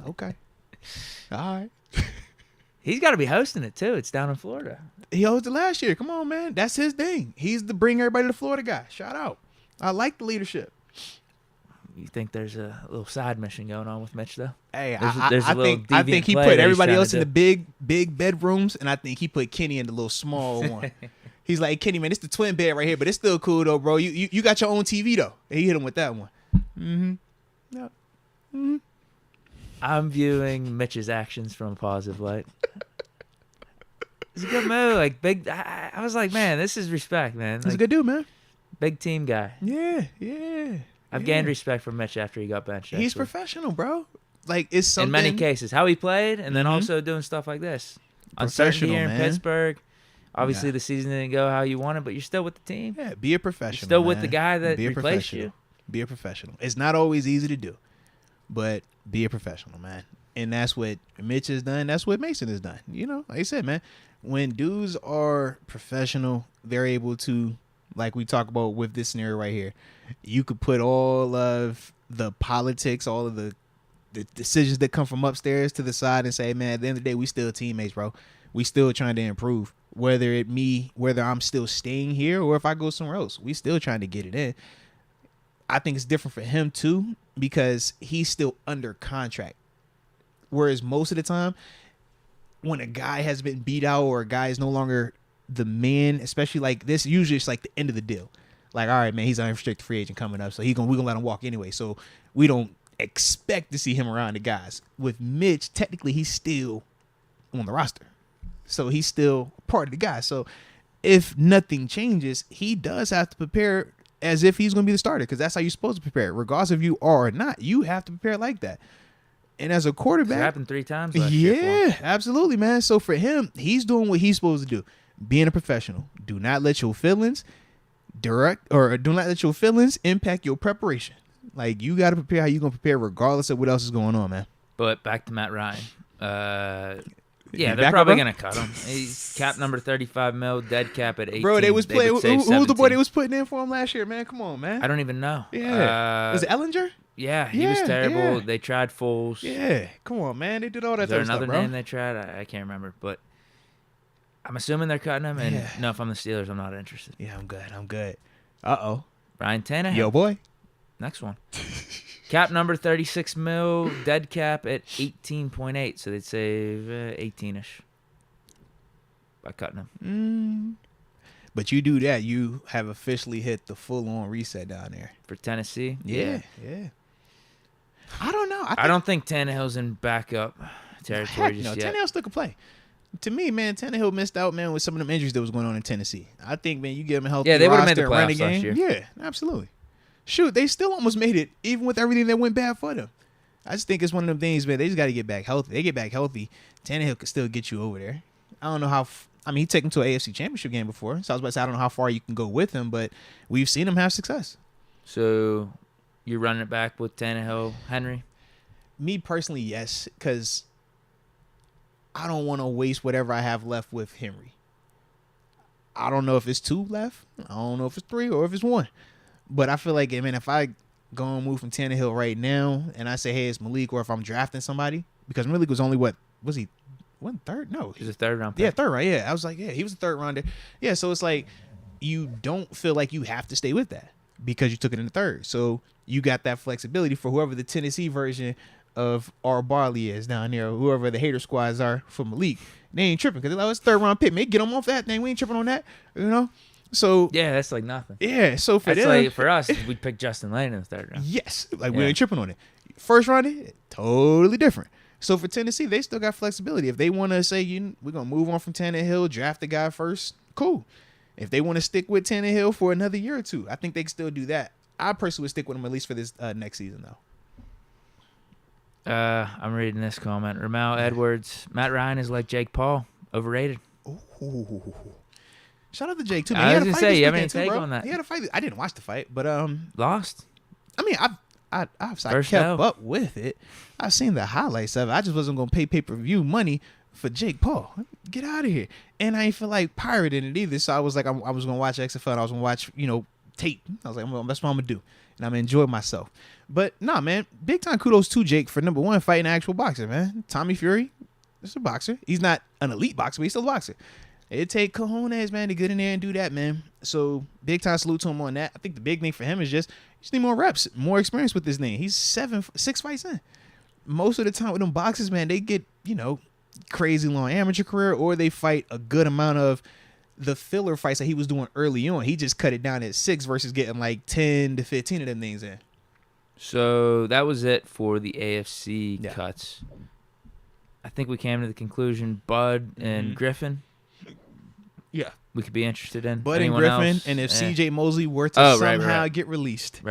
Okay. All right. He's got to be hosting it too. It's down in Florida. He hosted last year. Come on, man. That's his thing. He's the bring everybody to Florida guy. Shout out. I like the leadership. You think there's a little side mission going on with Mitch, though? Hey, I think he put everybody else in the big bedrooms, and I think he put Kenny in the little small one. He's like, Kenny, man, it's the twin bed right here, but it's still cool, though, bro. You got your own TV, though. And he hit him with that one. Mm-hmm. Yep. Mm-hmm. I'm viewing Mitch's actions from a positive light. It's a good move. Like big. I was like, man, this is respect, man. He's a good dude, man. Big team guy. Yeah. I've gained respect for Mitch after he got benched. He's professional, bro. Like, it's something. In many cases, how he played, and then also doing stuff like this. Uncertainty here in Pittsburgh. Obviously, the season didn't go how you wanted, but you're still with the team. Yeah, be a professional. You're still with the guy that replaced you. Be a professional. It's not always easy to do, but be a professional, man. And that's what Mitch has done. That's what Mason has done. Like I said, man, when dudes are professional, they're able to, like we talk about with this scenario right here, you could put all of the politics, all of the decisions that come from upstairs to the side and say, man, at the end of the day, we still teammates, bro. We still trying to improve. Whether I'm still staying here or if I go somewhere else, we still trying to get it in. I think it's different for him too because he's still under contract. Whereas most of the time, when a guy has been beat out or a guy is no longer the man, especially like this, usually it's like the end of the deal. Like, all right, man, he's an unrestricted free agent coming up, so we're gonna let him walk anyway. So we don't expect to see him around the guys. With Mitch, technically he's still on the roster. So he's still part of the guys. So if nothing changes, he does have to prepare as if he's going to be the starter, because that's how you're supposed to prepare. Regardless if you are or not, you have to prepare like that. And as a quarterback, It happened 3 times last year for him. Absolutely, man. So for him, he's doing what he's supposed to do. Being a professional. Do not let your feelings impact your preparation. Like, you got to prepare how you're going to prepare regardless of what else is going on, man. But back to Matt Ryan. They're probably going to cut him. He's cap number 35 mil, dead cap at 18. Bro, they was playing. Who was the boy they was putting in for him last year, man? Come on, man. I don't even know. Yeah. Was it Ellinger? Yeah, he was terrible. Yeah. They tried Foles. Yeah, come on, man. They did all that. Is there stuff, another bro. name they tried? I can't remember, but I'm assuming they're cutting him. And no, if I'm the Steelers, I'm not interested. Yeah, I'm good. Uh-oh. Ryan Tannehill. Yo, boy. Next one. Cap number 36 mil, dead cap at 18.8. So they'd save 18-ish by cutting him. But you do that, you have officially hit the full-on reset down there. For Tennessee? Yeah. I don't know. I don't think Tannehill's in backup territory just yet. Tannehill still could play. To me, man, Tannehill missed out, man, with some of them injuries that was going on in Tennessee. I think, man, you give him a healthy they would have made the roster and playoffs run last the game. year. Yeah, absolutely. Shoot, they still almost made it, even with everything that went bad for them. I just think it's one of them things, man. They just got to get back healthy. They get back healthy, Tannehill could still get you over there. I don't know how. He took him to an AFC Championship game before, so I was about to say I don't know how far you can go with him, but we've seen him have success. So you're running it back with Tannehill, Henry? Me personally, yes, because I don't want to waste whatever I have left with Henry. I don't know if it's 2 left. I don't know if it's 3 or if it's 1. But I feel like, man, if I go and move from Tannehill right now and I say, hey, it's Malik, or if I'm drafting somebody, because Malik was only was he? One third? No. He's a third round pick. Yeah, third round. Yeah. I was like, yeah, he was a third rounder. Yeah, so it's like you don't feel like you have to stay with that because you took it in the third. So you got that flexibility for whoever the Tennessee version of R. Barley is down there, or whoever the hater squads are for Malik. They ain't tripping because they're like, it's third round pick. Man, get them off that thing. We ain't tripping on that, you know? So yeah, that's like nothing. Yeah, so for that's them, like for us, we'd pick Justin Lane in the third round. Yes, like we ain't tripping on it. First round, totally different. So for Tennessee, they still got flexibility. If they want to say we're gonna move on from Tannehill, draft the guy first, cool. If they want to stick with Tannehill for another year or 2, I think they can still do that. I personally would stick with him at least for this next season, though. I'm reading this comment. Ramel Edwards, Matt Ryan is like Jake Paul, overrated. Ooh. Shout out to Jake too. Man. I was gonna say, you have any take on that? He had a fight. I didn't watch the fight, but lost. I mean, I kept up with it. I've seen the highlights of it. I just wasn't gonna pay pay-per-view money for Jake Paul. Get out of here. And I ain't feel like pirating it either. So I was like, I was gonna watch XFL. I was gonna watch, tape. I was like, that's what I'm gonna do, and I'm gonna enjoy myself. But nah, man, big time kudos to Jake for number 1 fighting an actual boxer, man. Tommy Fury, is a boxer. He's not an elite boxer, but he's still a boxer. It take cojones, man, to get in there and do that, man. So big time salute to him on that. I think the big thing for him is just need more reps, more experience with this thing. He's 6 fights in. Most of the time with them boxers, man, they get, crazy long amateur career, or they fight a good amount of the filler fights that he was doing early on. He just cut it down at 6 versus getting like 10 to 15 of them things in. So that was it for the AFC cuts. I think we came to the conclusion Bud and Griffin. Yeah. We could be interested in. Bud and Anyone Griffin, else? and if CJ Mosley were to somehow get released,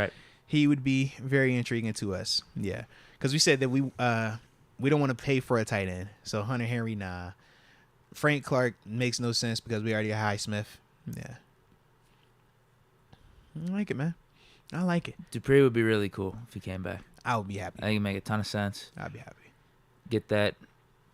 he would be very intriguing to us. Yeah. Because we said that we don't want to pay for a tight end. So Hunter Henry, nah. Frank Clark makes no sense because we already have Highsmith. Yeah. I like it, man. I like it. Dupree would be really cool if he came back. I would be happy. I think it'd make a ton of sense. I'd be happy. Get that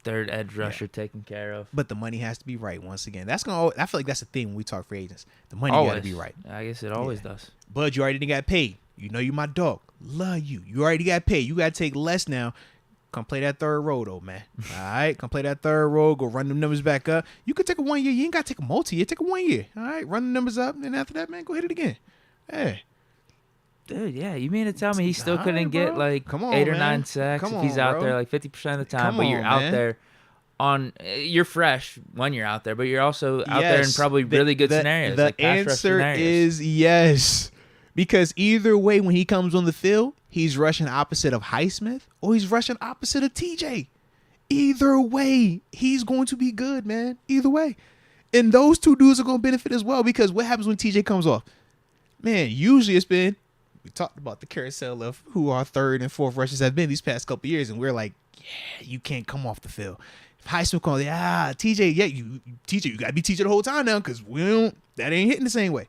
third edge rusher taken care of. But the money has to be right once again. I feel like that's the thing when we talk free agents. The money got to be right. I guess it always does. Bud, you already got paid. You my dog. Love you. You already got paid. You got to take less now. Come play that third row, though, man. All right? Come play that third row. Go run them numbers back up. You could take a 1 year. You ain't got to take a multi-year. Take a 1 year. All right? Run the numbers up. And after that, man, go hit it again. Hey. Dude, yeah. You mean to tell me he still couldn't get like 8 or 9 sacks if he's out there like 50% of the time, but you're out there you're fresh when you're out there, but you're also out there in probably really good scenarios. The answer is yes. Because either way, when he comes on the field, he's rushing opposite of Highsmith or he's rushing opposite of TJ. Either way, he's going to be good, man. Either way. And those two dudes are going to benefit as well, because what happens when TJ comes off? man, usually it's been, we talked about the carousel of who our third and fourth rushers have been these past couple of years, and we're like, yeah, you can't come off the field. If Highsmith calls, TJ, you got to be TJ the whole time now because that ain't hitting the same way.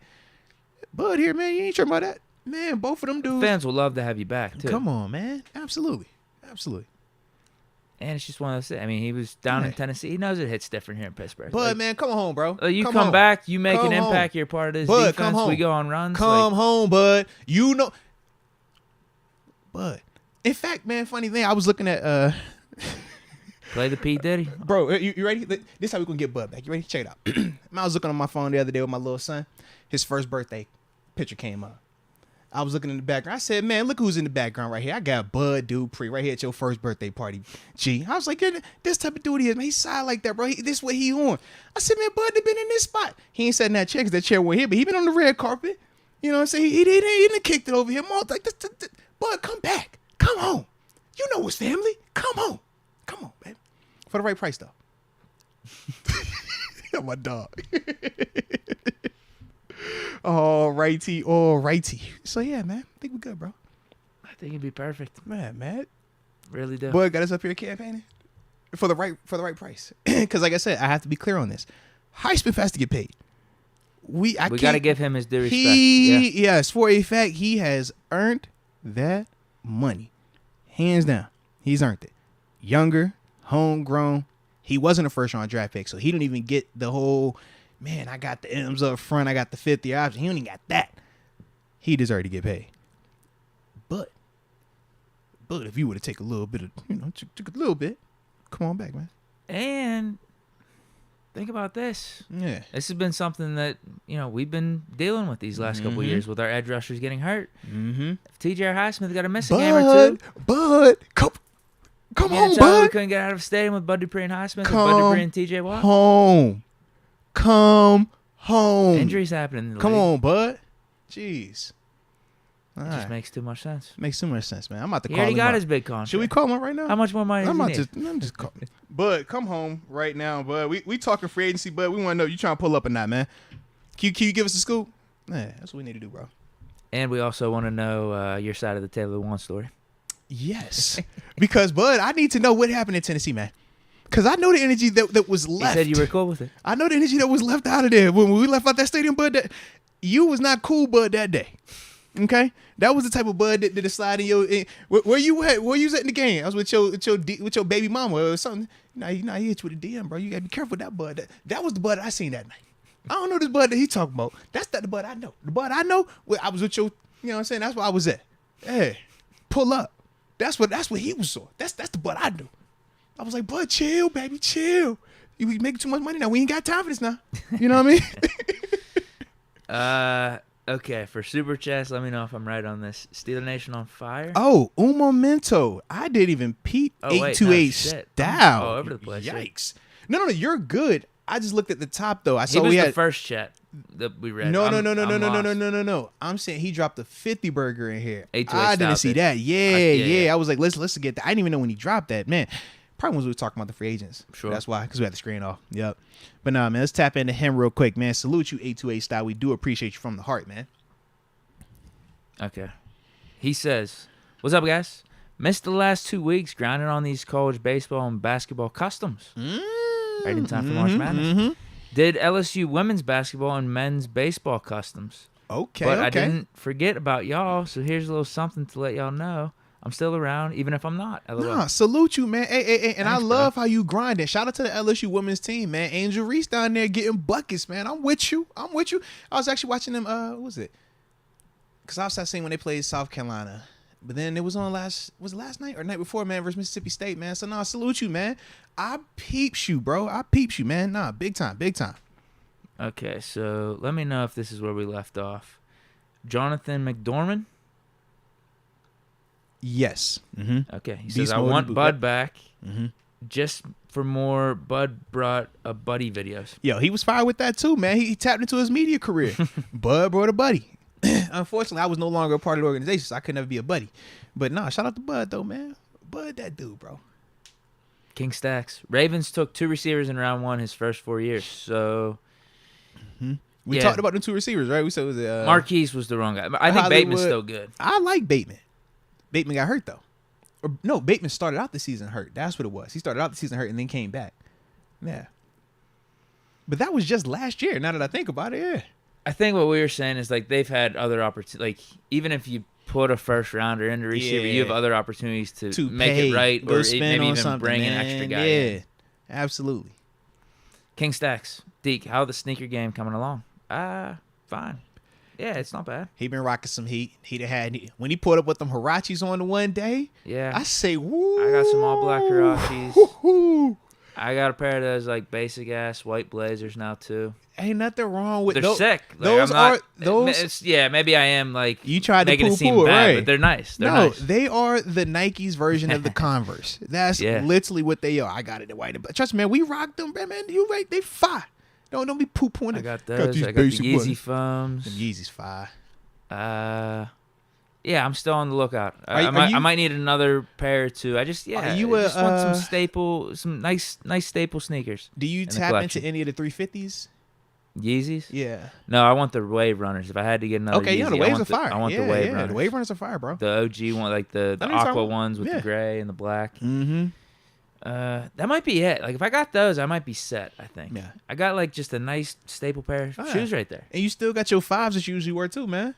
Bud here, man, you ain't tripping about that. Man, both of them dudes. Fans will love to have you back, too. Come on, man. Absolutely. And it's just one of those things. I mean, he was down in Tennessee. He knows it hits different here in Pittsburgh. Bud, man, come home, bro. You come back, you make an impact. You're part of this Bud, defense. come home. We go on runs. Come home, Bud. You know. Bud. In fact, man, funny thing, I was looking at play the P. Diddy. Bro, you ready? This is how we gonna get Bud back. You ready? Check it out. I was looking on my phone the other day with my little son. His first birthday picture came up. I was looking in the background. I said, man, look who's in the background right here. I got Bud Dupree right here at your first birthday party. G. I was like, this type of dude he is, man. He side like that, bro. This what he on. I said, man, Bud, they been in this spot. He ain't sat in that chair because that chair wasn't here, but he been on the red carpet. You know what I'm saying? He didn't kicked it over here. Like, Bud, come back. Come home. You know it's family. Come home. Come on, baby. For the right price, though. My dog. All righty. So yeah, man, I think we're good, bro. I think it'd be perfect. Man. Really do. Boy, got us up here campaigning for the right price. Because like I said, I have to be clear on this. Highsmith has to get paid. We got to give him his due respect. Yes, for a fact, he has earned that money, hands down. He's earned it. Younger, homegrown. He wasn't a first-round draft pick, so he didn't even get the whole. Man, I got the M's up front. I got the 50 option. He only got that. He deserved to get paid. But if you were to take a little bit of, took a little bit, come on back, man. And think about this. Yeah. This has been something that, we've been dealing with these last couple of years with our edge rushers getting hurt. Mm-hmm. If TJ Highsmith got to miss a game or two. Bud, come home, Bud. We couldn't get out of stadium with Bud Dupree and Highsmith, with Bud Dupree and TJ Watt. Come home. Injuries happen in the Come league. on, Bud. Jeez. It just makes too much sense. Makes too much sense, man. I'm about to call him. He already got up. his big contract. Should we call him right now? How much more money does he need? I'm just calling. Bud, come home right now, Bud. We talking free agency, Bud. We want to know you trying to pull up or not, man. Can you give us a scoop? Man, that's what we need to do, bro. And we also want to know your side of the Taylor Lewan story. Yes. Because, Bud, I need to know what happened in Tennessee, man. Because I know the energy that was left. You said you were cool with it. I know the energy that was left out of there. When we left out that stadium, Bud, you was not cool, Bud, that day. Okay? That was the type of Bud that did the slide in your... Where you at? Where you was at in the game? I was with your baby mama or something. You hit you with a DM, bro. You got to be careful with that Bud. That was the Bud I seen that night. I don't know this Bud that he talking about. That's not the Bud I know. The Bud I know, I was with your... You know what I'm saying? That's where I was at. Hey, pull up. That's what he was on. That's the Bud I knew. I was like, Bud, chill, baby, chill. You making too much money now. We ain't got time for this now. You know what I mean? Okay, for Super Chats, let me know if I'm right on this. Steeler Nation on fire? Oh, un momento. I didn't even peep 828 style. All over the place. Yikes. No, you're good. I just looked at the top, though. I saw he was the first chat that we read. No. I'm saying he dropped a 50 burger in here. I didn't see that. Yeah. I was like, let's get that. I didn't even know when he dropped that. Man, probably when we were talking about the free agents. Sure. That's why, because we had the screen off. Yep. But nah, man, let's tap into him real quick, man. Salute you, 828 style. We do appreciate you from the heart, man. Okay. He says, what's up, guys? Missed the last 2 weeks grinding on these college baseball and basketball customs. Right in time for March Madness. Did LSU women's basketball and men's baseball customs. But I didn't forget about y'all, so here's a little something to let y'all know. I'm still around, even if I'm not. Nah, salute you, man. Hey, and I love how you grinding. Shout out to the LSU women's team, man. Angel Reese down there getting buckets, man. I'm with you. I was actually watching them, what was it? Because I was seeing when they played South Carolina. But then it was on last night or night before, man, versus Mississippi State, man. So, nah, salute you, man. I peeps you, bro. I peeps you, man. Nah, big time. Okay, so let me know if this is where we left off. Jonathan McDormand? Yes. Okay, he says, I want Bud back just for more Bud brought a buddy videos. Yo, he was fire with that too, man. He tapped into his media career. Bud brought a buddy. Unfortunately, I was no longer a part of the organization, so I could never be a buddy. But nah, shout out to Bud though, man. Bud, that dude, bro. King Stacks. Ravens took 2 receivers in round 1 his first 4 years. So We talked about the two receivers, right? We said it was Marquise was the wrong guy. I think Bateman's still good. I like Bateman. Bateman got hurt though. Or, no, Bateman started out the season hurt. That's what it was. He started out the season hurt and then came back. Yeah. But that was just last year. Now that I think about it, yeah. I think what we were saying is like they've had other opportunities. Like even if you put a first rounder into receiver, you have other opportunities to make it right, or maybe even bring an extra guy. Yeah, absolutely. King Stacks, Deke, how the sneaker game coming along? Fine. Yeah, it's not bad. He been rocking some heat. When he pulled up with them Hirachis on the one day. Yeah, I say, woo. I got some all black Hirachis. I got a pair of those like basic ass white Blazers now too. Ain't nothing wrong with they're sick. Like, those. Yeah, maybe I am like you tried to making it seem bad, right? But they're nice. They're nice. They are the Nike's version of the Converse. That's literally what they are. I got it in white. But trust me, man, we rocked them, man. You right? They fire. Don't be poo-pooing. I got those. I got the Yeezy foams. Them Yeezys fire. Yeah, I'm still on the lookout. I might need another pair or two. I just want some nice staple sneakers. Do you tap into any of the 350s? Yeezys? Yeah. No, I want the Wave Runners. If I had to get another Yeezy, the Waves are fire. I want the Wave Runners. The Wave Runners are fire, bro. The OG one, like the aqua ones with the gray and the black. Mm-hmm. That might be it. Like if I got those, I might be set. I think. Yeah. I got like just a nice staple pair of shoes right there. And you still got your 5s that you usually wear too, man.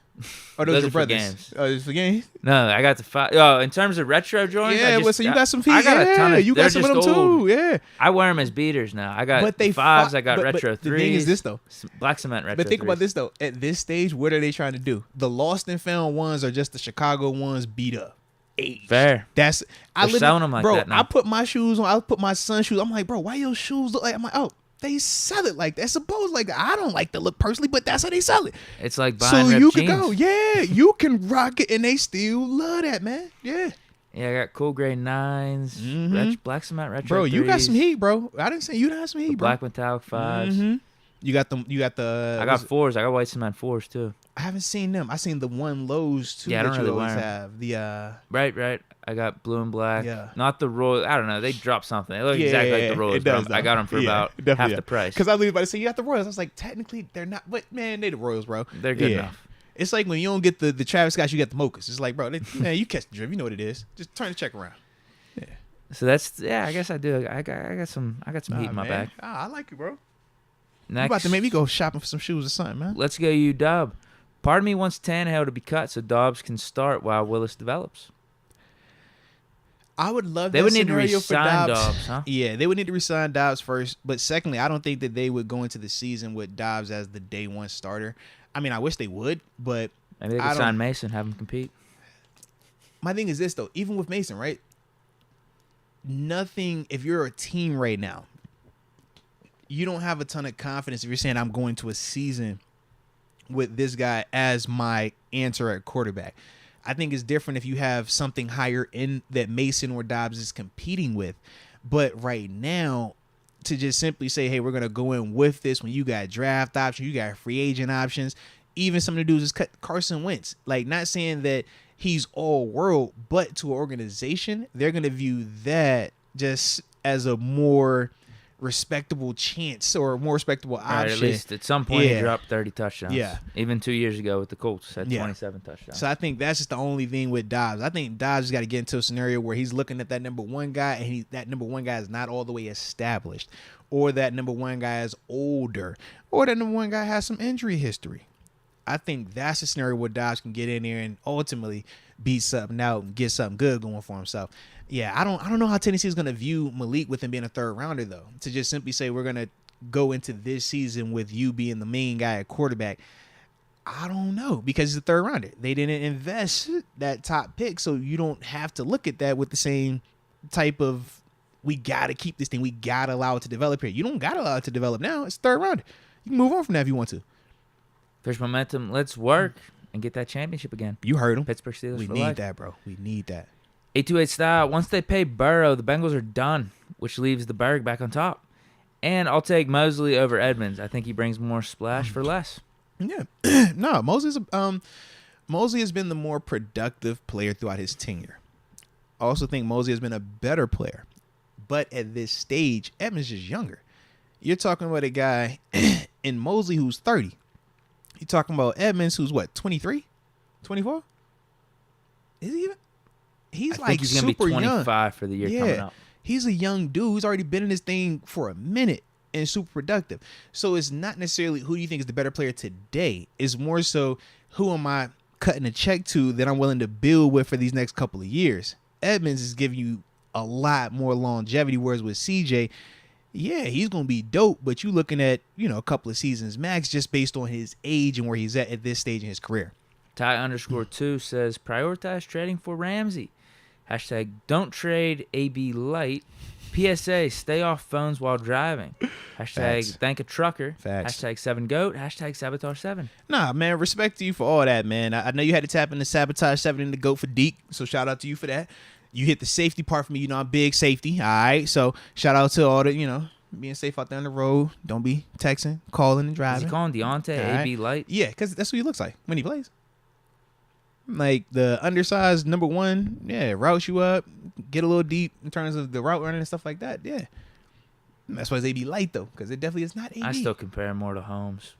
Or those your brothers? Games. Oh, it's for games. No, I got the 5. Oh, in terms of retro joints, so you got some feet. I got a ton of. You got some of them too. Yeah. I wear them as beaters now. I got 5s. I got retro 3s. The thing is this though. Black cement retro. But think 3s. about this though. At this stage, what are they trying to do? The lost and found ones are just the Chicago ones beat up. Aged. Fair. They're selling them like that now. I put my shoes on. I put my son's shoes. I'm like, bro, why your shoes look like? I'm like, oh, they sell it like that. Supposed like that. I don't like the look personally, but that's how they sell it. It's like buying so you jeans. can go, you can rock it, and they still love that, man. Yeah. Yeah, I got cool gray 9s, black cement retro. Bro, 3s, you got some heat, bro. I didn't say you didn't have some heat, bro. Black metallic 5s. Mm-hmm. You got them. You got the. I got 4s. I got white cement 4s too. I haven't seen them. I seen the one lows too. Yeah, I don't that you really always wear have. The right. I got blue and black. Yeah. Not the Royal. I don't know. They dropped something. They look exactly like the Royals. But I got them for about half the price. Because I was about to say you got the Royals. I was like, technically they're not, but man, they the Royals, bro. They're good enough. It's like when you don't get the Travis Scott, you get the Mochas. It's like, bro, man, you catch the drift. You know what it is. Just turn the check around. Yeah. So that's I guess I do. I got some heat in my bag. I like it, bro. Next, you about to make me go shopping for some shoes or something, man. Let's go, you Dub. Part of me wants Tannehill to be cut so Dobbs can start while Willis develops. I would love they that would need to scenario for resign Dobbs. Dobbs, huh? Yeah, they would need to resign Dobbs first. But secondly, I don't think that they would go into the season with Dobbs as the day one starter. I mean, I wish they would, but maybe they could sign Mason, have him compete. My thing is this, though. Even with Mason, right? Nothing, if you're a team right now, you don't have a ton of confidence if you're saying I'm going to a season with this guy as my answer at quarterback. I think it's different if you have something higher in that Mason or Dobbs is competing with. But right now, to just simply say, hey, we're going to go in with this when you got draft options, you got free agent options, even some of the dudes is cut Carson Wentz. Like, not saying that he's all world, but to an organization, they're going to view that just as a more respectable chance or a more respectable option. Right, at least at some point he dropped 30 touchdowns. Yeah. Even 2 years ago with the Colts, had 27 touchdowns. So I think that's just the only thing with Dobbs. I think Dobbs has got to get into a scenario where he's looking at that number one guy and that number one guy is not all the way established, or that number one guy is older, or that number one guy has some injury history. I think that's a scenario where Dobbs can get in there and ultimately beat something out and get something good going for himself. Yeah, I don't know how Tennessee is going to view Malik with him being a third rounder, though. To just simply say we're going to go into this season with you being the main guy at quarterback, I don't know, because he's a third rounder. They didn't invest that top pick, so you don't have to look at that with the same type of, we got to keep this thing, we got to allow it to develop here. You don't got to allow it to develop now. It's third rounder. You can move on from that if you want to. There's momentum. Let's work and get that championship again. You heard him. Pittsburgh Steelers. We need that, bro. We need that. 828 style. Once they pay Burrow, the Bengals are done, which leaves the Berg back on top. And I'll take Mosley over Edmonds. I think he brings more splash for less. Yeah. No, Mosley has been the more productive player throughout his tenure. I also think Mosley has been a better player. But at this stage, Edmonds is younger. You're talking about a guy in Mosley who's 30. You talking about Edmonds, who's what, 23, 24? Is he even? He's I like think he's super gonna be 25 young. for the year coming up. He's a young dude. He's already been in this thing for a minute and super productive. So it's not necessarily who do you think is the better player today. It's more so who am I cutting a check to that I'm willing to build with for these next couple of years. Edmonds is giving you a lot more longevity, whereas with CJ, yeah, he's going to be dope, but you looking at, a couple of seasons max just based on his age and where he's at this stage in his career. Ty_2 says, prioritize trading for Ramsey. Hashtag don't trade AB light. PSA, stay off phones while driving. Hashtag Facts. thank a trucker. Facts. Hashtag 7GOAT. Hashtag sabotage7. Nah, man, respect to you for all that, man. I know you had to tap into Sabotage 7 and the GOAT for Deke, so shout out to you for that. You hit the safety part for me. I'm big safety, all right? So shout out to all the, being safe out there on the road. Don't be texting, calling, and driving. Is he calling Deontay AB light? Yeah, because that's what he looks like when he plays. Like the undersized number one, yeah, routes you up, get a little deep in terms of the route running and stuff like that, yeah. That's why it's AB light, though, because it definitely is not AB. I still compare him more to Holmes.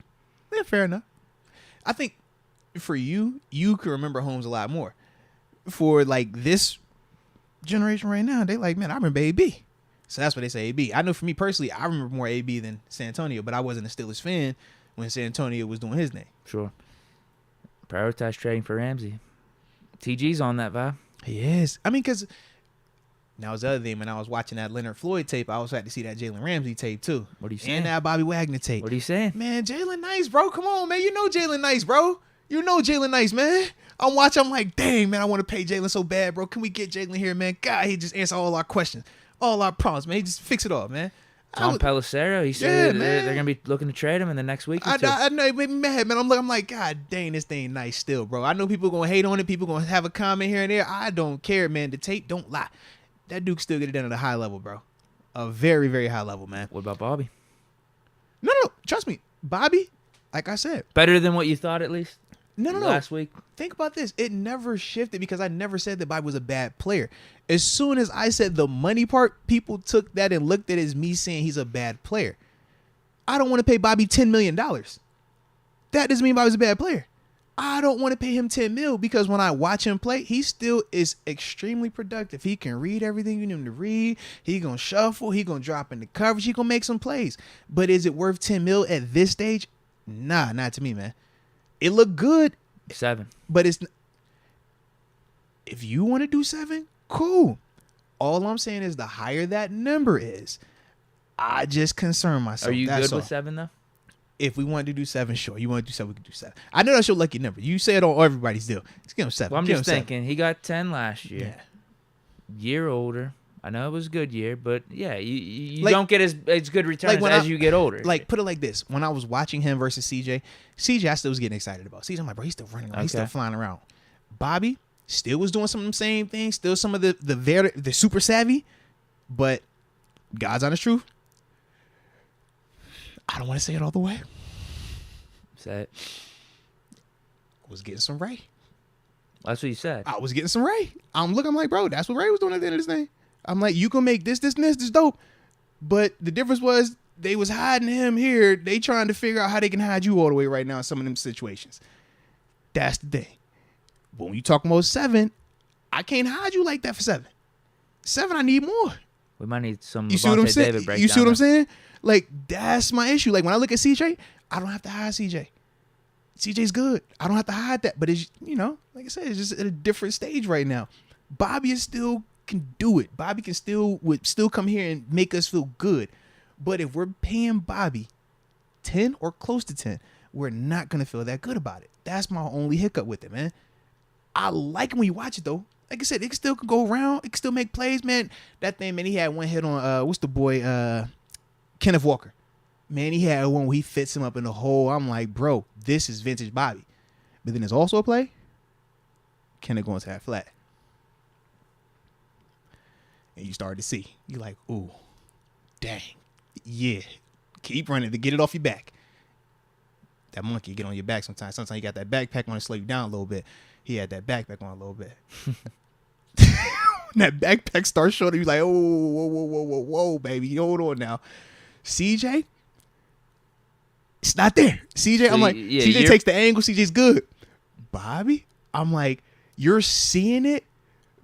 Yeah, fair enough. I think for you can remember Holmes a lot more. For, like, this generation right now, they like, man, I remember AB. So that's why they say AB. I know for me personally, I remember more AB than San Antonio, but I wasn't a Steelers fan when San Antonio was doing his name. Sure. Prioritize trading for Ramsey. TG's on that vibe. He is. I mean, because now was the other thing, when I was watching that Leonard Floyd tape, I also had to see that Jalen Ramsey tape, too. What are you saying? And that Bobby Wagner tape. What are you saying? Man, Jalen nice, bro. Come on, man. You know Jalen nice, bro. You know Jalen nice, man. I'm watching. I'm like, dang, man, I want to pay Jalen so bad, bro. Can we get Jalen here, man? God, he just answer all our questions, all our problems, man. He just fix it all, man. Tom Pelissero, he said they're going to be looking to trade him in the next week or two. I know it made me mad, man. I'm like, God dang, this thing nice still, bro. I know people going to hate on it. People going to have a comment here and there. I don't care, man. The tape don't lie. That Duke still get it done at a high level, bro. A very, very high level, man. What about Bobby? No. Trust me. Bobby, like I said. Better than what you thought, at least? No. Last week? Think about this. It never shifted because I never said that Bobby was a bad player. As soon as I said the money part, people took that and looked at it as me saying he's a bad player. I don't want to pay Bobby $10 million. That doesn't mean Bobby's a bad player. I don't want to pay him $10 million because when I watch him play, he still is extremely productive. He can read everything you need him to read. He going to shuffle. He going to drop in the coverage. He going to make some plays. But is it worth $10 million at this stage? Nah, not to me, man. It looked good. 7. But it's, if you want to do 7, cool. All I'm saying is the higher that number is, I just concern myself. Are you That's good all. with 7, though? If we want to do 7, sure. You want to do 7, we can do 7. I know that's your lucky number. You say it on everybody's deal. Let's give him 7. Well, I'm Give just him 7. thinking, he got 10 last year. Yeah. Year older. I know it was a good year, but yeah, you Like- don't get as good returns when as you get older. Like, put it like this. When I was watching him versus CJ I still was getting excited about. CJ, I'm like, bro, he's still running around. He's still Okay. flying around. Bobby still was doing some of the same things. Still some of the super savvy. But God's honest truth, I don't want to say it all the way. Say it. I was getting some Ray. That's what you said. I was getting some Ray. I'm like, bro, that's what Ray was doing at the end of this thing. I'm like, you can make this dope. But the difference was they was hiding him here. They trying to figure out how they can hide you all the way right now in some of them situations. That's the thing. But when you talk about 7, I can't hide you like that for 7. 7, I need more. We might need some You see what I'm Levante saying? David breakdown. You see what I'm saying? Like, that's my issue. Like, when I look at CJ, I don't have to hide CJ. CJ's good. I don't have to hide that. But it's, like I said, it's just at a different stage right now. Bobby is still can do it. Bobby can would still come here and make us feel good. But if we're paying Bobby 10 or close to 10, we're not going to feel that good about it. That's my only hiccup with it, man. I like it when you watch it, though. Like I said, it still can go around. It can still make plays, man. That thing, man, he had one hit on, what's the boy, Kenneth Walker. Man, he had one where he fits him up in the hole. I'm like, bro, this is vintage Bobby. But then there's also a play, Kenneth going to that flat. And you start to see. You're like, ooh, dang. Yeah. Keep running to get it off your back. That monkey get on your back sometimes. Sometimes you got that backpack on to slow you down a little bit. He had that backpack on a little bit. That backpack starts showing you like, oh, whoa, baby. Hold on now. CJ, It's not there. CJ, So I'm like, yeah, CJ takes the angle. CJ's good. Bobby, I'm like, you're seeing it,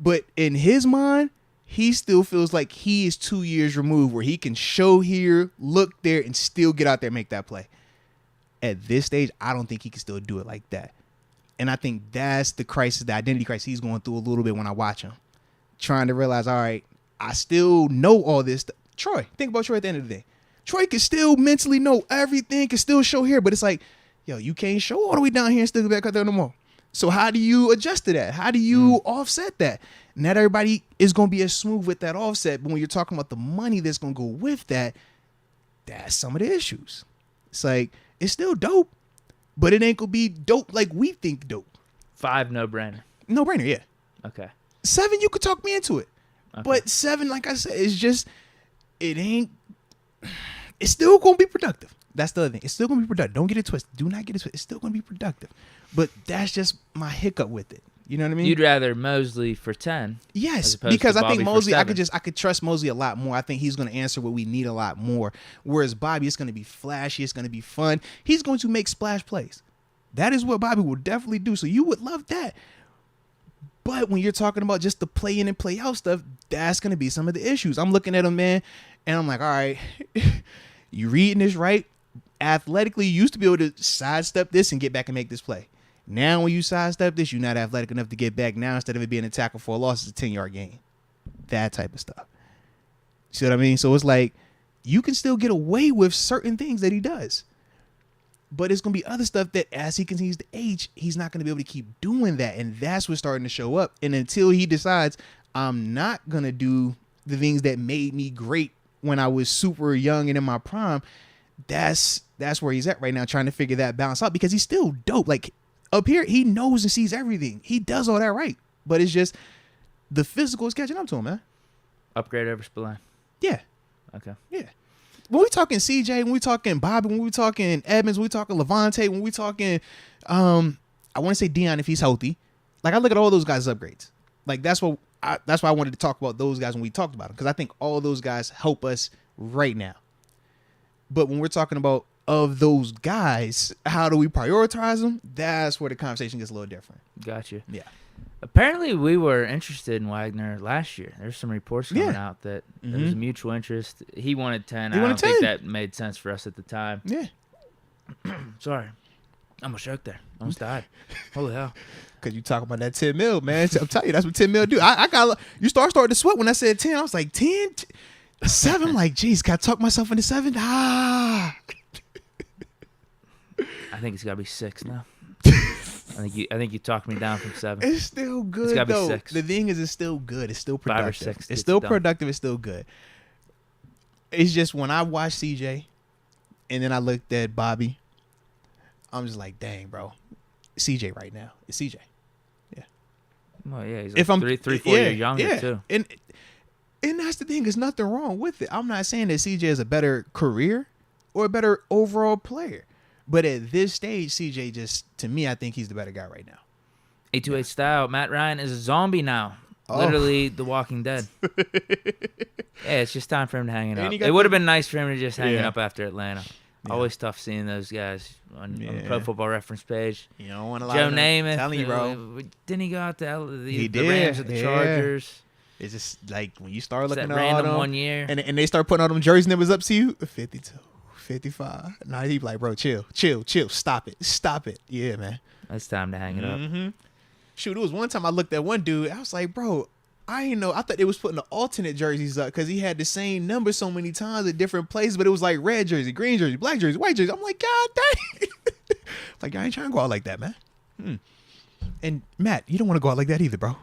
but in his mind, he still feels like he is 2 years removed where he can show here, look there, and still get out there and make that play. At this stage, I don't think he can still do it like that. And I think that's the crisis, the identity crisis he's going through a little bit when I watch him. Trying to realize, all right, I still know all this stuff. Troy, think about Troy at the end of the day. Troy can still mentally know everything, can still show here, but it's like, yo, you can't show all the way down here and still get back out there no more. So how do you adjust to that? How do you offset that? Not everybody is going to be as smooth with that offset, but when you're talking about the money that's going to go with that, that's some of the issues. It's like, it's still dope, but it ain't going to be dope like we think dope. 5 no-brainer. No-brainer, yeah. Okay. 7, you could talk me into it. Okay. But 7, like I said, it's just, it ain't, it's still going to be productive. That's the other thing. It's still going to be productive. Don't get it twisted. Do not get it twisted. It's still going to be productive. But that's just my hiccup with it. You know what I mean? You'd rather Mosley for 10. Yes, as opposed because to I think Bobby for Mosley, 7. I could trust Mosley a lot more. I think he's going to answer what we need a lot more. Whereas Bobby, it's going to be flashy. It's going to be fun. He's going to make splash plays. That is what Bobby will definitely do. So you would love that. But when you're talking about just the play in and play out stuff, that's going to be some of the issues. I'm looking at him, man, and I'm like, all right, you reading this right? Athletically, you used to be able to sidestep this and get back and make this play. Now, when you sidestep this, you're not athletic enough to get back. Now, instead of it being a tackle for a loss, it's a 10-yard gain. That type of stuff. See what I mean? So it's like you can still get away with certain things that he does. But it's going to be other stuff that as he continues to age, he's not going to be able to keep doing that. And that's what's starting to show up. And until he decides, I'm not going to do the things that made me great when I was super young and in my prime, that's where he's at right now, trying to figure that balance out because he's still dope. Like up here, he knows and sees everything. He does all that right. But it's just the physical is catching up to him, man. Upgrade over Spillane. Yeah. Okay. Yeah. When we talking CJ, when we talking Bobby, when we talking Edmonds, when we talking Levante, when we talking, I want to say Dion if he's healthy. Like I look at all those guys' upgrades. Like that's why I wanted to talk about those guys when we talked about them because I think all those guys help us right now. But when we're talking about of those guys, how do we prioritize them? That's where the conversation gets a little different. Gotcha. Yeah. Apparently, we were interested in Wagner last year. There's some reports coming out that there was a mutual interest. He wanted 10. I don't think that made sense for us at the time. Yeah. Sorry. I almost choked there. I almost died. Holy hell. Because you talk about that 10 mil, man. I'm telling you, that's what 10 mil do. I got you started to sweat when I said 10. I was like, 10? 7? I'm like, geez, can I talk myself into 7? I think it's got to be 6 now. I think you talked me down from 7. It's still good, it's gotta though. Be 6. The thing is, it's still good. It's still productive. 5 or 6. It's still productive. It's still good. It's just when I watched CJ and then I looked at Bobby, I'm just like, dang, bro. CJ right now. It's CJ. Yeah. Well, yeah, he's like 3, 4 years younger, too. And that's the thing. There's nothing wrong with it. I'm not saying that CJ is a better career or a better overall player. But at this stage, CJ just, to me, I think he's the better guy right now. 828 style. Matt Ryan is a zombie now. Literally The Walking Dead. Yeah, it's just time for him to hang it up. It would have been nice for him to just hang it up after Atlanta. Yeah. Always tough seeing those guys on the Pro Football Reference page. You don't want a lot Joe of Namath. Telling you, bro. Didn't he go out to the Rams or the Chargers? It's just like when you start looking at random all them, 1 year. And they start putting all them jersey numbers up to you, 52. 55. Nah, he be like, bro, chill. Stop it. Yeah, man. It's time to hang it up. Shoot, it was one time I looked at one dude. I was like, bro, I didn't know. I thought they was putting the alternate jerseys up because he had the same number so many times at different places, but it was like red jersey, green jersey, black jersey, white jersey. I'm like, God dang. Like, I ain't trying to go out like that, man. And Matt, you don't want to go out like that either, bro.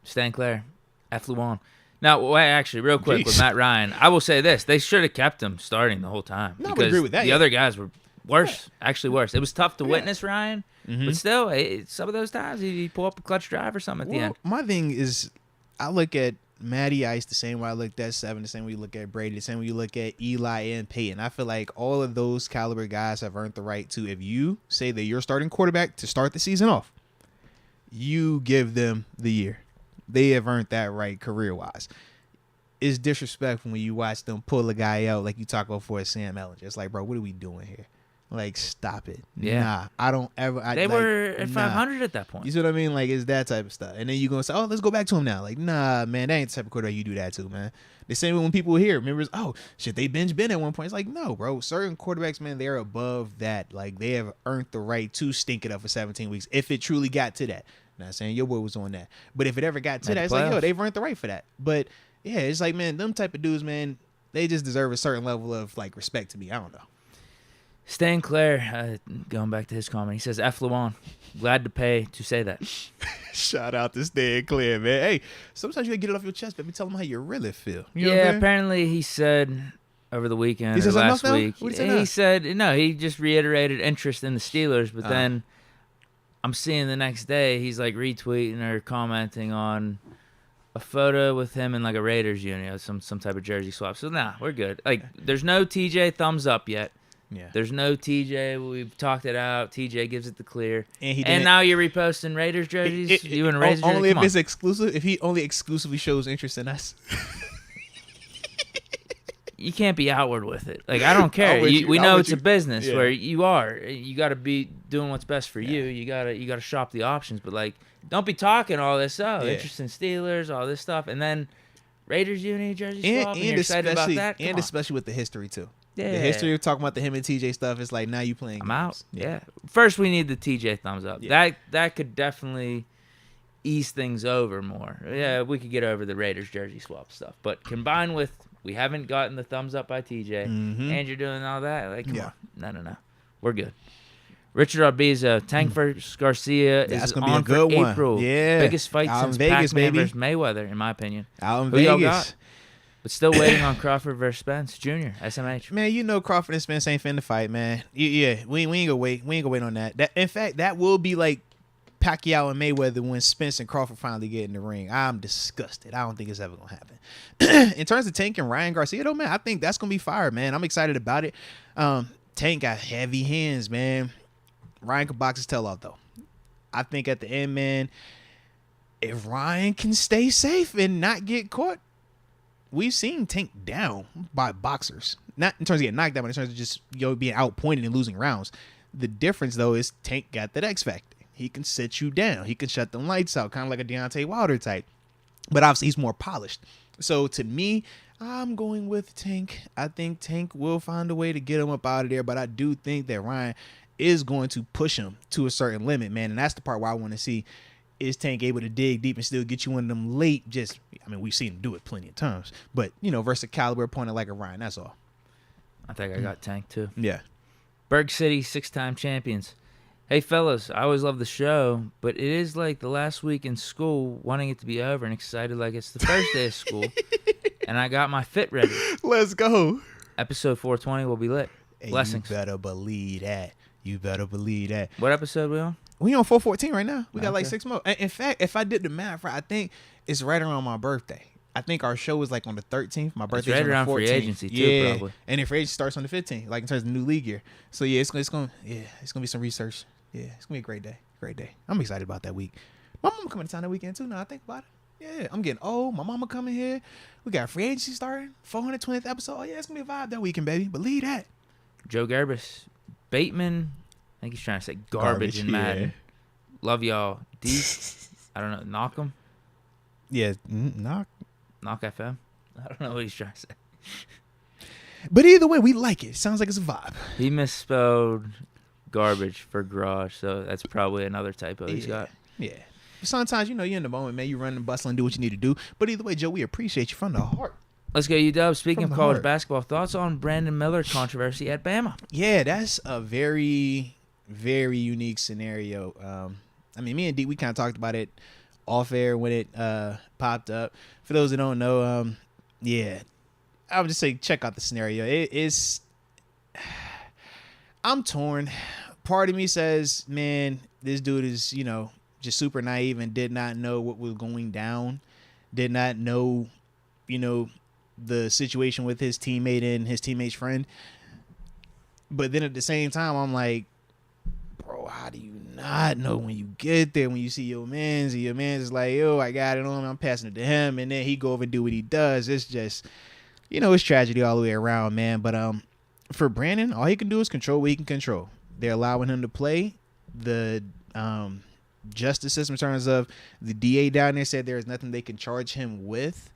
Stan Clair, F1. Now, wait, actually, real quick with Matt Ryan, I will say this: they should have kept him starting the whole time. No, I would agree with that. The other guys were worse, actually worse. It was tough to witness Ryan, but still, some of those times he'd pull up a clutch drive or something at the end. My thing is, I look at Matty Ice the same way I looked at 7, the same way you look at Brady, the same way you look at Eli and Peyton. I feel like all of those caliber guys have earned the right to, if you say that you're starting quarterback to start the season off, you give them the year. They have earned that right career-wise. It's disrespectful when you watch them pull a guy out like you talk about for Sam Ellinger. It's like, bro, what are we doing here? Like, stop it. Yeah. Nah, I don't ever. They were at 500 at that point. You see what I mean? Like, it's that type of stuff. And then you going to say, oh, let's go back to him now. Like, nah, man, that ain't the type of quarterback you do that to, man. The same way when people hear, remember, oh, shit, they bench Ben at one point. It's like, no, bro. Certain quarterbacks, man, they're above that. Like, they have earned the right to stink it up for 17 weeks if it truly got to that. Not saying your boy was on that. But if it ever got to that, it's like, yo, they've earned the right for that. But, yeah, it's like, man, them type of dudes, man, they just deserve a certain level of, like, respect to me. I don't know. Stan Claire, going back to his comment, he says, F. Luan, glad to pay to say that. Shout out to Stan Claire, man. Hey, sometimes you gotta get it off your chest, baby. Tell them how you really feel. You know yeah, apparently he said over the weekend or last week. He said, no, he just reiterated interest in the Steelers, but then I'm seeing the next day he's like retweeting or commenting on a photo with him in like a Raiders uni, some type of jersey swap. So, nah, we're good. Like, there's no TJ thumbs up yet. Yeah. There's no TJ. We've talked it out. TJ gives it the clear. And now you're reposting Raiders jerseys. You in a Raiders only jersey? If it's exclusive. If he only exclusively shows interest in us. You can't be outward with it. Like, I don't care. We know it's a business where you are. You got to be doing what's best for you. You gotta shop the options. But like, don't be talking all this interest in Steelers, all this stuff, and then Raiders uni jersey swap. And you're excited about that. And especially with the history too. Yeah. The history of talking about the him and TJ stuff is like, now you playing I'm games. out. Yeah. First, we need the TJ thumbs up. Yeah. That could definitely ease things over more. Yeah, we could get over the Raiders jersey swap stuff. But combined with we haven't gotten the thumbs up by TJ, and you're doing all that, like, come on. No. We're good. Richard Arbizo, Tank versus Garcia is gonna on be a good for one. April. Yeah. Biggest fight out since Vegas, Pac-Man baby. versus Mayweather, in my opinion. Out in Who y'all Vegas. got? But still waiting on Crawford versus Spence Jr. SMH. Man, you know Crawford and Spence ain't finna fight, man. Yeah, we ain't gonna wait. We ain't gonna wait on that. In fact, that will be like Pacquiao and Mayweather when Spence and Crawford finally get in the ring. I'm disgusted. I don't think it's ever gonna happen. In terms of Tank and Ryan Garcia, though, man, I think that's gonna be fire, man. I'm excited about it. Tank got heavy hands, man. Ryan could box his tail off, though. I think at the end, man, if Ryan can stay safe and not get caught, we've seen Tank down by boxers. Not in terms of getting knocked down, but in terms of just being outpointed and losing rounds. The difference, though, is Tank got that X factor. He can sit you down. He can shut them lights out, kind of like a Deontay Wilder type. But obviously, he's more polished. So to me, I'm going with Tank. I think Tank will find a way to get him up out of there, but I do think that Ryan is going to push him to a certain limit, man. And that's the part where I want to see, is Tank able to dig deep and still get you one of them late, we've seen him do it plenty of times, but, versus a caliber opponent like a Ryan, that's all. I think I got Tank, too. Yeah. Berg City, 6-time champions. Hey, fellas, I always love the show, but it is like the last week in school, wanting it to be over and excited like it's the first day of school, and I got my fit ready. Let's go. Episode 420 will be lit. Hey, Blessings. You better believe that. What episode we on? We on 414 right now. We got like Okay. 6 more. In fact, if I did the math right, I think it's right around my birthday. I think our show is like on the 13th. My birthday's right on the 14th. around free agency too, probably. And then free agency starts on the 15th, like in terms of new league year. So yeah, it's gonna be some research. Yeah, it's gonna be a great day. Great day. I'm excited about that week. My mama coming to town that weekend too. Now I think about it. Yeah, I'm getting old. My mama coming here. We got free agency starting. 420th episode. Oh yeah, it's gonna be a vibe that weekend, baby. Believe that. Joe Gerbis. Bateman. I think he's trying to say garbage in Madden. Yeah. Love y'all. Deke. I don't know. Knock him. Yeah, knock. Knock FM. I don't know what he's trying to say. But either way, we like it. Sounds like it's a vibe. He misspelled garbage for garage, so that's probably another typo he's got. Yeah. Sometimes, you're in the moment, man. You run and bustle and do what you need to do. But either way, Joe, we appreciate you from the heart. Let's go, UW. Speaking From of the college heart. basketball, thoughts on Brandon Miller controversy at Bama? Yeah, that's a very, very unique scenario. Me and Deke, we kind of talked about it off air when it popped up. For those that don't know, I would just say check out the scenario. I'm torn. Part of me says, man, this dude is, just super naive and did not know what was going down. Did not know, the situation with his teammate and his teammate's friend. But then at the same time, I'm like, bro, how do you not know when you get there, when you see your man's, and your man's is like, yo, I got it on him, I'm passing it to him, and then he go over and do what he does. It's just, it's tragedy all the way around, man. But for Brandon, all he can do is control what he can control. They're allowing him to play. The justice system in terms of the DA down there said there is nothing they can charge him with.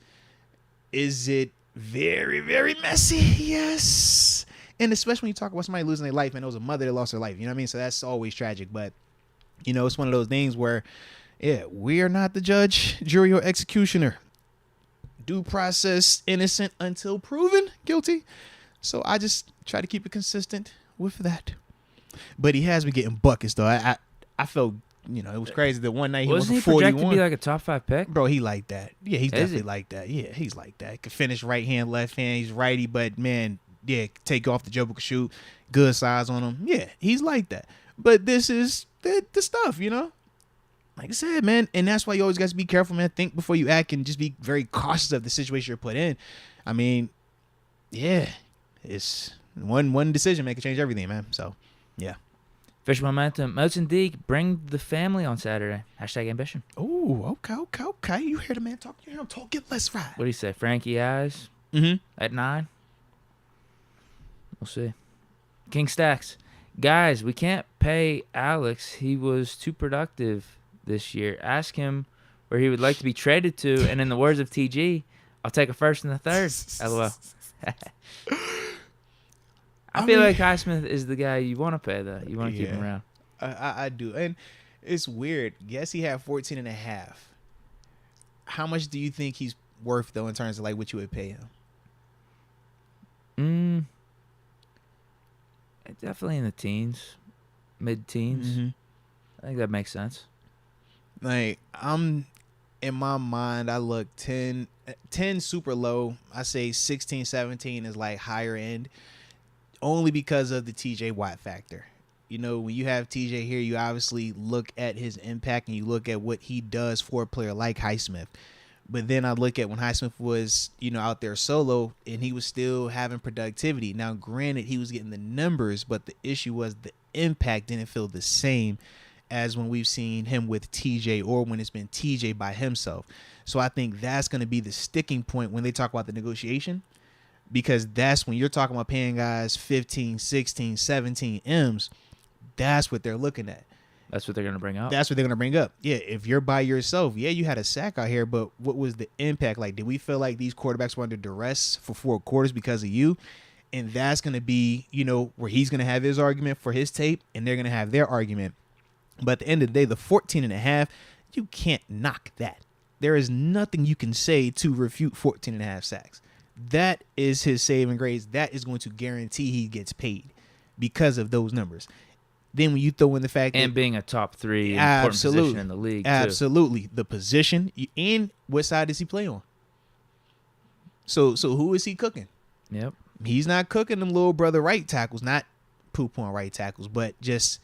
Is it very, very messy? Yes. And especially when you talk about somebody losing their life, and it was a mother that lost her life. You know what I mean? So that's always tragic. But, you know, it's one of those things where, yeah, we are not the judge, jury, or executioner. Due process, innocent until proven guilty. So I just try to keep it consistent with that. But he has been getting buckets, though. I felt, you know, it was crazy that one night he Wasn't went he for 41. projected to be like a top 5 pick? Bro, he like that. Yeah, he's definitely he? like that. Yeah, he's like that. Could finish right hand, left hand. He's righty, but man, yeah, take off the Joker shoot. Good size on him. Yeah, he's like that. But this is the stuff, you know? Like I said, man, and that's why you always got to be careful, man. Think before you act and just be very cautious of the situation you're put in. I mean, yeah, it's one decision can change everything, man. So, yeah. Fish momentum. Moats and Deke, bring the family on Saturday. #ambition. Oh, okay. You hear the man talk. You hear him talk. Get let's ride. What do you say? Frankie Eyes at 9? We'll see. King Stacks. Guys, we can't pay Alex. He was too productive this year. Ask him where he would like to be traded to, and in the words of TG, I'll take a first and a third. LOL. I feel like Highsmith is the guy you want to pay, though. You want to keep him around. I do. And it's weird. Yes, he had 14 and a half. How much do you think he's worth, though, in terms of like what you would pay him? Definitely in the teens, mid-teens. Mm-hmm. I think that makes sense. Like, in my mind, I look 10 super low. I say 16, 17 is like higher end, only because of the TJ Watt factor. You know, when you have TJ here, you obviously look at his impact and you look at what he does for a player like Highsmith. But then I look at when Highsmith was, you know, out there solo and he was still having productivity. Now, granted, he was getting the numbers, but the issue was the impact didn't feel the same as when we've seen him with TJ or when it's been TJ by himself. So I think that's going to be the sticking point when they talk about the negotiation, because that's when you're talking about paying guys 15, 16, 17 M's. That's what they're looking at. That's what they're going to bring up. That's what they're going to bring up. Yeah, if you're by yourself, yeah, you had a sack out here, but what was the impact? Like, did we feel like these quarterbacks were under duress for 4 quarters because of you? And that's going to be, you know, where he's going to have his argument for his tape, and they're going to have their argument. But at the end of the day, the 14 and a half, you can't knock that. There is nothing you can say to refute 14 and a half sacks. That is his saving grace. That is going to guarantee he gets paid because of those numbers. Then when you throw in the fact and that being a top 3 important position in the league, absolutely, too. The position, and what side does he play on? So who is he cooking? Yep. He's not cooking them little brother right tackles, not poop on right tackles, but just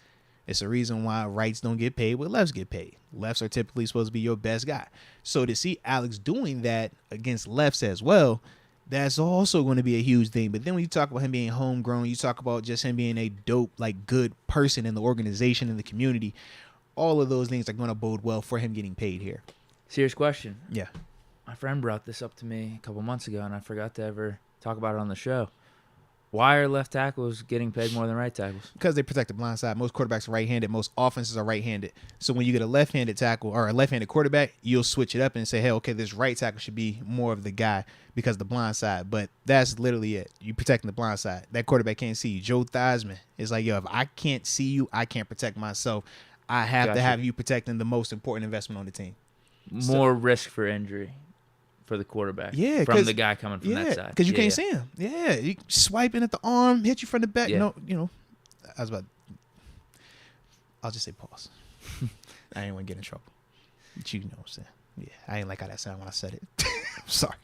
it's a reason why rights don't get paid, but lefts get paid. Lefts are typically supposed to be your best guy. So to see Alex doing that against lefts as well, that's also going to be a huge thing. But then when you talk about him being homegrown, you talk about just him being a dope, like good person in the organization, in the community, all of those things are going to bode well for him getting paid here. Serious question. Yeah. My friend brought this up to me a couple months ago, and I forgot to ever talk about it on the show. Why are left tackles getting paid more than right tackles? Because they protect the blind side. Most quarterbacks are right-handed. Most offenses are right-handed. So when you get a left-handed tackle or a left-handed quarterback, you'll switch it up and say, hey, okay, this right tackle should be more of the guy because of the blind side. But that's literally it. You protecting the blind side. That quarterback can't see you. Joe Theismann is like, yo, if I can't see you, I can't protect myself. I have to have you protecting the most important investment on the team. More risk for injury for the quarterback. Yeah, from the guy coming from that side. Because you can't see him. Yeah, you swiping at the arm, hit you from the back. Yeah. No, you know, I'll just say pause. I ain't want to get in trouble. But you know what I'm saying. Yeah, I ain't like how that sounded when I said it. I'm sorry.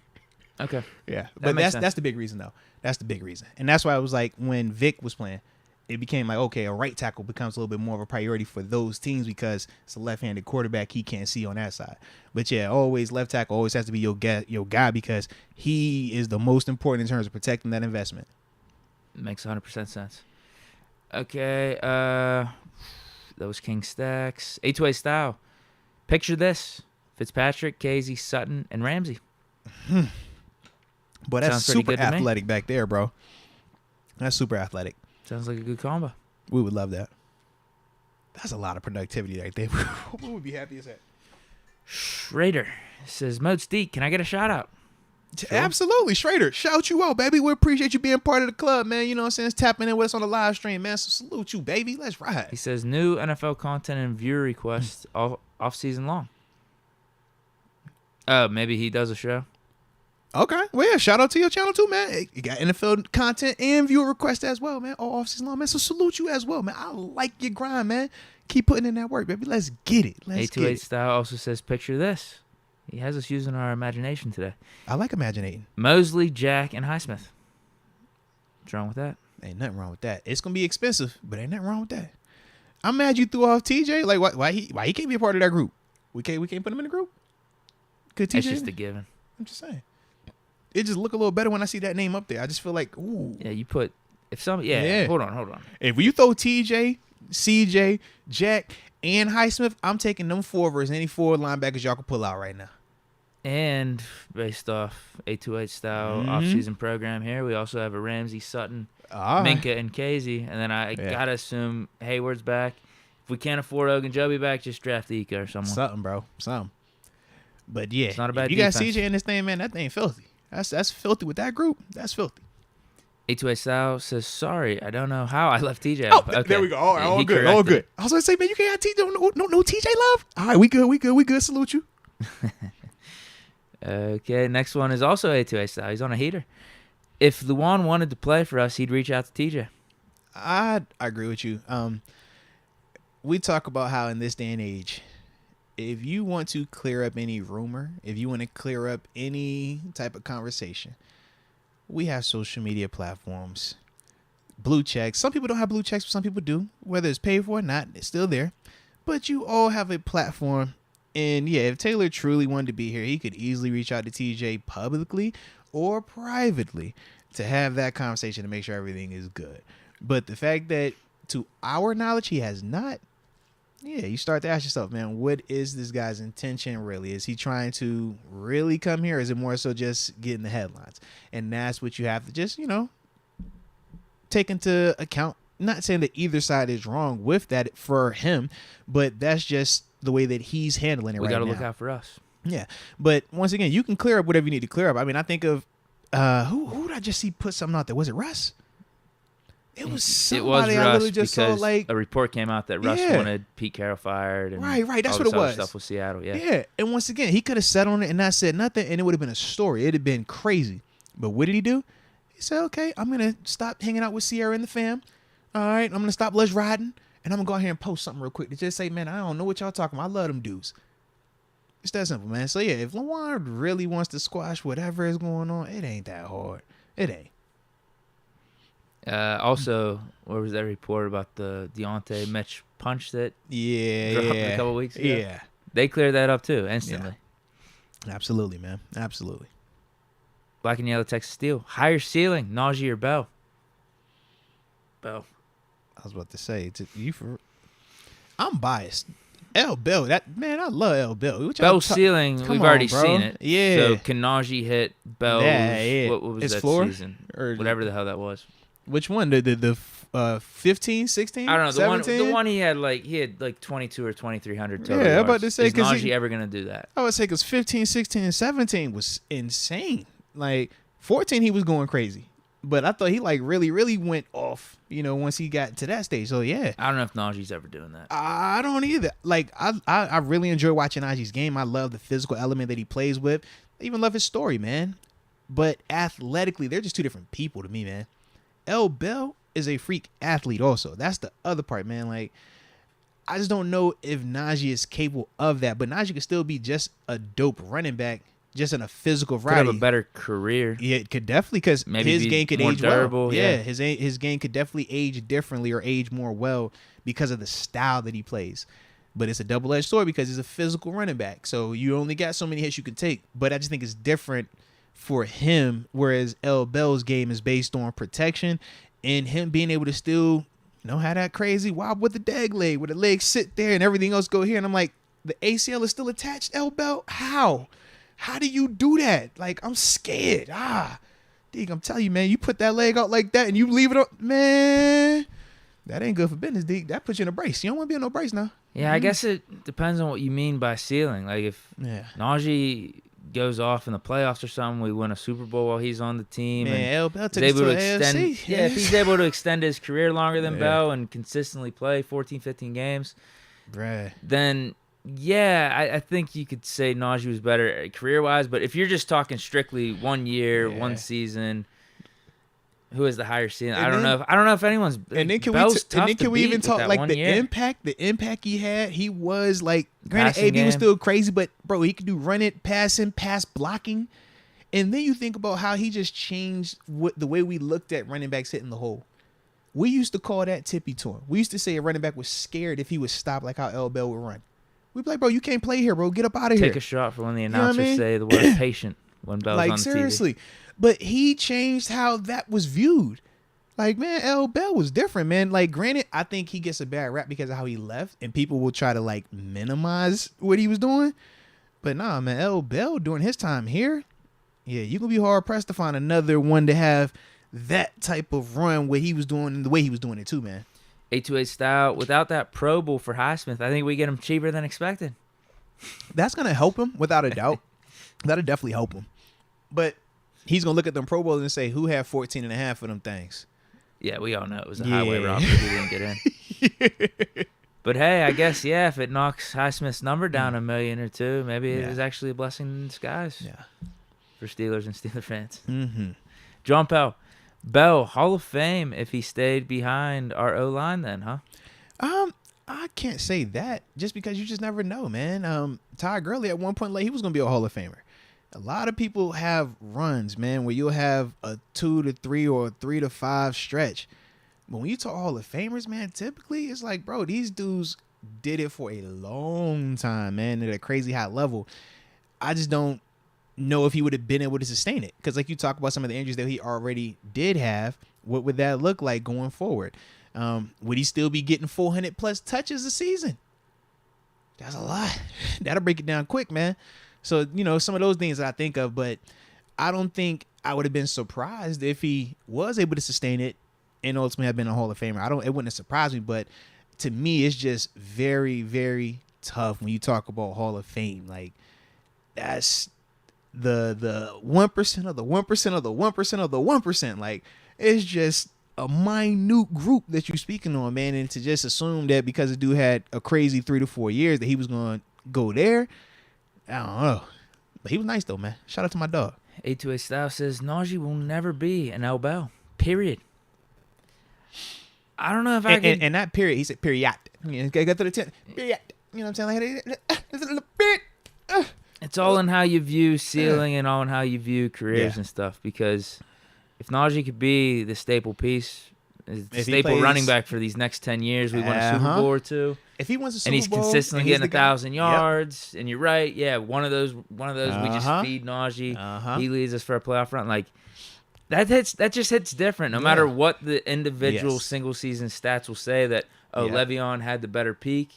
Okay. Yeah, but that's the big reason though. That's the big reason, and that's why I was like when Vic was playing, it became like, okay, a right tackle becomes a little bit more of a priority for those teams because it's a left-handed quarterback he can't see on that side. But yeah, always left tackle always has to be your guy because he is the most important in terms of protecting that investment. Makes 100% sense. Okay, that was King Stacks. A2A style. Picture this: Fitzpatrick, Casey, Sutton, and Ramsey. But that's Sounds pretty super good to me. athletic back there, bro. That's super athletic. Sounds like a good combo. We would love that. That's a lot of productivity right there. We would be happy as that. Schrader says, Moats, Deke, can I get a shout out? Sure. Absolutely, Schrader. Shout you out, baby. We appreciate you being part of the club, man. You know what I'm saying? It's tapping in with us on the live stream, man. So salute you, baby. Let's ride. He says, new NFL content and viewer requests off season long. Oh, maybe he does a show. Okay. Well, yeah, shout out to your channel too, man. You got NFL content and viewer requests as well, man. All off season long, man. So salute you as well, man. I like your grind, man. Keep putting in that work, baby. Let's get it. Let's get it. 828 Style also says, picture this. He has us using our imagination today. I like imaginating. Mosley, Jack, and Highsmith. What's wrong with that? Ain't nothing wrong with that. It's gonna be expensive, but ain't nothing wrong with that. I'm mad you threw off TJ. Like why he can't be a part of that group? We can't put him in the group. Could TJ? It's just a given. I'm just saying. It just look a little better when I see that name up there. I just feel like, ooh. Yeah, you put yeah. Hold on. If you throw TJ, CJ, Jack, and Highsmith, I'm taking them 4 versus any 4 linebackers y'all can pull out right now. And based off 828 Style off-season program here, we also have a Ramsey, Sutton, Minka, and Casey. And then I gotta assume Hayward's back. If we can't afford Ogunjobi back, just draft Deke or someone. Something, bro. Something. But yeah, it's not a bad you defense. got CJ in this thing, man. That thing filthy. That's filthy with that group. That's filthy. 828 Style says, sorry, I don't know how I left TJ Oh, off. Okay. There we go. All good. All good. I was gonna say, man, you can't have TJ. No TJ love. All right, we good. Salute you. Okay, next one is also 828 Style. He's on a heater. If Luan wanted to play for us, he'd reach out to TJ. I agree with you. We talk about how in this day and age, if you want to clear up any rumor, if you want to clear up any type of conversation, we have social media platforms, blue checks. Some people don't have blue checks, but some people do. Whether it's paid for or not, it's still there. But you all have a platform. And yeah, if Taylor truly wanted to be here, he could easily reach out to TJ publicly or privately to have that conversation to make sure everything is good. But the fact that, to our knowledge, he has not, you start to ask yourself, man, what is this guy's intention really? Is he trying to really come here? Or is it more so just getting the headlines? And that's what you have to just, take into account. Not saying that either side is wrong with that for him, but that's just the way that he's handling it right now. We got to look out for us. Yeah. But once again, you can clear up whatever you need to clear up. I mean, I think of who did I just see put something out there? Was it Russ? It was somebody I literally just saw, like, a report came out that Russ wanted Pete Carroll fired. And right. That's all what it was. Stuff with Seattle. Yeah. And once again, he could have sat on it and not said nothing, and it would have been a story. It'd have been crazy. But what did he do? He said, okay, I'm going to stop hanging out with Sierra and the fam. All right, I'm going to stop Let's Riding, and I'm going to go out here and post something real quick to just say, man, I don't know what y'all talking about. I love them dudes. It's that simple, man. So, yeah, if Lamar really wants to squash whatever is going on, it ain't that hard. It ain't. Also, where was that report about the Deontay Mitch punch that dropped a couple weeks ago? Yeah. They cleared that up, too, instantly. Yeah. Absolutely, man. Absolutely. Black and Yellow Texas Steel. Higher ceiling, Najee or Bell? Bell. I was about to say, I'm biased. L. Bell, I love L. Bell. Bell's ceiling, we've already seen it. Yeah. So can Najee hit Bell's, what was his that floor? Season? Or whatever the hell that was. Which one? The 15, 16, I don't know. 17? The one he had like 22 or 2,300 total Yeah, yards. I'm about to say, is Najee ever going to do that? I would say because 15, 16, and 17 was insane. Like 14, he was going crazy. But I thought he really, really went off, once he got to that stage. So, yeah. I don't know if Najee's ever doing that. I don't either. Like, I really enjoy watching Najee's game. I love the physical element that he plays with. I even love his story, man. But athletically, they're just two different people to me, man. L. Bell is a freak athlete also. That's the other part, man. Like, I just don't know if Najee is capable of that. But Najee could still be just a dope running back. Just in a physical variety. Could have a better career. Yeah, it could definitely, because his game could age durable, well. Yeah, his game could definitely age differently or age more well because of the style that he plays. But it's a double-edged sword because he's a physical running back. So you only got so many hits you can take. But I just think it's different for him, whereas L. Bell's game is based on protection and him being able to still, have that crazy wob with the dag leg, where the legs sit there and everything else go here. And I'm like, the ACL is still attached, L. Bell? How do you do that? Like, I'm scared. Deke, I'm telling you, man, you put that leg out like that and you leave it up, man. That ain't good for business, Deke. That puts you in a brace. You don't want to be in no brace now. Yeah, I guess it depends on what you mean by ceiling. Like if Najee goes off in the playoffs or something, we win a Super Bowl while he's on the team. Man, and L. Bell took us to the AFC. Yeah, if he's able to extend his career longer than Bell and consistently play 14, 15 games, then I think you could say Najee was better career-wise. But if you're just talking strictly 1 year, 1 season, who has the higher ceiling? I don't know if anyone's. And then can we even talk like the impact he had? He was like, granted, AB was still crazy, but bro, he could do run it, passing, pass blocking, and then you think about how he just changed the way we looked at running backs hitting the hole. We used to call that tippy to him. We used to say a running back was scared if he was stopped, like how L. Bell would run. We'd be like, bro, you can't play here, bro. Get up out of here. Take a shot for when the announcers say the word patient when Bell's on the TV. Seriously. But he changed how that was viewed. Like, man, L. Bell was different, man. Like, granted, I think he gets a bad rap because of how he left, and people will try to, like, minimize what he was doing. But nah, man, L. Bell during his time here, you're going to be hard-pressed to find another one to have that type of run where he was doing and the way he was doing it too, man. 828 style. Without that Pro Bowl for Highsmith, I think we get him cheaper than expected. That's going to help him, without a doubt. That'll definitely help him. But he's going to look at them Pro Bowls and say, who had 14 and a half of them things? Yeah, we all know it was a highway robbery. He didn't get in. But, hey, I guess, if it knocks Highsmith's number down $1 million or $2 million, maybe it was actually a blessing in disguise for Steelers and Steeler fans. Mm-hmm. John Pell. Bell, Hall of Fame if he stayed behind our O-line then, huh? I can't say that just because you just never know, man. Todd Gurley at one point, like, he was going to be a Hall of Famer. A lot of people have runs, man, where you'll have a 2 to 3 or 3 to 5 stretch. But when you talk Hall of Famers, man, typically it's like, bro, these dudes did it for a long time, man, at a crazy high level. I just don't know if he would have been able to sustain it. Because like you talk about some of the injuries that he already did have, what would that look like going forward? Would he still be getting 400 plus touches a season? That's a lot. That'll break it down quick, man. So, some of those things that I think of, but I don't think I would have been surprised if he was able to sustain it and ultimately have been a Hall of Famer. It wouldn't have surprised me, but to me, it's just very, very tough when you talk about Hall of Fame. Like, that's the 1% of the 1% of the 1% of the 1%. Like, it's just a minute group that you're speaking on, man. And to just assume that because the dude had a crazy 3 to 4 years that he was going to go there, I don't know. But he was nice, though, man. Shout out to my dog. 828 Style says, Najee will never be an L. Bell. Period. I don't know if I can... And that period, he said period. Got to the 10. Period. You know what I'm saying? Like, it's all in how you view ceiling and all in how you view careers and stuff. Because if Najee could be the staple piece, the staple running back for these next 10 years, we won a Super Bowl or two. If he wins a Super Bowl, and he's consistently getting 1,000 yards, and you're right, one of those we just feed Najee. He leads us for a playoff run. Like that just hits different. No matter what the individual single season stats will say that Le'Veon had the better peak.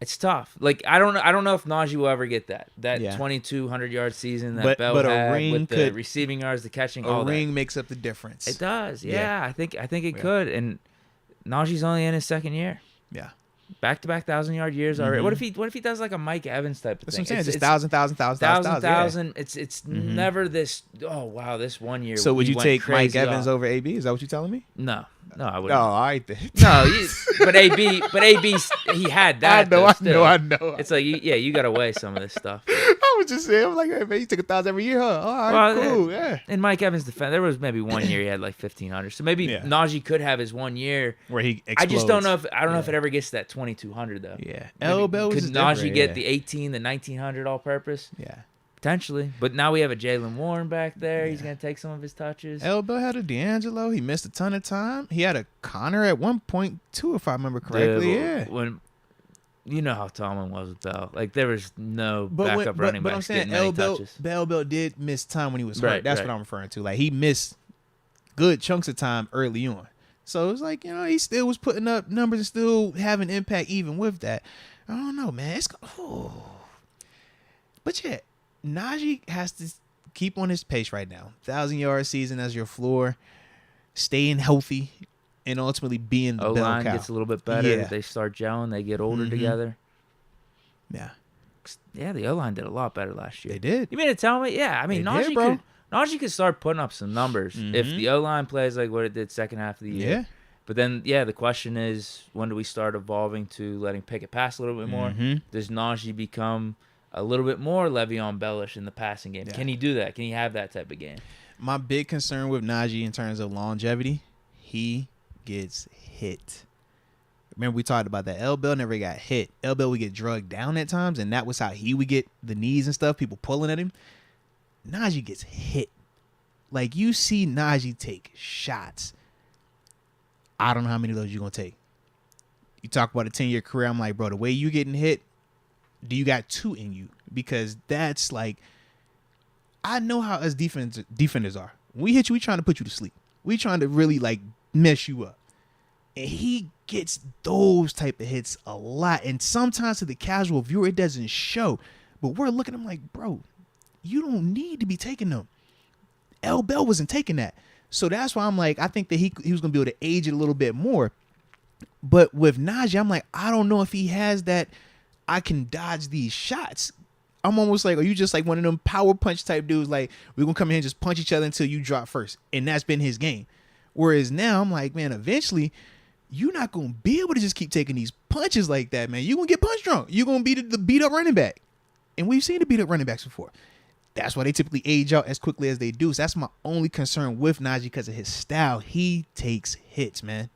It's tough. Like I don't know if Najee will ever get that 2,200 yard season that Bell had with the receiving yards, the catching. A ring makes up the difference. It does. Yeah. I think it could. And Najee's only in his second year. Yeah. Back-to-back 1,000-yard years already. What if he does like a Mike Evans type of thing? That's what I'm saying. It's 1,000. It's never this. Oh wow, this 1 year. So would you take Mike Evans over AB? Is that what you're telling me? No, I wouldn't. Oh, all right then. No, but AB, he had that. I know. It's like you got to weigh some of this stuff. I was just saying, I'm like, hey man, you took 1,000 every year, huh? All right, cool, yeah. In Mike Evans' defense, there was maybe 1 year he had like 1,500. So maybe Najee could have his 1 year where he explodes. I just don't know if it ever gets to that 2,200 though. Yeah, L. Bell could Najee get the 18, the 1,900 all purpose? Yeah, potentially. But now we have a Jaylen Warren back there. He's gonna take some of his touches. L. Bell had a D'Angelo. He missed a ton of time. He had a Connor at 1.2, if I remember correctly. When you know how Tomlin was with Bell. Like there was no backup running back. But I'm saying L. Bell did miss time when he was hurt. That's what I'm referring to. Like he missed good chunks of time early on. So it's like, he still was putting up numbers and still having impact even with that. I don't know, man. But yeah, Najee has to keep on his pace right now. 1,000-yard season as your floor, staying healthy, and ultimately being the bell O-line cow. gets a little bit better. Yeah. They start gelling. They get older together. Yeah. Yeah, the O-line did a lot better last year. They did. You mean to tell me? Yeah, I mean, They did, bro. Najee could start putting up some numbers if the O-line plays like what it did second half of the year. Yeah. But then, the question is, when do we start evolving to letting Pickett pass a little bit more? Does Najee become a little bit more Le'Veon Bellish in the passing game? Yeah. Can he do that? Can he have that type of game? My big concern with Najee in terms of longevity, he gets hit. Remember we talked about that. L. Bell never got hit. L. Bell would get drugged down at times, and that was how he would get the knees and stuff, people pulling at him. Najee gets hit. Like, you see Najee take shots. I don't know how many of those you're going to take. You talk about a 10-year career, I'm like, bro, the way you getting hit, do you got 2 in you? Because that's like, I know how us defenders are. When we hit you, we trying to put you to sleep. We trying to really, like, mess you up. And he gets those type of hits a lot. And sometimes to the casual viewer, it doesn't show. But we're looking at him like, bro, you don't need to be taking them. L. Bell wasn't taking that. So that's why I'm like, I think that he was going to be able to age it a little bit more. But with Najee, I'm like, I don't know if he has that I can dodge these shots. I'm almost like, are you just like one of them power punch type dudes? Like, we're going to come in here and just punch each other until you drop first. And that's been his game. Whereas now I'm like, man, eventually you're not going to be able to just keep taking these punches like that, man. You're going to get punch drunk. You're going to be the beat up running back. And we've seen the beat up running backs before. That's why they typically age out as quickly as they do. So that's my only concern with Najee because of his style. He takes hits, man.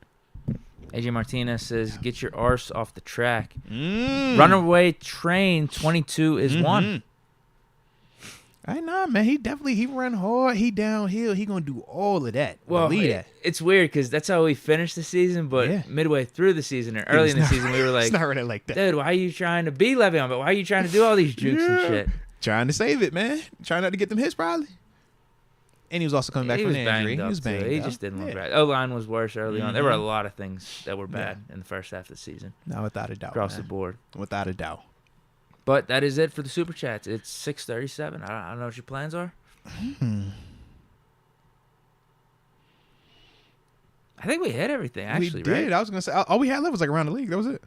AJ Martinez says, get your arse off the track. Runaway train 22 is one. I know, man. He run hard. He downhill. He going to do all of that. Well, Believe that. It's weird because that's how we finished the season, but midway through the season or early in the season, we were like, it's not really like that. Dude, why are you trying to be Le'Veon? But why are you trying to do all these jukes and shit? Trying to save it, man. Trying not to get them hits, probably. And he was also coming back from the injury. He was banged up. He just didn't look right. O-line was worse early on. There were a lot of things that were bad in the first half of the season. No, without a doubt. Across the board. Without a doubt. But that is it for the Super Chats. It's 6:37. I don't know what your plans are. I think we hit everything, actually, we did. right? I was going to say, all we had left was like around the league. That was it.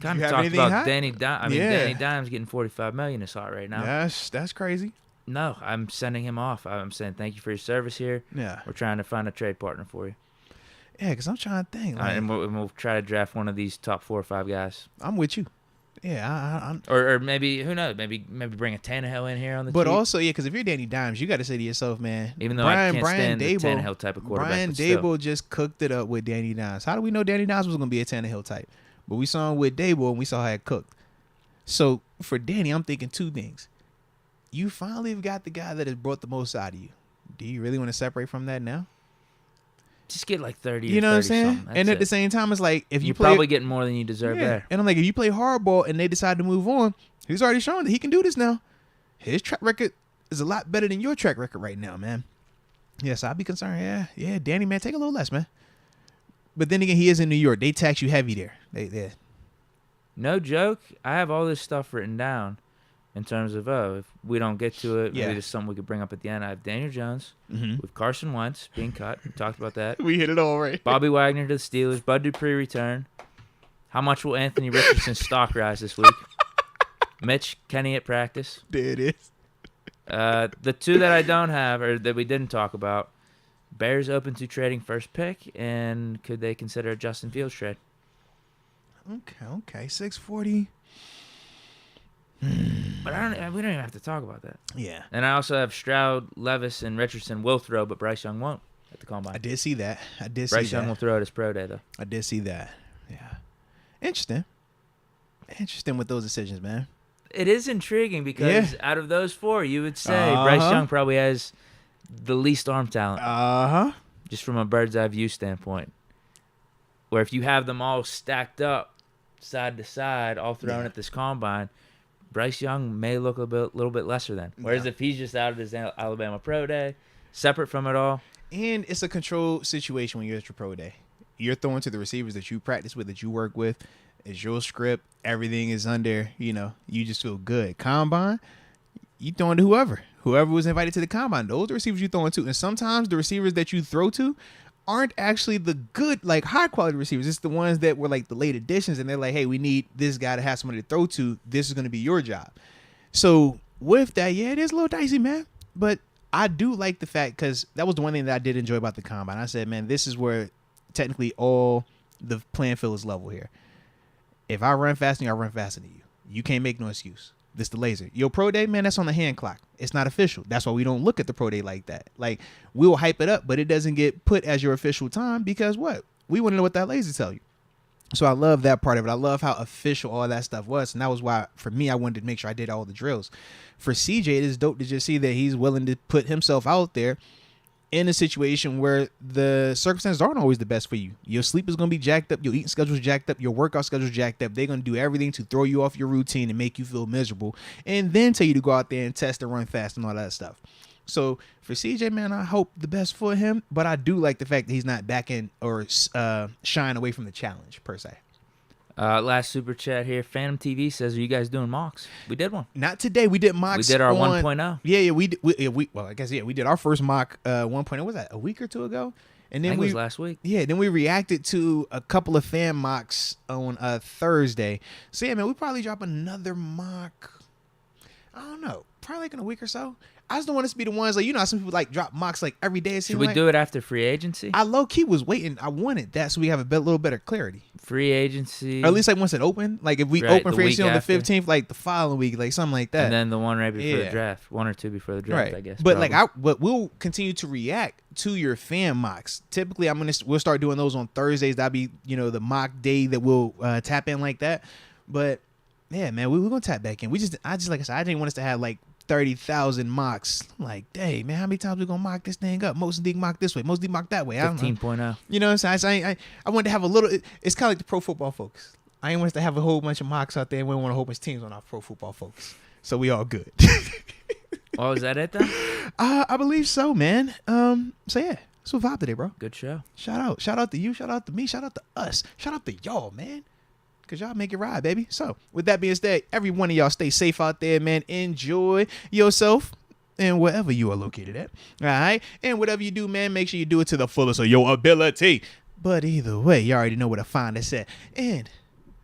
Kind of talked about Danny Dimes. Danny Dimes getting $45 million is hot right now. That's crazy. No, I'm sending him off. I'm saying thank you for your service here. Yeah. We're trying to find a trade partner for you. Yeah, because I'm trying to think. Like, and we'll try to draft one of these top 4 or 5 guys. I'm with you. Yeah, I'm. Or maybe, who knows? Maybe bring a Tannehill in here on the But cheap. also, because if you're Danny Dimes, you got to say to yourself, man. Even though I can't stand the Tannehill type of quarterback. Brian Dable just cooked it up with Danny Dimes. How do we know Danny Dimes was going to be a Tannehill type? But we saw him with Dable, and we saw how it cooked. So, for Danny, I'm thinking 2 things. You finally have got the guy that has brought the most out of you. Do you really want to separate from that now? Just get like 30 You know what I'm saying? And at the same time, it's like, if you're probably getting more than you deserve there. And I'm like, if you play hardball and they decide to move on, he's already shown that he can do this now. His track record is a lot better than your track record right now, man. Yes, I'd be concerned. Yeah, Danny, man, take a little less, man. But then again, he is in New York. They tax you heavy there. They. No joke. I have all this stuff written down in terms of, if we don't get to it, maybe there's something we could bring up at the end. I have Daniel Jones with Carson Wentz being cut. We talked about that. We hit it all right. Bobby Wagner to the Steelers. Bud Dupree return. How much will Anthony Richardson's stock rise this week? Mitch, Kenny at practice. There it is. The 2 that I don't have, or that we didn't talk about, Bears open to trading first pick, and could they consider a Justin Fields trade? Okay. 640. But we don't even have to talk about that. Yeah. And I also have Stroud, Levis, and Richardson will throw, but Bryce Young won't at the combine. I did see that. Bryce Young will throw at his pro day, though. I did see that. Yeah. Interesting with those decisions, man. It is intriguing because out of those 4, you would say Bryce Young probably has the least arm talent. Just from a bird's eye view standpoint. Where if you have them all stacked up side to side, all thrown at this combine, Bryce Young may look a little bit lesser than. Whereas if he's just out at his Alabama Pro Day, separate from it all. And it's a controlled situation when you're at your Pro Day. You're throwing to the receivers that you practice with, that you work with. It's your script. Everything is under, you just feel good. Combine, you throwing to whoever was invited to the combine. Those are the receivers you throwing to. And sometimes the receivers that you throw to aren't actually the good, like high quality receivers. It's the ones that were like the late additions, and they're like, hey, we need this guy to have somebody to throw to. This is going to be your job. So with that, yeah, it is a little dicey, man. But I do like the fact, because that was the one thing that I did enjoy about the combine. I said, man, this is where technically all the playing field is level here. If I run faster than you, I run faster than you. You can't make no excuse. This the laser. Your pro day, man, that's on the hand clock. It's not official. That's why we don't look at the pro day like that. Like, we'll hype it up, but it doesn't get put as your official time because what? We want to know what that laser tell you. So I love that part of it. I love how official all that stuff was. And that was why, for me, I wanted to make sure I did all the drills. For CJ, it is dope to just see that he's willing to put himself out there in a situation where the circumstances aren't always the best for you. Your sleep is going to be jacked up. Your eating schedule is jacked up. Your workout schedule is jacked up. They're going to do everything to throw you off your routine and make you feel miserable, and then tell you to go out there and test and run fast and all that stuff. So for CJ, man, I hope the best for him, but I do like the fact that he's not backing or shying away from the challenge per se. Last super chat here. Phantom TV says, "Are you guys doing mocks?" We did one. Not today. We did mocks. We did our on, 1.0. Yeah, well, I guess we did our first mock 1.0. Was that a week or two ago? And then I think it was last week. Yeah, then we reacted to a couple of fan mocks on Thursday. So yeah, man, we probably drop another mock. I don't know, probably like in a week or so. I just don't want us to be the ones like, you know how some people like drop mocks like every day. Should we do it after free agency? I low key was waiting. I wanted that so we have a little better clarity. Free agency, or at least like once it open. Like if we open free agency on the 15th, like the following week, like something like that. And then the one right before the draft, 1 or 2 before the draft, I guess. But probably. But we'll continue to react to your fan mocks. Typically, we'll start doing those on Thursdays. That'll be the mock day that we'll tap in like that. But yeah, man, we're gonna tap back in. I just like I said, I didn't want us to have like 30,000 mocks. I'm like, dang, man, how many times we gonna mock this thing up? Most Deke mock this way, most Deke mock that way. 15.0. You know what I'm saying? I wanted to have a little. It's kind of like the Pro Football Focus. I ain't want us to have a whole bunch of mocks out there, and we don't want a whole bunch of teams on our Pro Football Focus. So we all good. Oh, is that it then? I believe so, man. So yeah, it's a vibe today, bro. Good show. Shout out to you. Shout out to me. Shout out to us. Shout out to y'all, man. Because y'all make it ride, baby. So, with that being said, every one of y'all stay safe out there, man. Enjoy yourself and wherever you are located at. All right? And whatever you do, man, make sure you do it to the fullest of your ability. But either way, you already know where to find us at. And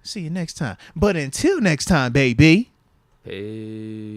see you next time. But until next time, baby. Peace.